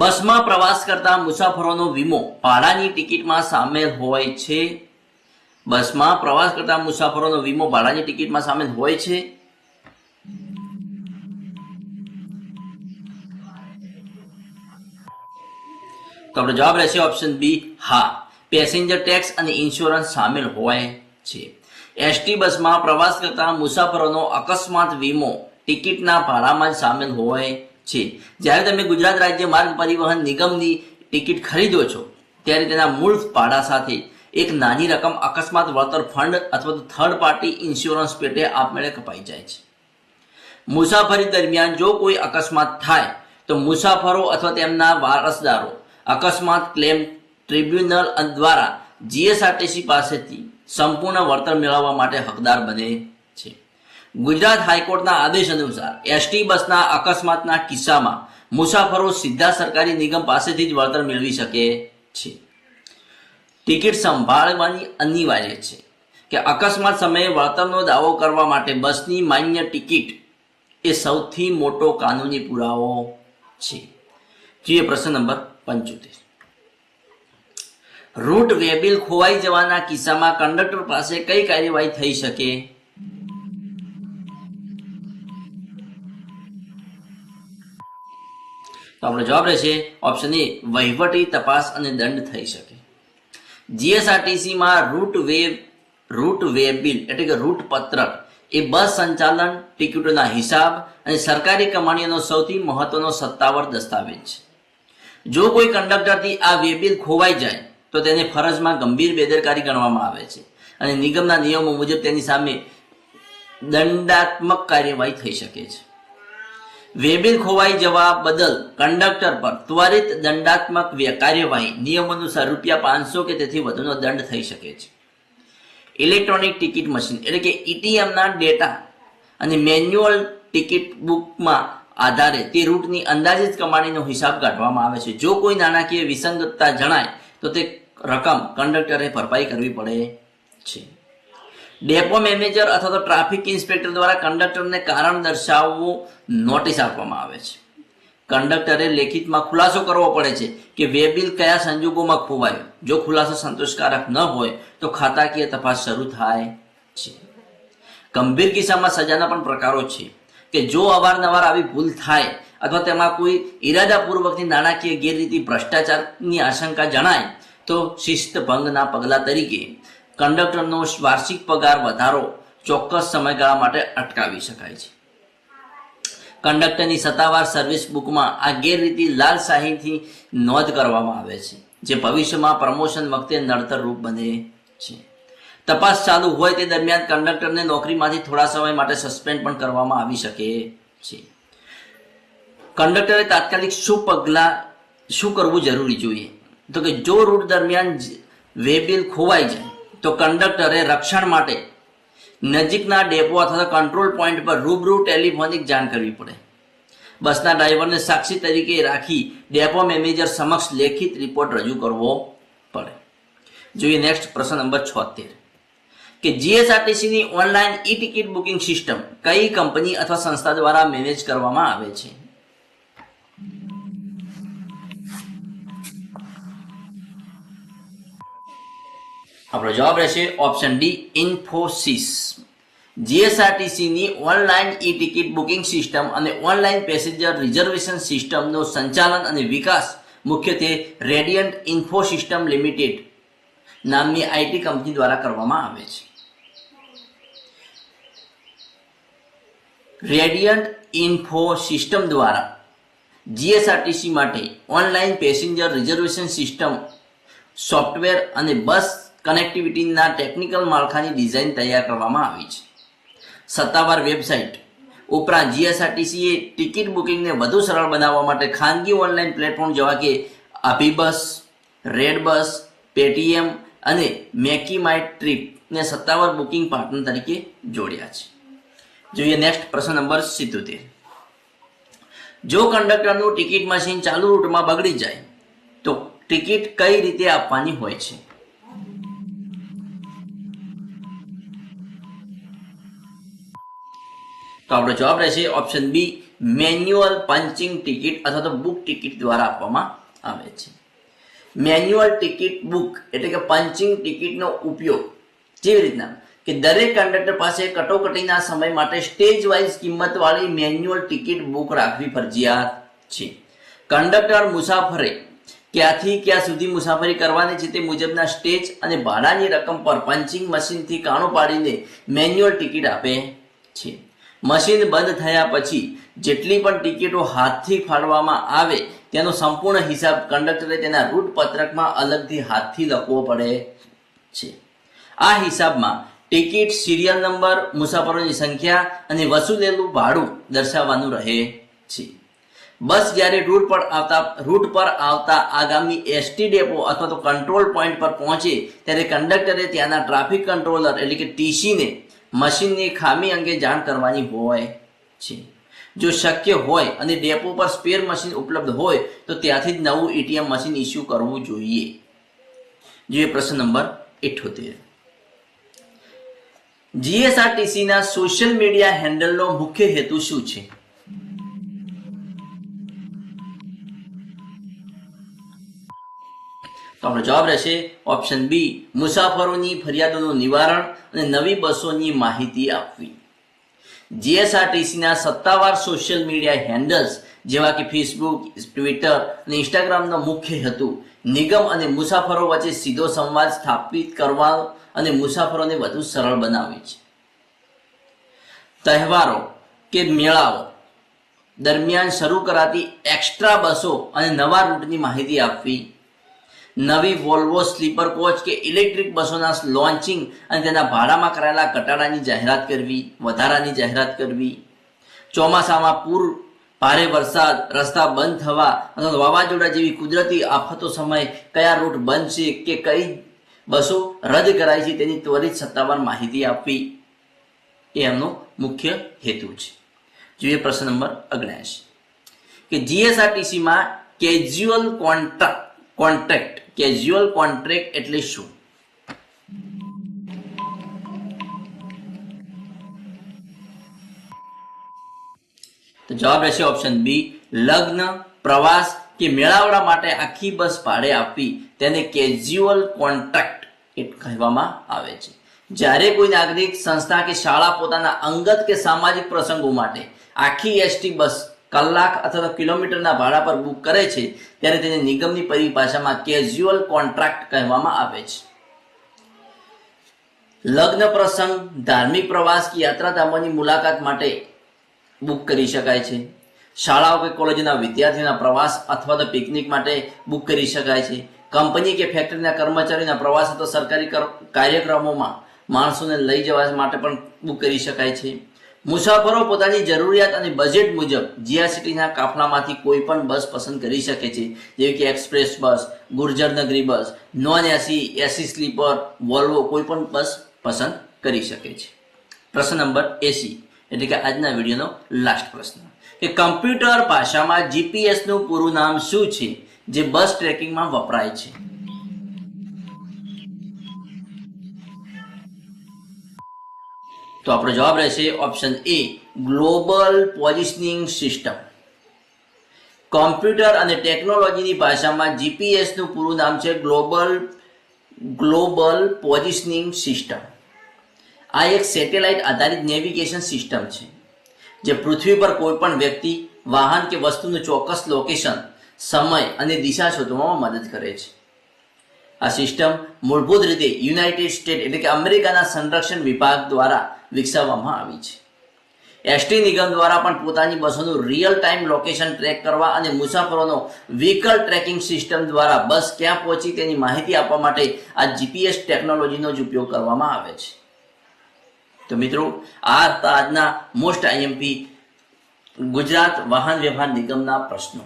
બસમાં પ્રવાસ કરતા મુસાફરોનો વીમો ભાડાની ટિકિટમાં સામેલ હોય છે. બસમાં પ્રવાસ કરતા મુસાફરોનો વીમો ભાડાની ટિકિટમાં સામેલ હોય છે. તો આપણો જવાબ રહેશે ઓપ્શન બી, હા. પેસેન્જર ટેક્સ અને ઇન્સ્યોરન્સ સામેલ હોય છે. એસટી બસમાં પ્રવાસ કરતા મુસાફરોનો અકસ્માત વીમો ટિકિટના ભાડામાં જ સામેલ હોય છે. જ્યારે તમે ગુજરાત રાજ્ય માર્ગ પરિવહન નિગમની ટિકિટ ખરીદો છો ત્યારે તેના મૂળ ભાડા સાથે એક નાની રકમ અકસ્માત વળતર ફંડ અથવા તો થર્ડ પાર્ટી ઇન્સ્યોરન્સ પેટે આપમેળે કપાઈ જાય છે. મુસાફરી દરમિયાન જો કોઈ અકસ્માત થાય તો મુસાફરો અથવા તેમના વારસદારો અકસ્માત ક્લેમ ટ્રિબ્યુનલ દ્વારા જીએસઆરટીસી પાસેથી સંપૂર્ણ વળતર મેળવવા માટે હકદાર બને છે. ગુજરાત હાઈકોર્ટના આદેશ અનુસાર એસટી બસના અકસ્માતના કિસ્સામાં મુસાફરો સીધા સરકારી નિગમ પાસેથી જ વળતર મેળવી શકે છે. ટિકિટ સંભાળવાની અનિવાર્ય છે કે અકસ્માત સમયે વળતરનો દાવો કરવા માટે બસની માન્ય ટિકિટ એ સૌથી મોટો કાનૂની પુરાવો છે. જોઈએ પ્રશ્ન નંબર 75. રૂટ વેબિલ ખોવાઈ જવાના કિસ્સામાં કંડક્ટર પાસે કઈ કાર્યવાહી થઈ શકે? તો આપણો જવાબ રહેશે ઓપ્શન એ, વહીવટી તપાસ અને દંડ થઈ શકે. જીએસઆરટીસીમાં રૂટ વે બિલ એટલે કે રૂટ પત્રક એ બસ સંચાલન, ટિકિટોના હિસાબ અને સરકારી કમાણીઓનો સૌથી મહત્વનો સત્તાવાર દસ્તાવેજ છે. જો કોઈ કંડક્ટરથી આ વે બિલ ખોવાઈ જાય તો તેને ફરજમાં ગંભીર બેદરકારી ગણવામાં આવે છે અને નિગમના નિયમો મુજબ તેની સામે દંડાત્મક કાર્યવાહી થઈ શકે છે. વેબિલ ખોવાઈ જવા બદલ કંડક્ટર પર ત્વરિત દંડાત્મક કાર્યવાહી નિયમ અનુસાર ₹500 કે તેથી વધુનો દંડ થઈ શકે છે. ઇલેક્ટ્રોનિક ટિકિટ મશીન એટલે કે ઈટીએમના ડેટા અને મેન્યુઅલ ટિકિટ બુકમાં આધારે તે રૂટની અંદાજિત કમાણીનો હિસાબ કાઢવામાં આવે છે. જો કોઈ નાણાકીય વિસંગતતા જણાય તો તે રકમ કંડક્ટરે ભરપાઈ કરવી પડે છે. ડેપો મેનેજર અથવા તો ટ્રાફિક ઇન્સ્પેક્ટર દ્વારા કંડક્ટરને કારણ દર્શાવવું નોટિસ આપવામાં આવે છે. કંડક્ટરે લેખિતમાં ખુલાસો કરવો પડે છે કે વેબિલ કયા સંજોગોમાં ખોવાયો. જો ખુલાસો સંતોષકારક ન હોય તો ખાતાકીય તપાસ શરૂ થાય છે. ગંભીર કિસ્સામાં સજાના પણ પ્રકારો છે કે જો અવારનવાર આવી ભૂલ થાય અથવા તેમાં કોઈ ઇરાદાપૂર્વકની નાણાકીય ગેરરીતિ ભ્રષ્ટાચારની આશંકા જણાય તો શિસ્ત ભંગના પગલા તરીકે કંડક્ટરનો વાર્ષિક પગાર વધારો ચોક્કસ સમયગાળા માટે અટકાવી શકાય છે. કંડક્ટરની સત્તાવાર સર્વિસ બુકમાં આ ગેરરીતિ લાલ શાહીથી નોંધ કરવામાં આવે છે, જે ભવિષ્યમાં પ્રમોશન વખતે નડતર રૂપ બને છે. તપાસ ચાલુ હોય તે દરમિયાન કંડક્ટરને નોકરીમાંથી થોડા સમય માટે સસ્પેન્ડ પણ કરવામાં આવી શકે છે. કંડક્ટરે તાત્કાલિક શું કરવું જરૂરી જોઈએ? તો કે જો રૂટ દરમિયાન વેબિલ ખોવાઈ જાય તો કંડક્ટરે રક્ષણ માટે નજીકના ડેપો અથવા કંટ્રોલ પોઈન્ટ પર રૂબરૂ ટેલિફોનિક જાણ કરવી પડે. બસના ડ્રાઈવરને સાક્ષી તરીકે રાખી ડેપો મેનેજર સમક્ષ લેખિત રિપોર્ટ રજૂ કરવો પડે. જોઈએ નેક્સ્ટ પ્રશ્ન નંબર 76 કે જીએસઆરટીસીની online e ticket booking system કઈ કંપની અથવા સંસ્થા દ્વારા મેનેજ કરવામાં આવે છે? આપણો જવાબ રહેશે ઓપ્શન ડી ઇન્ફોસિસ. જીએસઆરટીસીની online e ticket booking system અને ઓનલાઈન પેસેન્જર રિઝર્વેશન સિસ્ટમનું સંચાલન અને વિકાસ મુખ્યત્વે રેડિયન્ટ ઇન્ફો સિસ્ટમ લિમિટેડ નામની આઈટી કંપની દ્વારા કરવામાં આવે છે. રેડિયન્ટ ઇન્ફો સિસ્ટમ દ્વારા જીએસઆરટીસી માટે online passenger reservation system software અને બસ કનેક્ટિવિટીના ટેકનિકલ માળખાની ડિઝાઇન તૈયાર કરવામાં આવી છે. સત્તાવાર વેબસાઇટ ઉપરાંત જીએસઆરટીસીએ ટિકિટ બુકિંગને વધુ સરળ બનાવવા માટે ખાનગી ઓનલાઈન પ્લેટફોર્મ જેવા કે અભિબસ, રેડબસ, પેટીએમ અને મેકીમાય ટ્રીપને સત્તાવાર બુકિંગ પાર્ટનર તરીકે જોડ્યા છે. જોઈએ નેક્સ્ટ પ્રશ્ન નંબર 77. જો કંડક્ટરનું ટિકિટ મશીન ચાલુ રૂટમાં બગડી જાય તો ટિકિટ કઈ રીતે આપવાની હોય છે? તો આપણો જવાબ રહેશે option B manual punching ticket અથવા તો બુક ટિકિટ દ્વારા આપવામાં આવે છે. મેન્યુઅલ ટિકિટ બુક એટલે કે પંચિંગ ટિકિટનો ઉપયોગ જેવી રીતના કે દરેક કંડક્ટર પાસે કટોકટીના સમય માટે સ્ટેજ વાઇઝ કિંમતવાળી મેન્યુઅલ ટિકિટ બુક રાખવી ફરજિયાત છે. કંડક્ટર મુસાફરે ક્યાંથી ક્યાં સુધી મુસાફરી કરવાની છે તે મુજબના સ્ટેજ અને ભાડાની રકમ પર પંચિંગ મશીનથી કાણું પાડીને મેન્યુઅલ ટિકિટ આપે છે. મશીન બંધ થયા પછી જેટલી પણ ટિકિટો હાથથી ફાળવામાં આવે તેનો સંપૂર્ણ હિસાબ કંડક્ટરે તેના રૂટ પત્રકમાં અલગથી હાથથી લખવો પડે છે. આ હિસાબમાં ટિકિટ, સિરિયલ નંબર, મુસાફરોની સંખ્યા અને વસૂલેલું ભાડું દર્શાવવાનું રહે છે. બસ જ્યારે રૂટ પર આવતા આગામી એસટી ડેપો અથવા તો કંટ્રોલ પોઈન્ટ પર પહોંચે ત્યારે કંડક્ટરે ત્યાંના ટ્રાફિક કંટ્રોલર એટલે કે ટીસીને મશીનની ખામી અંગે જાણ કરવાની હોય છે. જો શક્ય હોય અને ડેપો પર સ્પેર મશીન ઉપલબ્ધ હોય તો ત્યાંથી જ નવું એટીએમ મશીન ઇસ્યુ કરવું જોઈએ. જોઈએ પ્રશ્ન નંબર 78. જીએસઆરટીસીના સોશિયલ મીડિયા હેન્ડલનો મુખ્ય હેતુ શું છે? તો આપણો જવાબ રહેશે ઓપ્શન બી મુસાફરોની ફરિયાદોનું નિવારણ અને નવી બસોની માહિતી આપવી. જીએસઆરટીસીના સત્તાવાર સોશિયલ મીડિયા હેન્ડલ્સ જેવા કે ફેસબુક, ટ્વિટર અને ઇન્સ્ટાગ્રામનો મુખ્ય હેતુ નિગમ અને મુસાફરો વચ્ચે સીધો સંવાદ સ્થાપિત કરવા અને મુસાફરોને વધુ સરળ બનાવવી છે. તહેવારો કે મેળાઓ દરમિયાન શરૂ કરાતી એક્સ્ટ્રા બસો અને નવા રૂટની માહિતી આપવી. નવી વોલ્વો સ્લીપર કોચ કે ઇલેક્ટ્રિક બસોના લોન્ચિંગ અને તેના ભાડામાં કરાયેલા ઘટાડાની જાહેરાત કરવી, વધારાની જાહેરાત કરવી. ચોમાસામાં પૂર, ભારે વરસાદ, રસ્તા બંધ થવા અથવા વાવાઝોડા જેવી કુદરતી આફતો સમયે કયા રૂટ બંધ છે કે કઈ બસો રદ કરાઈ છે તેની ત્વરિત સત્તાવાર માહિતી આપવી એ એમનો મુખ્ય હેતુ છે. જોઈએ પ્રશ્ન નંબર 79 કે જીએસઆરટીસીમાં કેઝ્યુઅલ કોન્ટ્રાક્ટ એટલે શું? તો જવાબ રહેશે ઓપ્શન બી લગ્ન, પ્રવાસ કે મેળાવડા માટે આખી બસ ભાડે આપવી તેને કેઝ્યુઅલ કોન્ટ્રાક્ટ કહેવામાં આવે છે. જ્યારે કોઈ નાગરિક, સંસ્થા કે શાળા પોતાના અંગત કે સામાજિક પ્રસંગો માટે આખી એસટી બસ કલાક અથવા કિલોમીટરના ભાડા પર બુક કરે છે ત્યારે તેને નિગમની પરિભાષામાં કેઝ્યુઅલ કોન્ટ્રાક્ટ કહેવામાં આવે છે. લગ્ન પ્રસંગ, ધાર્મિક પ્રવાસ કે યાત્રાધામોની મુલાકાત માટે બુક કરી શકાય છે. શાળાઓ કે કોલેજના વિદ્યાર્થીઓના પ્રવાસ અથવા તો પિકનિક માટે બુક કરી શકાય છે. કંપની કે ફેક્ટરીના કર્મચારીઓના પ્રવાસ અથવા સરકારી કાર્યક્રમોમાં માણસોને લઈ જવા માટે પણ બુક કરી શકાય છે. મુસાફરો પોતાની જરૂરિયાત અને બજેટ મુજબ જીઆરટીસીના કાફલામાંથી કોઈ પણ બસ પસંદ કરી શકે છે, જેવી કે express bus, Gurjar Nagari bus, non AC, AC sleeper, Volvo કોઈ પણ બસ પસંદ કરી શકે છે. પ્રશ્ન નંબર 80 એટલે કે આજના વિડીયોનો લાસ્ટ પ્રશ્ન કે કમ્પ્યુટર ભાષામાં જીપીએસ નું પૂરું નામ શું છે જે બસ ટ્રેકિંગમાં વપરાય છે? તો આપણો જવાબ રહેશે ઓપ્શન એ ગ્લોબલ પોઝિશનિંગ સિસ્ટમ. કોમ્પ્યુટર અને ટેકનોલોજીની ભાષામાં જીપીએસ નું પૂરું નામ છે ગ્લોબલ ગ્લોબલ પોઝિશનિંગ સિસ્ટમ. આ એક સેટેલાઇટ આધારિત નેવિગેશન સિસ્ટમ છે જે પૃથ્વી પર કોઈ પણ વ્યક્તિ, વાહન કે વસ્તુનું ચોક્કસ લોકેશન, સમય અને દિશા શોધવામાં મદદ કરે છે. આ સિસ્ટમ મૂળભૂત રીતે યુનાઇટેડ સ્ટેટ એટલે કે અમેરિકાના સંરક્ષણ વિભાગ દ્વારા વિકસાવવામાં આવી છે. એસટી નિગમ દ્વારા પણ પોતાની બસોનું રિયલ ટાઈમ લોકેશન ટ્રેક કરવા અને મુસાફરોનો વ્હીકલ ટ્રેકિંગ સિસ્ટમ દ્વારા બસ ક્યાં પહોંચી તેની માહિતી આપવા માટે આ જીપીએસ ટેકનોલોજીનો જ ઉપયોગ કરવામાં આવે છે. તો મિત્રો, આ હતા આજના મોસ્ટ આઈએમપી ગુજરાત વાહન વ્યવહાર નિગમના પ્રશ્નો.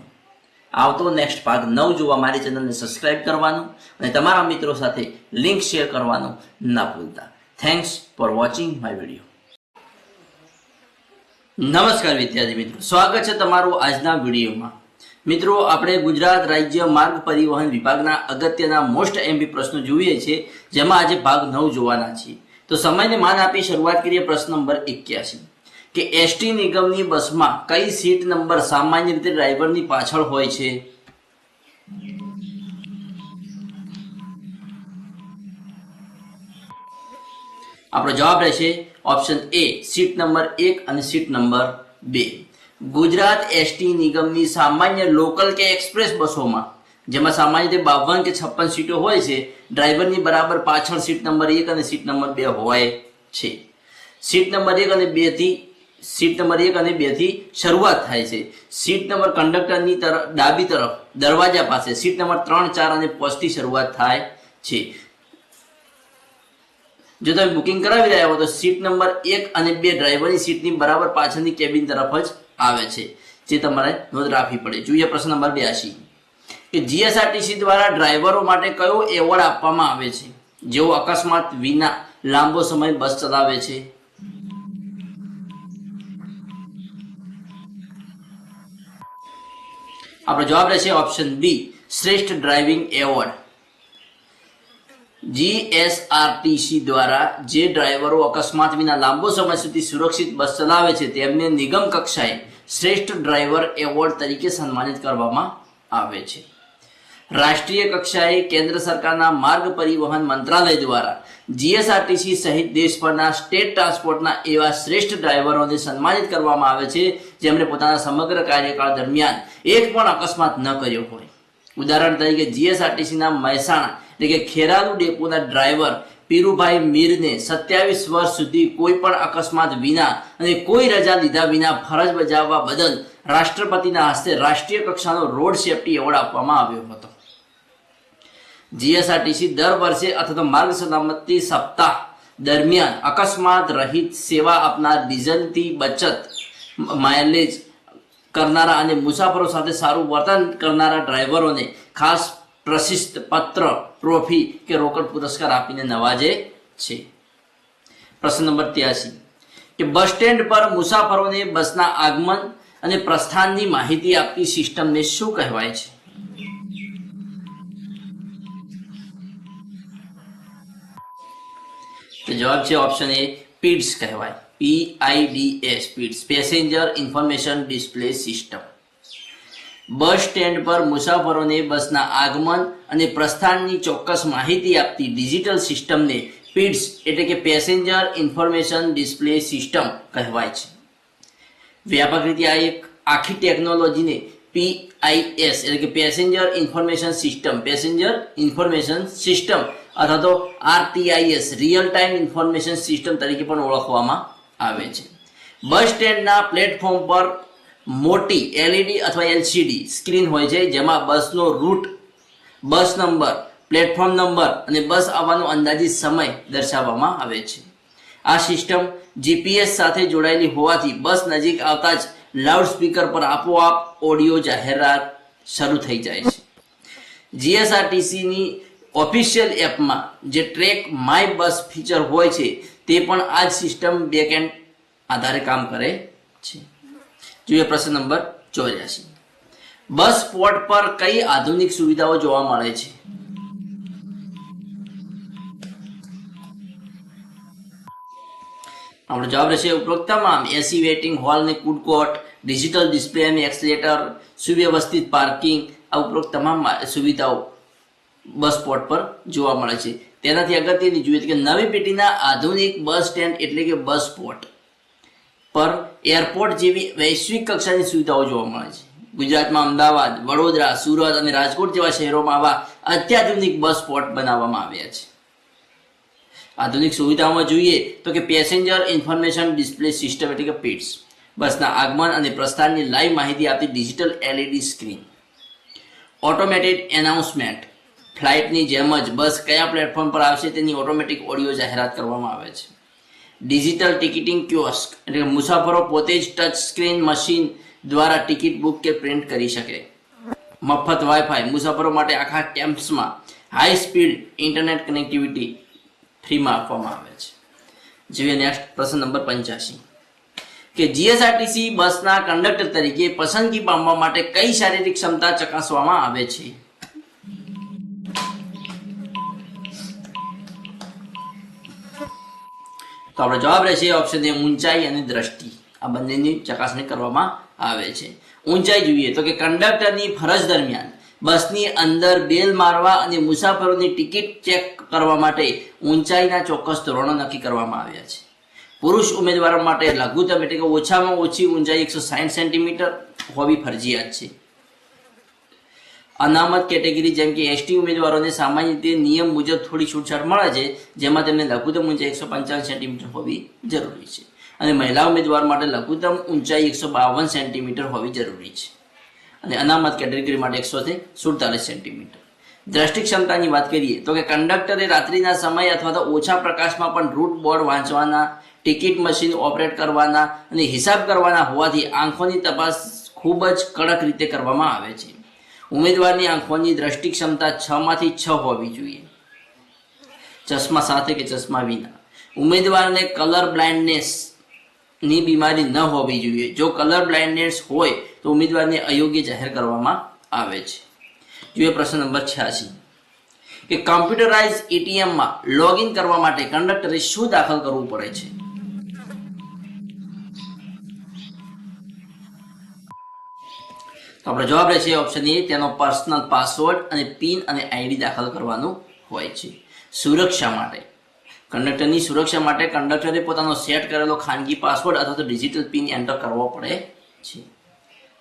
આવતો નેક્સ્ટ ભાગ 9 જોવા મારી ચેનલને સબસ્ક્રાઇબ કરવાનું અને તમારા મિત્રો સાથે લિંક શેર કરવાનું ના ભૂલતા. Thanks for watching my video. નમસ્કાર વિદ્યાર્થી મિત્રો, સ્વાગત છે તમારું આજના વિડીયોમાં. મિત્રો, આપણે ગુજરાત રાજ્ય માર્ગ પરિવહન વિભાગના અગત્યના મોસ્ટ એમપી પ્રશ્નો જોઈએ છીએ, જેમાં આજે ભાગ 9 જોવાના છીએ. તો સમયને માન આપી શરૂઆત કરીએ. પ્રશ્ન નંબર 81 કે એસટી નિગમની બસમાં કઈ સીટ નંબર સામાન્ય રીતે ડ્રાઈવરની પાછળ હોય છે? આપણો જવાબ રહેશે ઓપ્શન એ, સીટ નંબર 1 અને સીટ નંબર 2. ગુજરાત એસટી નિગમની સામાન્ય લોકલ કે એક્સપ્રેસ બસોમાં, જેમાં સામાન્ય રીતે 52 કે 56 સીટો હોય છે, ડ્રાઈવરની બરાબર પાછળ સીટ નંબર 1 અને સીટ નંબર 2 હોય છે. સીટ નંબર 1 અને 2 થી શરૂઆત થાય છે. સીટ નંબર કંડક્ટરની ડાબી તરફ દરવાજા પાસે સીટ નંબર 3, 4 અને 5 થી શરૂઆત થાય છે. જો તમે બુકિંગ કરાવી રહ્યા હો તો સીટ નંબર 1 અને 2 ડ્રાઈવરની સીટની બરાબર પાછળની કેબિન તરફ જ આવે છે, જે તમારે નોંધ રાખવી પડે. જોઈએ પ્રશ્ન નંબર 82 કે જીએસઆરટીસી દ્વારા ડ્રાઈવરો માટે કયો એવોર્ડ આપવામાં આવે છે જેઓ અકસ્માત વિના લાંબો સમય બસ ચલાવે છે? આપણો જવાબ રહેશે ઓપ્શન બી, શ્રેષ્ઠ ડ્રાઇવિંગ એવોર્ડ. જીએસઆરટીસી દ્વારા જે ડ્રાઈવરો અકસ્માત વિના લાંબો સમય સુધી સુરક્ષિત બસ ચલાવે છે તેમને નિગમ કક્ષાએ શ્રેષ્ઠ ડ્રાઈવર એવોર્ડ તરીકે સન્માનિત કરવામાં આવે છે. રાષ્ટ્રીય કક્ષાએ કેન્દ્ર સરકારના માર્ગ પરિવહન મંત્રાલય દ્વારા જીએસઆરટીસી સહિત દેશભરના સ્ટેટ ટ્રાન્સપોર્ટના એવા શ્રેષ્ઠ ડ્રાઈવરોને સન્માનિત કરવામાં આવે છે જેમણે પોતાના સમગ્ર કાર્યકાળ દરમિયાન એક પણ અકસ્માત ન કર્યો હોય. ઉદાહરણ તરીકે જીએસઆરટીસીના મહેસાણા એટલે કે ખેરાલુ ડેપોના ડ્રાઈવર પીરુભાઈ મીરને 27 વર્ષ સુધી કોઈ પણ અકસ્માત વિના અને કોઈ રજા લીધા વિના ફરજ બજાવવા બદલ રાષ્ટ્રપતિના હસ્તે રાષ્ટ્રીય કક્ષાનો રોડ સેફટી એવોર્ડ આપવામાં આવ્યો હતો. જીએસઆરટીસી દર વર્ષે અથવા તો માર્ગ સલામતી સપ્તાહ દરમિયાન અકસ્માત રહિત સેવા આપનાર, ડીઝલથી બચત, માઇલેજ કરનારા અને મુસાફરો સાથે સારું વર્તન કરનારા ડ્રાઈવરોને ખાસ પ્રશિસ્ત પત્ર, ટ્રોફી કે રોકડ પુરસ્કાર આપીને નવાજે છે. પ્રશ્ન નંબર 83 કે બસ સ્ટેન્ડ પર મુસાફરોને બસના આગમન અને પ્રસ્થાનની માહિતી આપતી સિસ્ટમને શું કહેવાય છે? તો જવાબ છે ઓપ્શન એ, પીડ્સ કહેવાય. PIDS, PIDS, passenger information display system. Bus stand પર મુસાફરોને બસના આગમન અને પ્રસ્થાનની ચોક્કસ માહિતી આપતી ડિજિટલ સિસ્ટમને પીડ્સ એટલે કે પેસેન્જર ઇન્ફોર્મેશન ડિસ્પ્લે સિસ્ટમ કહેવાય છે. વ્યાપક રીતે આ એક આખી ટેકનોલોજીને PIS એટલે કે પેસેન્જર ઇન્ફોર્મેશન સિસ્ટમ અથવા તો RTIS real time information system તરીકે પણ ઓળખવામાં આવે છે. બસ સ્ટેન્ડના પ્લેટફોર્મ પર મોટી LED અથવા LCD સ્ક્રીન હોય છે જેમાં બસનો route, bus number, platform number અને બસ આવવાનો અંદાજિત સમય દર્શાવવામાં આવે છે. આ સિસ્ટમ GPS સાથે જોડાયેલી હોવાથી બસ નજીક આવતા જ લાઉડ સ્પીકર પર આપોઆપ ઓડિયો જાહેરાત શરૂ થઈ જાય છે. જીએસઆરટીસીની ઓફિશિયલ એપમાં જે ટ્રેક માય બસ ફીચર હોય છે તે પણ આ જ સિસ્ટમ બેકએન્ડ આધારે કામ કરે છે. જોઈએ પ્રશ્ન નંબર 84 બસ સ્પોટ પર કઈ આધુનિક સુવિધાઓ જોવા મળે છે? આપણો જવાબ રહેશે ઉપરોક્ત તમામ એસી વેટિંગ હોલ ને ફૂડ કોર્ટ, ડિજિટલ ડિસ્પ્લે અને એક્સલેટર, સુવ્યવસ્થિત પાર્કિંગ, આ ઉપરોક્ત તમામ સુવિધાઓ બસ સ્પોટ પર જોવા મળે છે. તેનાથી અગત્યની જોઈએ કે નવી પેઢીના આધુનિક બસ સ્ટેન્ડ એટલે કે બસ સ્પોટ પર એરપોર્ટ જેવી વૈશ્વિક કક્ષાની સુવિધાઓ જોવા મળે છે. ગુજરાતમાં અમદાવાદ, વડોદરા, સુરત અને રાજકોટ જેવા શહેરોમાં આવા અત્યાધુનિક બસ સ્પોટ બનાવવામાં આવ્યા છે. આધુનિક સુવિધાઓમાં જોઈએ તો કે પેસેન્જર ઇન્ફોર્મેશન ડિસ્પ્લે સિસ્ટમ એટલે કે PIDS, બસના આગમન અને પ્રસ્થાનની લાઈવ માહિતી આપતી digital LED screen, automated announcement, ફ્લાઇટની જેમ જ બસ કયા પ્લેટફોર્મ પર આવશે તેની ઓટોમેટિક ઓડિયો જાહેરાત કરવામાં આવે છે. ડિજિટલ ટિકિટિંગ કિયોસ્ક એટલે કે મુસાફરો પોતે જ ટચ સ્ક્રીન મશીન દ્વારા ટિકિટ બુક કે પ્રિન્ટ કરી શકે. મફત વાઈફાઈ, મુસાફરો માટે આખા કેમ્પ્સમાં હાઈ સ્પીડ ઇન્ટરનેટ કનેક્ટિવિટી ફ્રીમાં આપવામાં આવે છે. જોઈએ નેક્સ્ટ પ્રશ્ન નંબર 85 કે જીએસઆરટીસી બસના કંડક્ટર તરીકે પસંદગી પામવા માટે કઈ શારીરિક ક્ષમતા ચકાસવામાં આવે છે? તો આપણો જવાબ રહેશે ઓપ્શન એ ઊંચાઈ અને દ્રષ્ટિ. આ બંનેની ચકાસણી કરવામાં આવે છે. ઊંચાઈ જોઈએ તો કે કંડક્ટરની ફરજ દરમિયાન બસની અંદર બેલ મારવા અને મુસાફરોની ટિકિટ ચેક કરવા માટે ઊંચાઈના ચોક્કસ ધોરણો નક્કી કરવામાં આવ્યા છે. પુરુષ ઉમેદવારો માટે લઘુત્તમ એટલે કે ઓછામાં ઓછી ઊંચાઈ 160 સેન્ટીમીટર હોવી ફરજિયાત છે. અનામત કેટેગરી જેમ કે એસટી ઉમેદવારોને સામાન્ય રીતે નિયમ મુજબ થોડી છૂટછાટ મળે છે, જેમાં તેમને લઘુત્તમ ઊંચાઈ 155 સેન્ટીમીટર હોવી જરૂરી છે અને મહિલા ઉમેદવાર માટે લઘુત્તમ ઊંચાઈ 152 સેન્ટીમીટર હોવી જરૂરી છે અને અનામત કેટેગરી માટે 147 સેન્ટીમીટર. દ્રષ્ટિ ક્ષમતાની વાત કરીએ તો કે કંડક્ટરે રાત્રિના સમય અથવા તો ઓછા પ્રકાશમાં પણ રૂટ બોર્ડ વાંચવાના, ટિકિટ મશીન ઓપરેટ કરવાના અને હિસાબ કરવાના હોવાથી આંખોની તપાસ ખૂબ જ કડક રીતે કરવામાં આવે છે. ઉમેદવારની આંખોની દ્રષ્ટિ ક્ષમતા 6 માંથી 6 હોવી જોઈએ, ચશ્મા સાથે કે ચશ્મા વિના. ઉમેદવારને કલર બ્લાઇન્ડનેસ ની બીમારી ન હોવી જોઈએ. જો કલર બ્લાઇન્ડનેસ હોય તો ઉમેદવારને અયોગ્ય જાહેર કરવામાં આવે છે. જોઈએ પ્રશ્ન નંબર 86 કે કમ્પ્યુટરાઇઝ એટીએમમાં લોગિન કરવા માટે કંડક્ટરે શું દાખલ કરવું પડે છે? તો આપણો જવાબ રહેશે ઓપ્શન એ, તેનો પર્સનલ પાસવર્ડ અને પિન અને આઈડી દાખલ કરવાનું હોય છે. સુરક્ષા માટે કંડક્ટરની સુરક્ષા માટે કંડક્ટરે પોતાનો સેટ કરેલો ખાનગી પાસવર્ડ અથવા તો ડિજિટલ પિન એન્ટર કરવો પડે છે.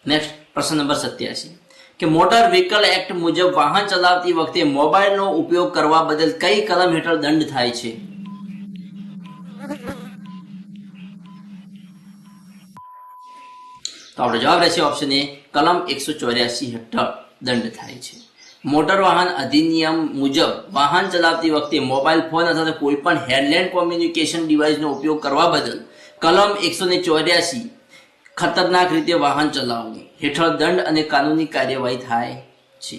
નેક્સ્ટ પ્રશ્ન નંબર 87 કે મોટર વ્હીકલ એક્ટ મુજબ વાહન ચલાવતી વખતે મોબાઈલનો ઉપયોગ કરવા બદલ કઈ કલમ હેઠળ દંડ થાય છે? તો આપણો જવાબ રહેશે ઓપ્શન એ, કલમ 184 હેઠળ દંડ થાય છે. મોટર વાહન અધિનિયમ મુજબ વાહન ચલાવતી વખતે મોબાઈલ ફોન અથવા કોઈ પણ હેડલેન્ડ કોમ્યુનિકેશન ડિવાઇસનો ઉપયોગ કરવા બદલ કલમ 184 ખતરનાક રીતે વાહન ચલાવવું હેઠળ દંડ અને કાનૂની કાર્યવાહી થાય છે.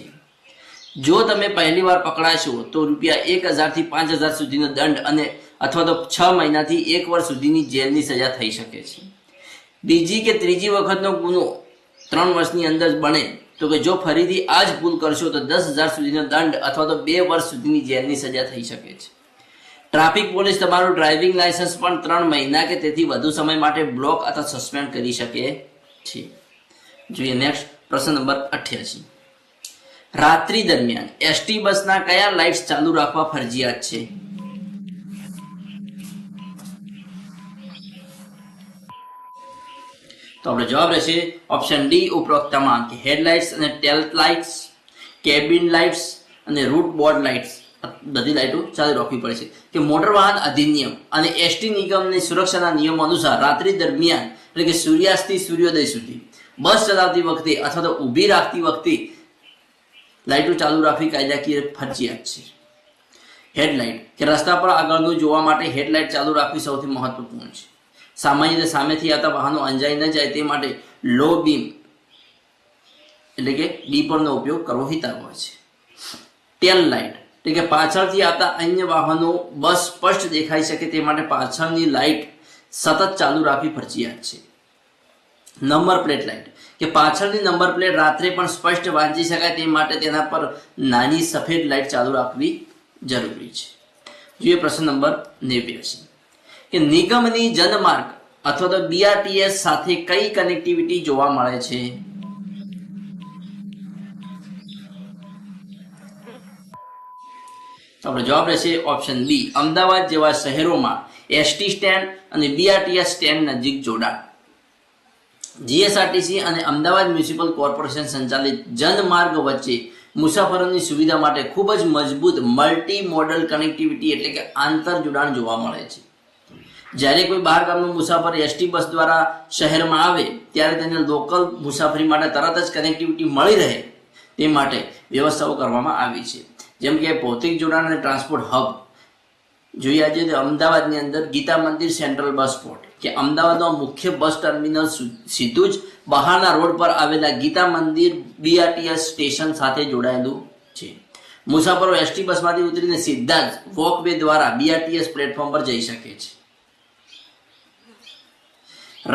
જો તમે પહેલી વાર પકડાશો તો ₹1000 થી 5000 સુધીનો દંડ અને અથવા તો 6 મહિનાથી 1 વર્ષ સુધીની જેલની સજા થઈ શકે છે. બીજી કે ત્રીજી વખતનો ગુનો 3 વર્ષની અંદર બને તો કે જો ફરીથી આ જ ભૂલ કરશો તો 10,000 સુધીનો દંડ અથવા તો 2 વર્ષ સુધીની જેલની સજા થઈ શકે છે. ટ્રાફિક પોલીસ તમારું ડ્રાઇવિંગ લાયસન્સ પણ 3 મહિના કે તેથી વધુ સમય માટે બ્લોક અથવા સસ્પેન્ડ કરી શકે છે. જોઈએ નેક્સ્ટ પ્રશ્ન નંબર 88 રાત્રિ દરમિયાન એસટી બસના કયા લાઇટ્સ ચાલુ રાખવા ફરજિયાત છે? તો આપણો જવાબ રહેશે ઓપ્શન ડી ઉપરોક્ત તમામ કે હેડલાઇટ્સ અને ટેલ લાઇટ્સ, કેબિન લાઇટ્સ અને રૂટ બોર્ડ લાઇટ્સ બધી લાઇટો ચાલુ રાખવી પડે છે. કે મોટર વાહન અધિનિયમ અને એસટી નિગમની સુરક્ષાના નિયમો અનુસાર રાત્રિ દરમિયાન એટલે કે સૂર્યાસ્તથી સૂર્યોદય સુધી બસ ચલાવતી વખતે અથવા તો ઊભી રાખતી વખતે લાઇટો ચાલુ રાખવી કાયદાકીય ફરજિયાત છે. હેડલાઇટ કે રસ્તા પર આગળનું જોવા માટે હેડલાઇટ ચાલુ રાખવી સૌથી મહત્વપૂર્ણ છે. સામાન્ય રીતે સામેથી આવતા વાહનો અંજાઈ ન જાય તે માટે લો બીમ એટલે કે ડીપરનો ઉપયોગ કરવો હિતાવહ છે. ટેલ લાઇટ એટલે કે પાછળથી આવતા અન્ય વાહનો બસ સ્પષ્ટ દેખાઈ શકે તે માટે પાછળની લાઇટ સતત ચાલુ રાખવી ફરજિયાત છે. નંબર પ્લેટ લાઇટ કે પાછળની નંબર પ્લેટ રાત્રે પણ સ્પષ્ટ વાંચી શકાય તે માટે તેના પર નાની સફેદ લાઇટ ચાલુ રાખવી જરૂરી છે. જોઈએ પ્રશ્ન નંબર 89 કે નિગમની જનમાર્ગ અથવા તો BRTS સાથે કઈ કનેક્ટિવિટી જોવા મળે છે? તો આપણો જવાબ રહેશે ઓપ્શન બી, અમદાવાદ જેવા શહેરોમાં એસટી સ્ટેન્ડ અને બીઆરટીએસ સ્ટેન્ડ નજીક જોડાણ. જીએસઆરટીસી અને અમદાવાદ મ્યુનિસિપલ કોર્પોરેશન સંચાલિત જનમાર્ગ વચ્ચે મુસાફરોની સુવિધા માટે ખૂબ જ મજબૂત મલ્ટી મોડલ કનેક્ટિવિટી એટલે કે આંતર જોડાણ જોવા મળે છે. જ્યારે કોઈ બહાર ગામનો મુસાફર એસટી બસ દ્વારા શહેરમાં આવે ત્યારે તેને લોકલ મુસાફરી માટે તરત જ કનેક્ટિવિટી મળી રહે તે માટે વ્યવસ્થાઓ કરવામાં આવી છે. જેમ કે ભૌતિક જોડાણ અને ટ્રાન્સપોર્ટ હબ જોઈએ આજે અમદાવાદની અંદર ગીતા મંદિર સેન્ટ્રલ બસ સ્પોટ કે અમદાવાદનો મુખ્ય બસ ટર્મિનલ સીધું જ બહારના રોડ પર આવેલા ગીતા મંદિર બીઆરટીએસ સ્ટેશન સાથે જોડાયેલું છે. મુસાફરો એસટી બસમાંથી ઉતરીને સીધા જ વોકવે દ્વારા બીઆરટીએસ પ્લેટફોર્મ પર જઈ શકે છે.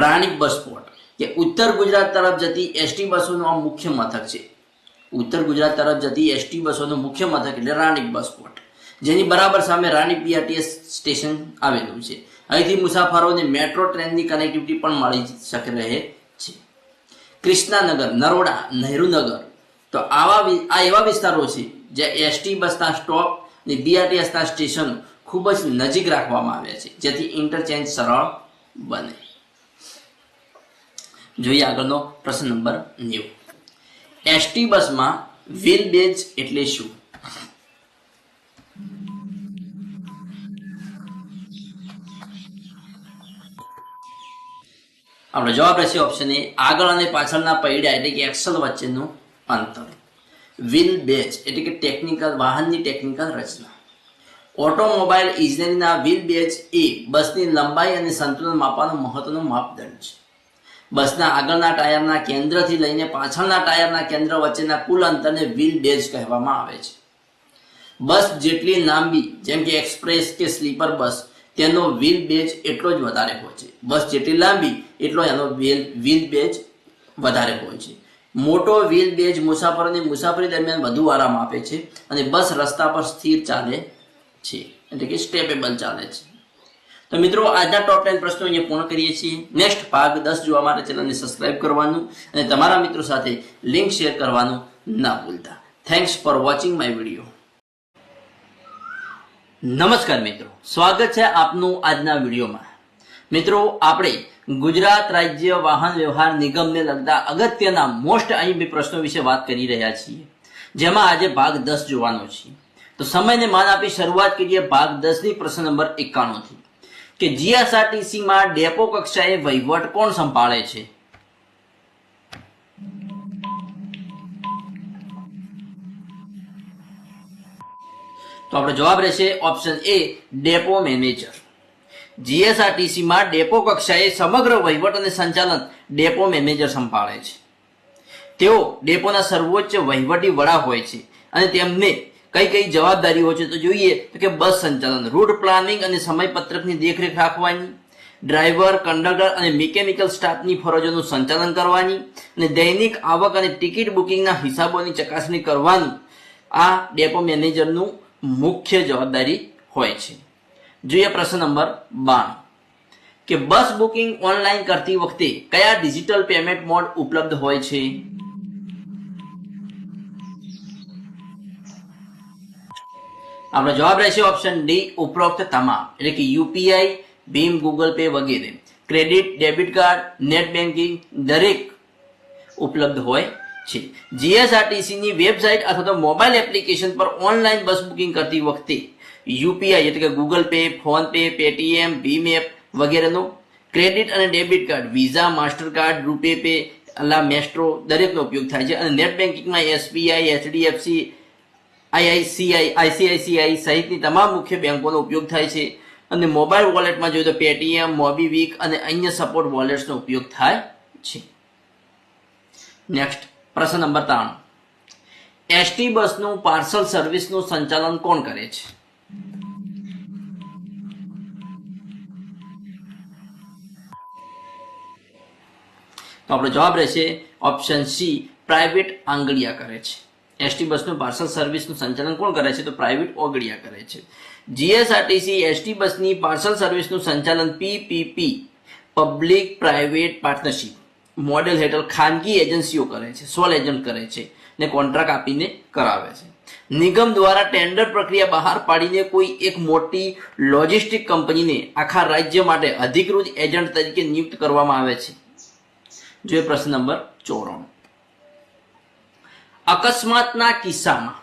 રાણીપ બસ સ્પોટ કે ઉત્તર ગુજરાત તરફ જતી એસટી બસોનું આ મુખ્ય મથક છે. ઉત્તર ગુજરાત તરફ જતી એસટી બસોનું મુખ્ય મથક એટલે રાણીપ બસ સ્પોટ, જેની બરાબર સામે રાણીપ બીઆરટીએસ સ્ટેશન આવેલું છે. અહીંથી મુસાફરોને મેટ્રો ટ્રેનની કનેક્ટિવિટી પણ મળી શકે રહે છે. કૃષ્ણાનગર, નરોડા, નહેરુનગર તો આ એવા વિસ્તારો છે જ્યાં એસટી બસના સ્ટોપ અને બીઆરટીએસના સ્ટેશન ખૂબ જ નજીક રાખવામાં આવ્યા છે, જેથી ઇન્ટરચેન્જ સરળ બને. જોઈએ આગળનો પ્રશ્ન નંબર 90. એસટી બસમાં વ્હીલ બેઝ એટલે શું? આપણો જવાબ રહેશે ઓપ્શન એ, આગળ અને પાછળના પૈડા એટલે કે એક્સલ વચ્ચેનું અંતર. વ્હીલ બેઝ એટલે કે ટેકનિકલ વાહનની ટેકનિકલ રચના. ઓટોમોબાઈલ ઇજનેરીના વ્હીલ બેઝ એ બસની લંબાઈ અને સંતુલન માપવાનો મહત્વનો માપદંડ છે. બસના આગળના ટાયરના કેન્દ્રથી લઈને પાછળના ટાયરના કેન્દ્ર વચ્ચેના કુલ અંતરને વ્હીલ બેઝ કહેવામાં આવે છે. બસ જેટલી લાંબી જેમ કે એક્સપ્રેસ કે સ્લીપર બસ તેનો વ્હીલ બેઝ એટલો જ વધારે હોય છે. બસ જેટલી લાંબી એટલો એનો વ્હીલ બેઝ વધારે હોય છે. મોટો વ્હીલ બેઝ મુસાફરોની મુસાફરી દરમિયાન વધુ આરામ આપે છે અને બસ રસ્તા પર સ્થિર ચાલે છે એટલે કે સ્ટેપેબલ ચાલે છે. તો મિત્રો આજના ટોપ 10 પ્રશ્નો અહીંયા પૂર્ણ કરીએ છીએ. નેક્સ્ટ ભાગ 10 જોવા માટે ચેનલને સબસ્ક્રાઇબ કરવાનું અને તમારા મિત્રો સાથે લિંક શેર કરવાનું ના ભૂલતા. Thanks for watching my video. નમસ્કાર મિત્રો, સ્વાગત છે આપનું આજના વિડીયોમાં. મિત્રો આપણે ગુજરાત રાજ્ય વાહન વ્યવહાર નિગમને લગતા અગત્યના મોસ્ટ આઈએમપી પ્રશ્નો વિશે વાત કરી રહ્યા છીએ, જેમાં આજે ભાગ 10 જોવાનો છે. તો સમયને માન આપી શરૂઆત કરીએ ભાગ 10 ની પ્રશ્ન નંબર 91 થી કે જીએસઆરટીસી માં ડેપો કક્ષાએ વહીવટ કોણ સંભાળે છે? તો આપણો જવાબ રહેશે ઓપ્શન એ, ડેપો મેનેજર. જીએસઆરટીસી માં ડેપો કક્ષાએ સમગ્ર વહીવટ અને સંચાલન ડેપો મેનેજર સંભાળે છે. તેઓ ડેપોના સર્વોચ્ચ વહીવટી વડા હોય છે અને તેમને કઈ કઈ જવાબદારીઓ છે તો જોઈએ તો કે બસ સંચાલન, રૂટ પ્લાનિંગ અને સમયપત્રકની દેખરેખ રાખવાની, ડ્રાઈવર, કંડક્ટર અને મિકેનિકલ સ્ટાફની ફરજોનું સંચાલન કરવાની અને દૈનિક આવક અને ટિકિટ બુકિંગના હિસાબોની ચકાસણી કરવાનું આ ડેપો મેનેજરનું મુખ્ય જવાબદારી હોય છે. જોઈએ પ્રશ્ન નંબર 92 કે બસ બુકિંગ ઓનલાઈન કરતી વખતે કયા ડિજિટલ પેમેન્ટ મોડ ઉપલબ્ધ હોય છે? આપણો જવાબ રહેશે ઓપ્શન ડી, ઉપરોક્ત તમામ એટલે કે યુપીઆઈ, ભીમ, ગૂગલ પે વગેરે. Credit, debit card, net banking દરેક ઉપલબ્ધ હોય છે. જીએસઆરટીસી ની વેબસાઇટ અથવા તો મોબાઈલ એપ્લિકેશન પર ઓનલાઈન બસ બુકિંગ કરતી વખતે યુપીઆઈ એટલે કે Google pay, phone pay, Paytm, ભીમ એપ વગેરેનો, ક્રેડિટ અને debit card, Visa, Mastercard, RuPay pay, અલા મેસ્ટ્રો દરેકનો ઉપયોગ થાય છે. અને નેટ બેન્કિંગમાં એસબીઆઈ, એચડીએફસી, આઈસીઆઈસીઆઈ સહિતની તમામ મુખ્ય બેંકોનો ઉપયોગ થાય છે. અને મોબાઈલ વોલેટમાં જોઈએ તો પેટીએમ, મોબીવિક અને અન્ય સપોર્ટ વોલેટ્સનો ઉપયોગ થાય છે. નેક્સ્ટ પ્રશ્ન નંબર 93 એસટી બસનું પાર્સલ સર્વિસનું સંચાલન કોણ કરે છે? તો આપણો જવાબ રહેશે ઓપ્શન સી, પ્રાઇવેટ આંગળિયા કરે છે. એસટી બસનું પાર્સલ સર્વિસનું સંચાલન કોણ કરે છે? તો પ્રાઇવેટ ઓગળિયા કરે છે. જીએસઆરટીસી એસટી બસની પાર્સલ સર્વિસનું સંચાલન PPP public private partnership model હેઠળ ખાનગી એજન્સીઓ કરે છે, સોલ એજન્ટ કરે છે ને કોન્ટ્રાક્ટ આપીને કરાવે છે. નિગમ દ્વારા ટેન્ડર પ્રક્રિયા બહાર પાડીને કોઈ એક મોટી લોજિસ્ટિક કંપનીને આખા રાજ્ય માટે અધિકૃત એજન્ટ તરીકે નિયુક્ત કરવામાં આવે છે. જોઈએ પ્રશ્ન નંબર 94. અકસ્માતના કિસ્સામાં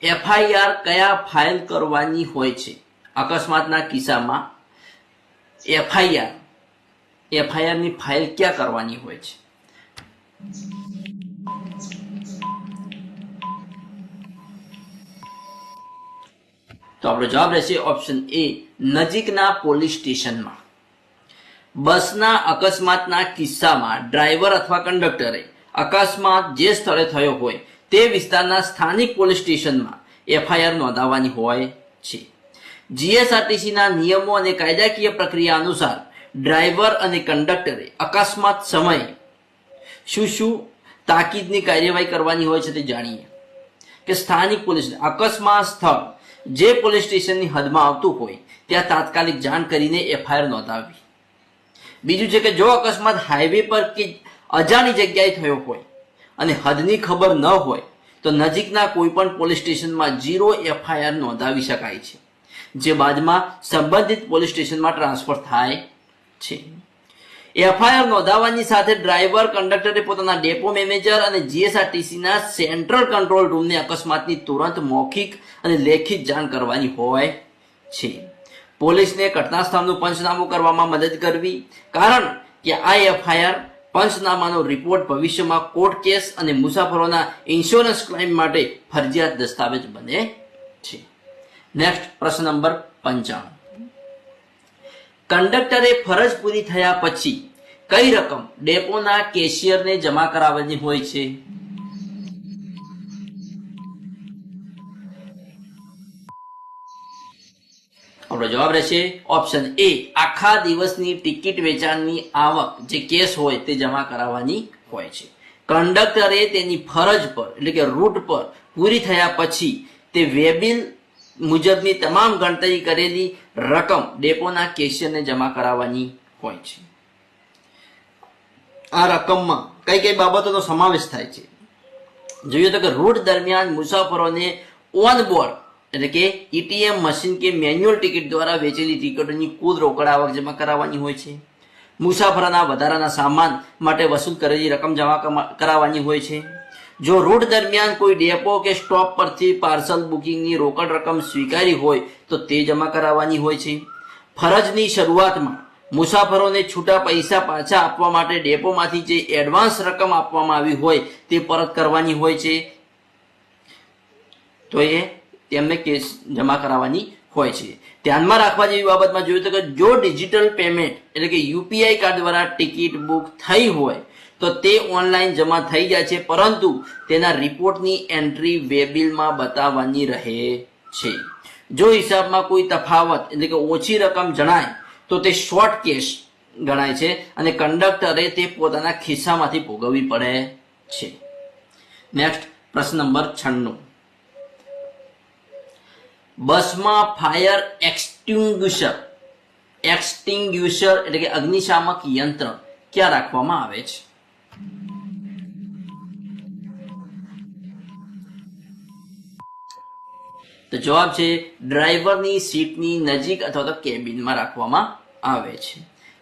એફઆઈઆર કયા ફાઇલ કરવાની હોય છે? અકસ્માતના કિસ્સામાં એફઆઈઆર ની ફાઇલ ક્યાં કરવાની હોય છે? તો આપણો જવાબ રહેશે ઓપ્શન એ, નજીકના પોલીસ સ્ટેશનમાં. બસના અકસ્માતના કિસ્સામાં ડ્રાઈવર અથવા કંડક્ટરે અકસ્માત જે સ્થળે થયો હોય તે વિસ્તારના સ્થાનિક પોલીસ સ્ટેશનમાં એફઆઈઆર નોંધાવવાની હોય છે. જીએસઆરટીસીના નિયમો અને કાયદાકીય પ્રક્રિયા અનુસાર ડ્રાઈવર અને કંડક્ટરે અકસ્માત સમયે શું તાકીદની કાર્યવાહી કરવાની હોય છે તે જાણીએ. કે સ્થાનિક પોલીસ અકસ્માત સ્થળ જે પોલીસ સ્ટેશનની હદમાં આવતું હોય ત્યાં તાત્કાલિક જાણ કરીને એફઆઈઆર નોંધાવવી. બીજું છે કે જો અકસ્માત હાઈવે પર કે અજાણી જગ્યાએ થયો હોય અને હદની ખબર ન હોય તો નજીકના કોઈ પણ પોલીસ સ્ટેશનમાં 0 એફઆઈઆર નોંધાવી શકાય છે, જે બાદમાં સંબંધિત પોલીસ સ્ટેશનમાં ટ્રાન્સફર થાય છે. એફઆઈઆર નોંધાવવાની સાથે ડ્રાઈવર કંડક્ટરે પોતાના ડેપો મેનેજર અને જીએસઆરટીસીના સેન્ટ્રલ કંટ્રોલ રૂમને અકસ્માતની તુરંત મૌખિક અને લેખિત જાણ કરવાની હોય છે. પોલીસને ઘટના સ્થળનું પંચનામું કરવામાં મદદ કરવી, કારણ કે આ એફઆઈઆર પંચનામાનો રિપોર્ટ ભવિષ્યમાં કોર્ટ કેસ અને મુસાફરોના ઇન્સ્યોરન્સ ક્લેમ માટે ફરજિયાત દસ્તાવેજ બને છે. નેક્સ્ટ પ્રશ્ન નંબર 95. કંડક્ટરે ફરજ પૂરી થયા પછી કઈ રકમ ડેપોના કેશિયરને જમા કરાવવાની હોય છે? આપણો જવાબ રહેશે ઓપ્શન એ, આખા દિવસની ટિકિટ વેચાણની આવક જે કેશ હોય તે જમા કરાવવાની હોય છે. કંડક્ટરે તેની ફરજ પર એટલે કે રૂટ પર પૂરી થયા પછી તે વેબિલ મુજબની તમામ ગણતરી કરેલી રકમ ડેપોના કેશિયરને જમા કરાવવાની હોય છે. આ રકમમાં કઈ કઈ બાબતોનો સમાવેશ થાય છે? જોઈએ તો કે રૂટ દરમિયાન મુસાફરોને ઓન બોર્ડ એટલે કે ઈટીએમ મશીન કે મેન્યુઅલ ટિકિટ દ્વારા વેચેલી ટિકિટોની કુલ રોકડ આવક જમા કરાવવાની હોય છે. મુસાફરોના વધારાના સામાન માટે વસૂલ કરેલી રકમ જમા કરાવવાની હોય છે. જો રૂટ દરમિયાન કોઈ ડેપો કે સ્ટોપ પરથી પાર્સલ બુકિંગની રોકડ રકમ સ્વીકારી હોય તો તે જમા કરાવવાની હોય છે. ફરજની શરૂઆતમાં મુસાફરોને છૂટા પૈસા પાછા આપવા માટે ડેપોમાંથી જે એડવાન્સ રકમ આપવામાં આવી હોય તે પરત કરવાની હોય છે, તો એ તેમને કેશ જમા કરાવવાની હોય છે. ધ્યાનમાં રાખવા જેવી બાબતમાં જોયું તો કે જો ડિજિટલ પેમેન્ટ એટલે કે યુપીઆઈ કાર્ડ દ્વારા ટિકિટ બુક થઈ હોય તો તે ઓનલાઈન જમા થઈ જાય છે, પરંતુ તેના રિપોર્ટની એન્ટ્રી વેબિલમાં બતાવવાની રહે છે. જો હિસાબમાં કોઈ તફાવત એટલે કે ઓછી રકમ જણાય તો તે શોર્ટ કેશ ગણાય છે અને કંડક્ટરે તે પોતાના ખિસ્સામાંથી ભોગવવી પડે છે. નેક્સ્ટ પ્રશ્ન નંબર 96. બસમાં ફાયર એક્સટિંગ્યુશર એટલે કે અગ્નિશામક યંત્ર ક્યાં રાખવામાં આવે છે? તો જવાબ છે ડ્રાઈવરની સીટની નજીક અથવા તો કેબિનમાં રાખવામાં આવે છે.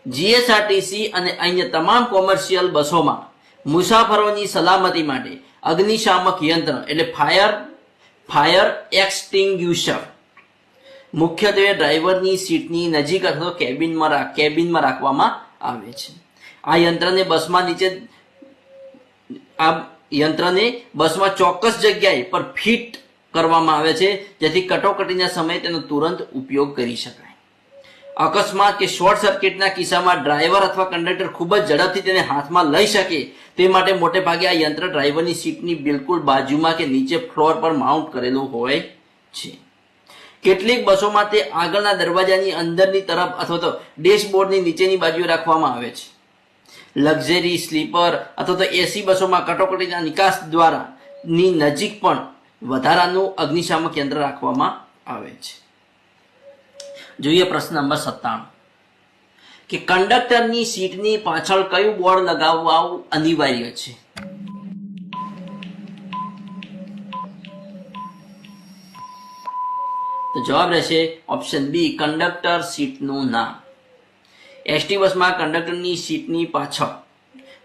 જીએસઆરટીસી અને અન્ય તમામ કોમર્શિયલ બસોમાં મુસાફરોની સલામતી માટે અગ્નિશામક યંત્ર એટલે ફાયર એક્સટિંગ્યુશર મુખ્યત્વે ડ્રાઈવરની સીટની નજીક અથવા કેબિનમાં રાખવામાં આવે છે. આ યંત્રને બસમાં ચોક્કસ જગ્યાએ પર ફિટ કરવામાં આવે છે, જેથી કટોકટીના સમયે તેનો તુરંત ઉપયોગ કરી શકાય. અકસ્માત કે શોર્ટ સર્કિટના કિસ્સામાં ડ્રાઈવર અથવા કંડક્ટર ખૂબ જ ઝડપથી તેને હાથમાં લઈ શકે તે માટે મોટે ભાગે આ યંત્ર ડ્રાઈવરની સીટની બિલકુલ બાજુમાં કે નીચે ફ્લોર પર માઉન્ટ કરેલું હોય છે. કેટલીક બસોમાં તે આગળના દરવાજાની અંદરની તરફ અથવા તો ડેશબોર્ડની નીચેની બાજુએ રાખવામાં આવે છે. લક્ઝરી, સ્લીપર અથવા તો એસી બસોમાં કટોકટીના નિકાસ દ્વારાની નજીક પણ વધારાનું અગ્નિશામક યંત્ર રાખવામાં આવે છે. જોઈએ પ્રશ્ન નંબર 97 કે કંડક્ટરની સીટની પાછળ કયું બોર્ડ લગાવવું અનિવાર્ય છે? જવાબ રહેશે ઓપ્શન બી, કંડક્ટર સીટનું નામ. એસટી બસમાં કંડક્ટરની સીટની પાછળ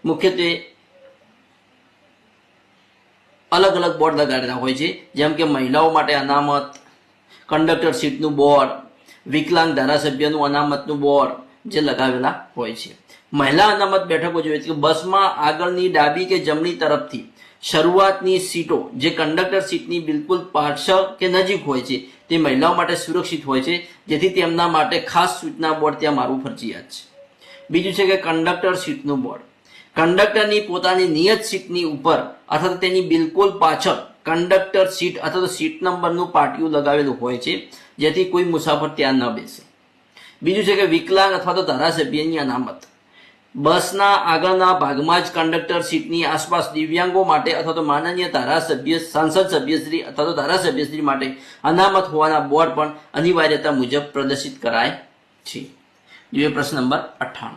મુખ્યત્વે અલગ અલગ બોર્ડ લગાડેલા હોય છે, જેમ કે મહિલાઓ માટે અનામત, કંડક્ટર સીટનું બોર્ડ, વિકલાંગ ધારાસભ્યનું અનામતનું બોર્ડ જે લગાવેલા હોય છે. મહિલા અનામત બેઠકો જોઈએ કે બસમાં આગળની ડાબી કે જમણી તરફથી શરૂઆતની સીટો જે કંડક્ટર સીટની બિલકુલ પાછળ કે નજીક હોય છે તે મહિલાઓ માટે સુરક્ષિત હોય છે, જેથી તેમના માટે ખાસ સૂચના બોર્ડ ત્યાં મારવું ફરજિયાત છે. બીજું છે કે કંડક્ટર સીટનું બોર્ડ કંડક્ટરની પોતાની નિયત સીટની ઉપર અથવા તેની બિલકુલ પાછળ કંડક્ટર સીટ અથવા સીટ નંબરનું પાટિયું લગાવેલું હોય છે, જેથી કોઈ મુસાફર ત્યાં ન બેસે. બીજું છે કે વિકલાંગ અથવા તો ધારાસભ્યની અનામત બસના આગળના ભાગમાં જ કંડક્ટર સીટની આસપાસ દિવ્યાંગો માટે અથવા તો માનનીય ધારાસભ્ય, સાંસદ સભ્યશ્રી અથવા તો ધારાસભ્યશ્રી માટે અનામત હોવાના બોર્ડ પણ અનિવાર્યતા મુજબ પ્રદર્શિત કરાય છે. જોઈએ પ્રશ્ન નંબર 98.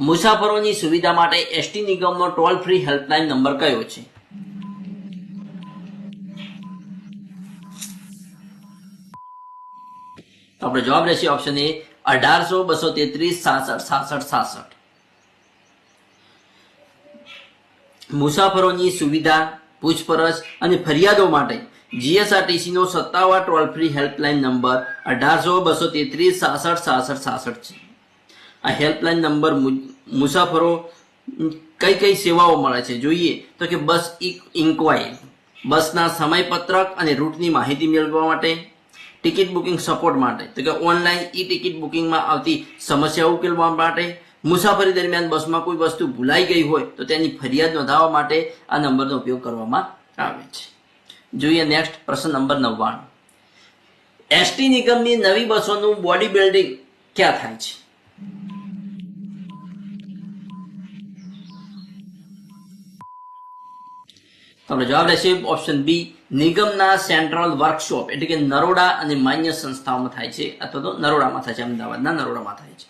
મુસાફરોની સુવિધા માટે એસટી નિગમનો ટોલ ફ્રી હેલ્પલાઇન નંબર કયો છે? તો આપણો જવાબ રહેશે ઓપ્શન એ, 1800-233-66-66. મુસાફરોની સુવિધા, પૂછપરછ અને ફરિયાદો માટે જીએસઆરટીસી નો સત્તાવાર ટોલ ફ્રી હેલ્પલાઇન નંબર 1800-233-66-66 છે. આ હેલ્પલાઇન નંબર મુસાફરો કઈ કઈ સેવાઓ મળે છે જોઈએ તો કે બસ ઇન્ક્વાયરી, બસના સમયપત્રક અને રૂટની માહિતી મેળવવા માટે, ટિકિટ બુકિંગ સપોર્ટ માટે તો કે ઓનલાઈન ઈ ટિકિટ બુકિંગમાં આવતી સમસ્યાઓ ઉકેલવા માટે, મુસાફરી દરમિયાન બસમાં કોઈ વસ્તુ ભૂલાઈ ગઈ હોય તો તેની ફરિયાદ નોંધાવવા માટે આ નંબરનો ઉપયોગ કરવામાં આવે છે. જોઈએ નેક્સ્ટ પ્રશ્ન નંબર 99. એસટી નિગમની નવી બસોનું બોડી બિલ્ડિંગ ક્યાં થાય છે? તમને જવાબ રહેશે ઓપ્શન બી, નિગમના સેન્ટ્રલ વર્કશોપ એટલે કે નરોડા અને માન્ય સંસ્થાઓમાં થાય છે અથવા તો નરોડામાં થાય છે, અમદાવાદના નરોડામાં થાય છે.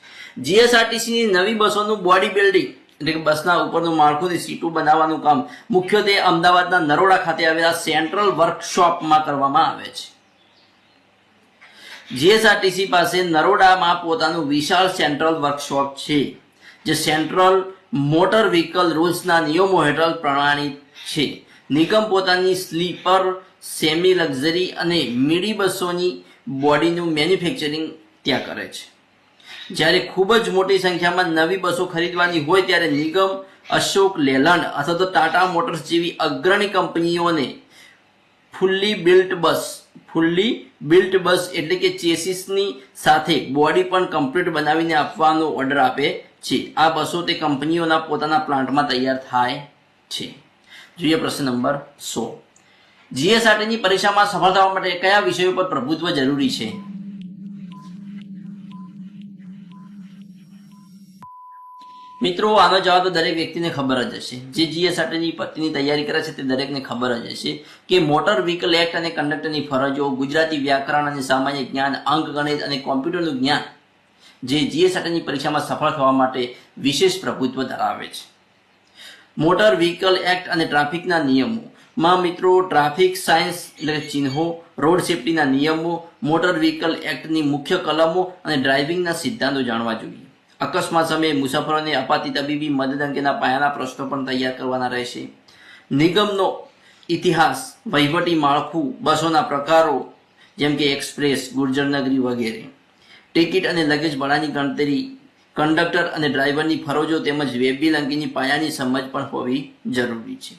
જીએસઆરટીસીની નવી બસોનું બોડી બિલ્ડિંગ એટલે કે બસના ઉપરનું માળખું સીટો બનાવવાનું કામ મુખ્યત્વે અમદાવાદના નરોડા ખાતે આવેલા સેન્ટ્રલ વર્કશોપમાં કરવામાં આવે છે. જીએસઆરટીસી પાસે નરોડામાં પોતાનું વિશાળ સેન્ટ્રલ વર્કશોપ છે, જે સેન્ટ્રલ મોટર વ્હીકલ રૂલ્સના નિયમો હેઠળ પ્રમાણિત છે. નિગમ પોતાની સ્લીપર, સેમી લક્ઝરી અને મીડી બસોની બોડીનું મેન્યુફેક્ચરિંગ ત્યાં કરે છે. જ્યારે ખૂબ જ મોટી સંખ્યામાં નવી બસો ખરીદવાની હોય ત્યારે નિગમ અશોક લેલન્ડ અથવા તો ટાટા મોટર્સ જેવી અગ્રણી કંપનીઓને ફુલ્લી બિલ્ટ બસ એટલે કે ચેસિસની સાથે બોડી પણ કમ્પ્લીટ બનાવીને આપવાનો ઓર્ડર આપે છે. આ બસો તે કંપનીઓના પોતાના પ્લાન્ટમાં તૈયાર થાય છે. જોઈએ પ્રશ્ન નંબર 100. જીએસઆરટીની પરીક્ષામાં સફળ થવા માટે કયા વિષયો પર પ્રભુત્વ જરૂરી છે? મિત્રો આનો જવાબ તો દરેક વ્યક્તિને ખબર જ હશે. જે જીએસઆરટીની પત્રીની તૈયારી કરે છે તે દરેકને ખબર જ હશે કે મોટર વ્હીકલ એક્ટ અને કંડક્ટરની ફરજો, ગુજરાતી વ્યાકરણ અને સામાન્ય જ્ઞાન, અંકગણિત અને કોમ્પ્યુટરનું જ્ઞાન જે જીએસઆરટીની પરીક્ષામાં સફળ થવા માટે વિશેષ પ્રભુત્વ ધરાવે છે. મોટર વ્હીકલ એક્ટ અને ટ્રાફિકના નિયમો માં મિત્રો ટ્રાફિક સાયન્સ એટલે ચિહ્નો, રોડ સેફટીના નિયમો, મોટર વ્હીકલ એક્ટની મુખ્ય કલમો અને ડ્રાઇવિંગના સિદ્ધાંતો જાણવા જોઈએ. અકસ્માત સમયે મુસાફરોને અપાતી તબીબી મદદ અંગેના પાયાના પ્રશ્નો પણ તૈયાર કરવાના રહેશે. નિગમનો ઇતિહાસ, વહીવટી માળખું, બસોના પ્રકારો જેમ કે એક્સપ્રેસ, ગુર્જરનગરી વગેરે, ટિકિટ અને લગેજ ભાડાની ગણતરી, કંડક્ટર અને ડ્રાઈવરની ફરજો તેમજ વેબિલ અંગેની પાયાની સમજ પણ હોવી જરૂરી છે.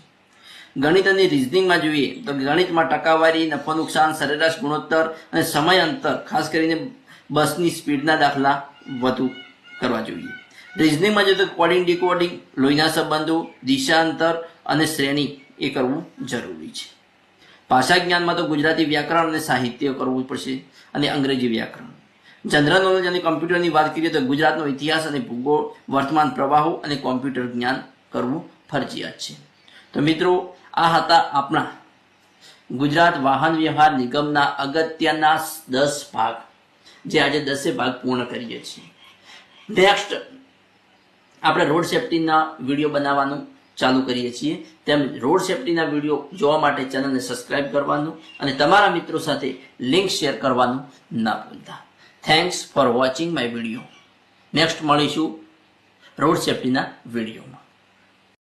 ગણિત અને રિઝનિંગમાં જોઈએ તો ગણિતમાં ટકાવારી, નફો નુકસાન, સરેરાશ ગુણોત્તર અને સમય અંતર, ખાસ કરીને બસની સ્પીડના દાખલા વધુ કરવા જોઈએ. રિઝનિંગમાં જોઈએ તો કોડિંગ, ડીકોડિંગ, લોહીના સંબંધો, દિશાંતર અને શ્રેણી એ કરવું જરૂરી છે. ભાષા જ્ઞાનમાં તો ગુજરાતી વ્યાકરણ અને સાહિત્ય કરવું પડશે અને અંગ્રેજી વ્યાકરણ. જનરલ નોલેજ અને કોમ્પ્યુટરની વાત કરીએ તો ગુજરાતનો ઇતિહાસ અને ભૂગોળ, વર્તમાન પ્રવાહો અને કોમ્પ્યુટર જ્ઞાન કરવું ફરજિયાત છે. તો મિત્રો આ હતા આપણા ગુજરાત વાહન વ્યવહાર નિગમના અગત્યના 10 ભાગ, જે આજે 10 ભાગ પૂર્ણ કરીએ છીએ. નેક્સ્ટ આપણે રોડ સેફટીના વિડીયો બનાવવાનું ચાલુ કરીએ છીએ, તેમ રોડ સેફટીના વિડીયો જોવા માટે ચેનલને સબસ્ક્રાઇબ કરવાનું અને તમારા મિત્રો સાથે લિંક શેર કરવાનું ના ભૂલતા. Thanks for watching my video. Next મળીશું રોડ સેફટીના વિડીયોમાં.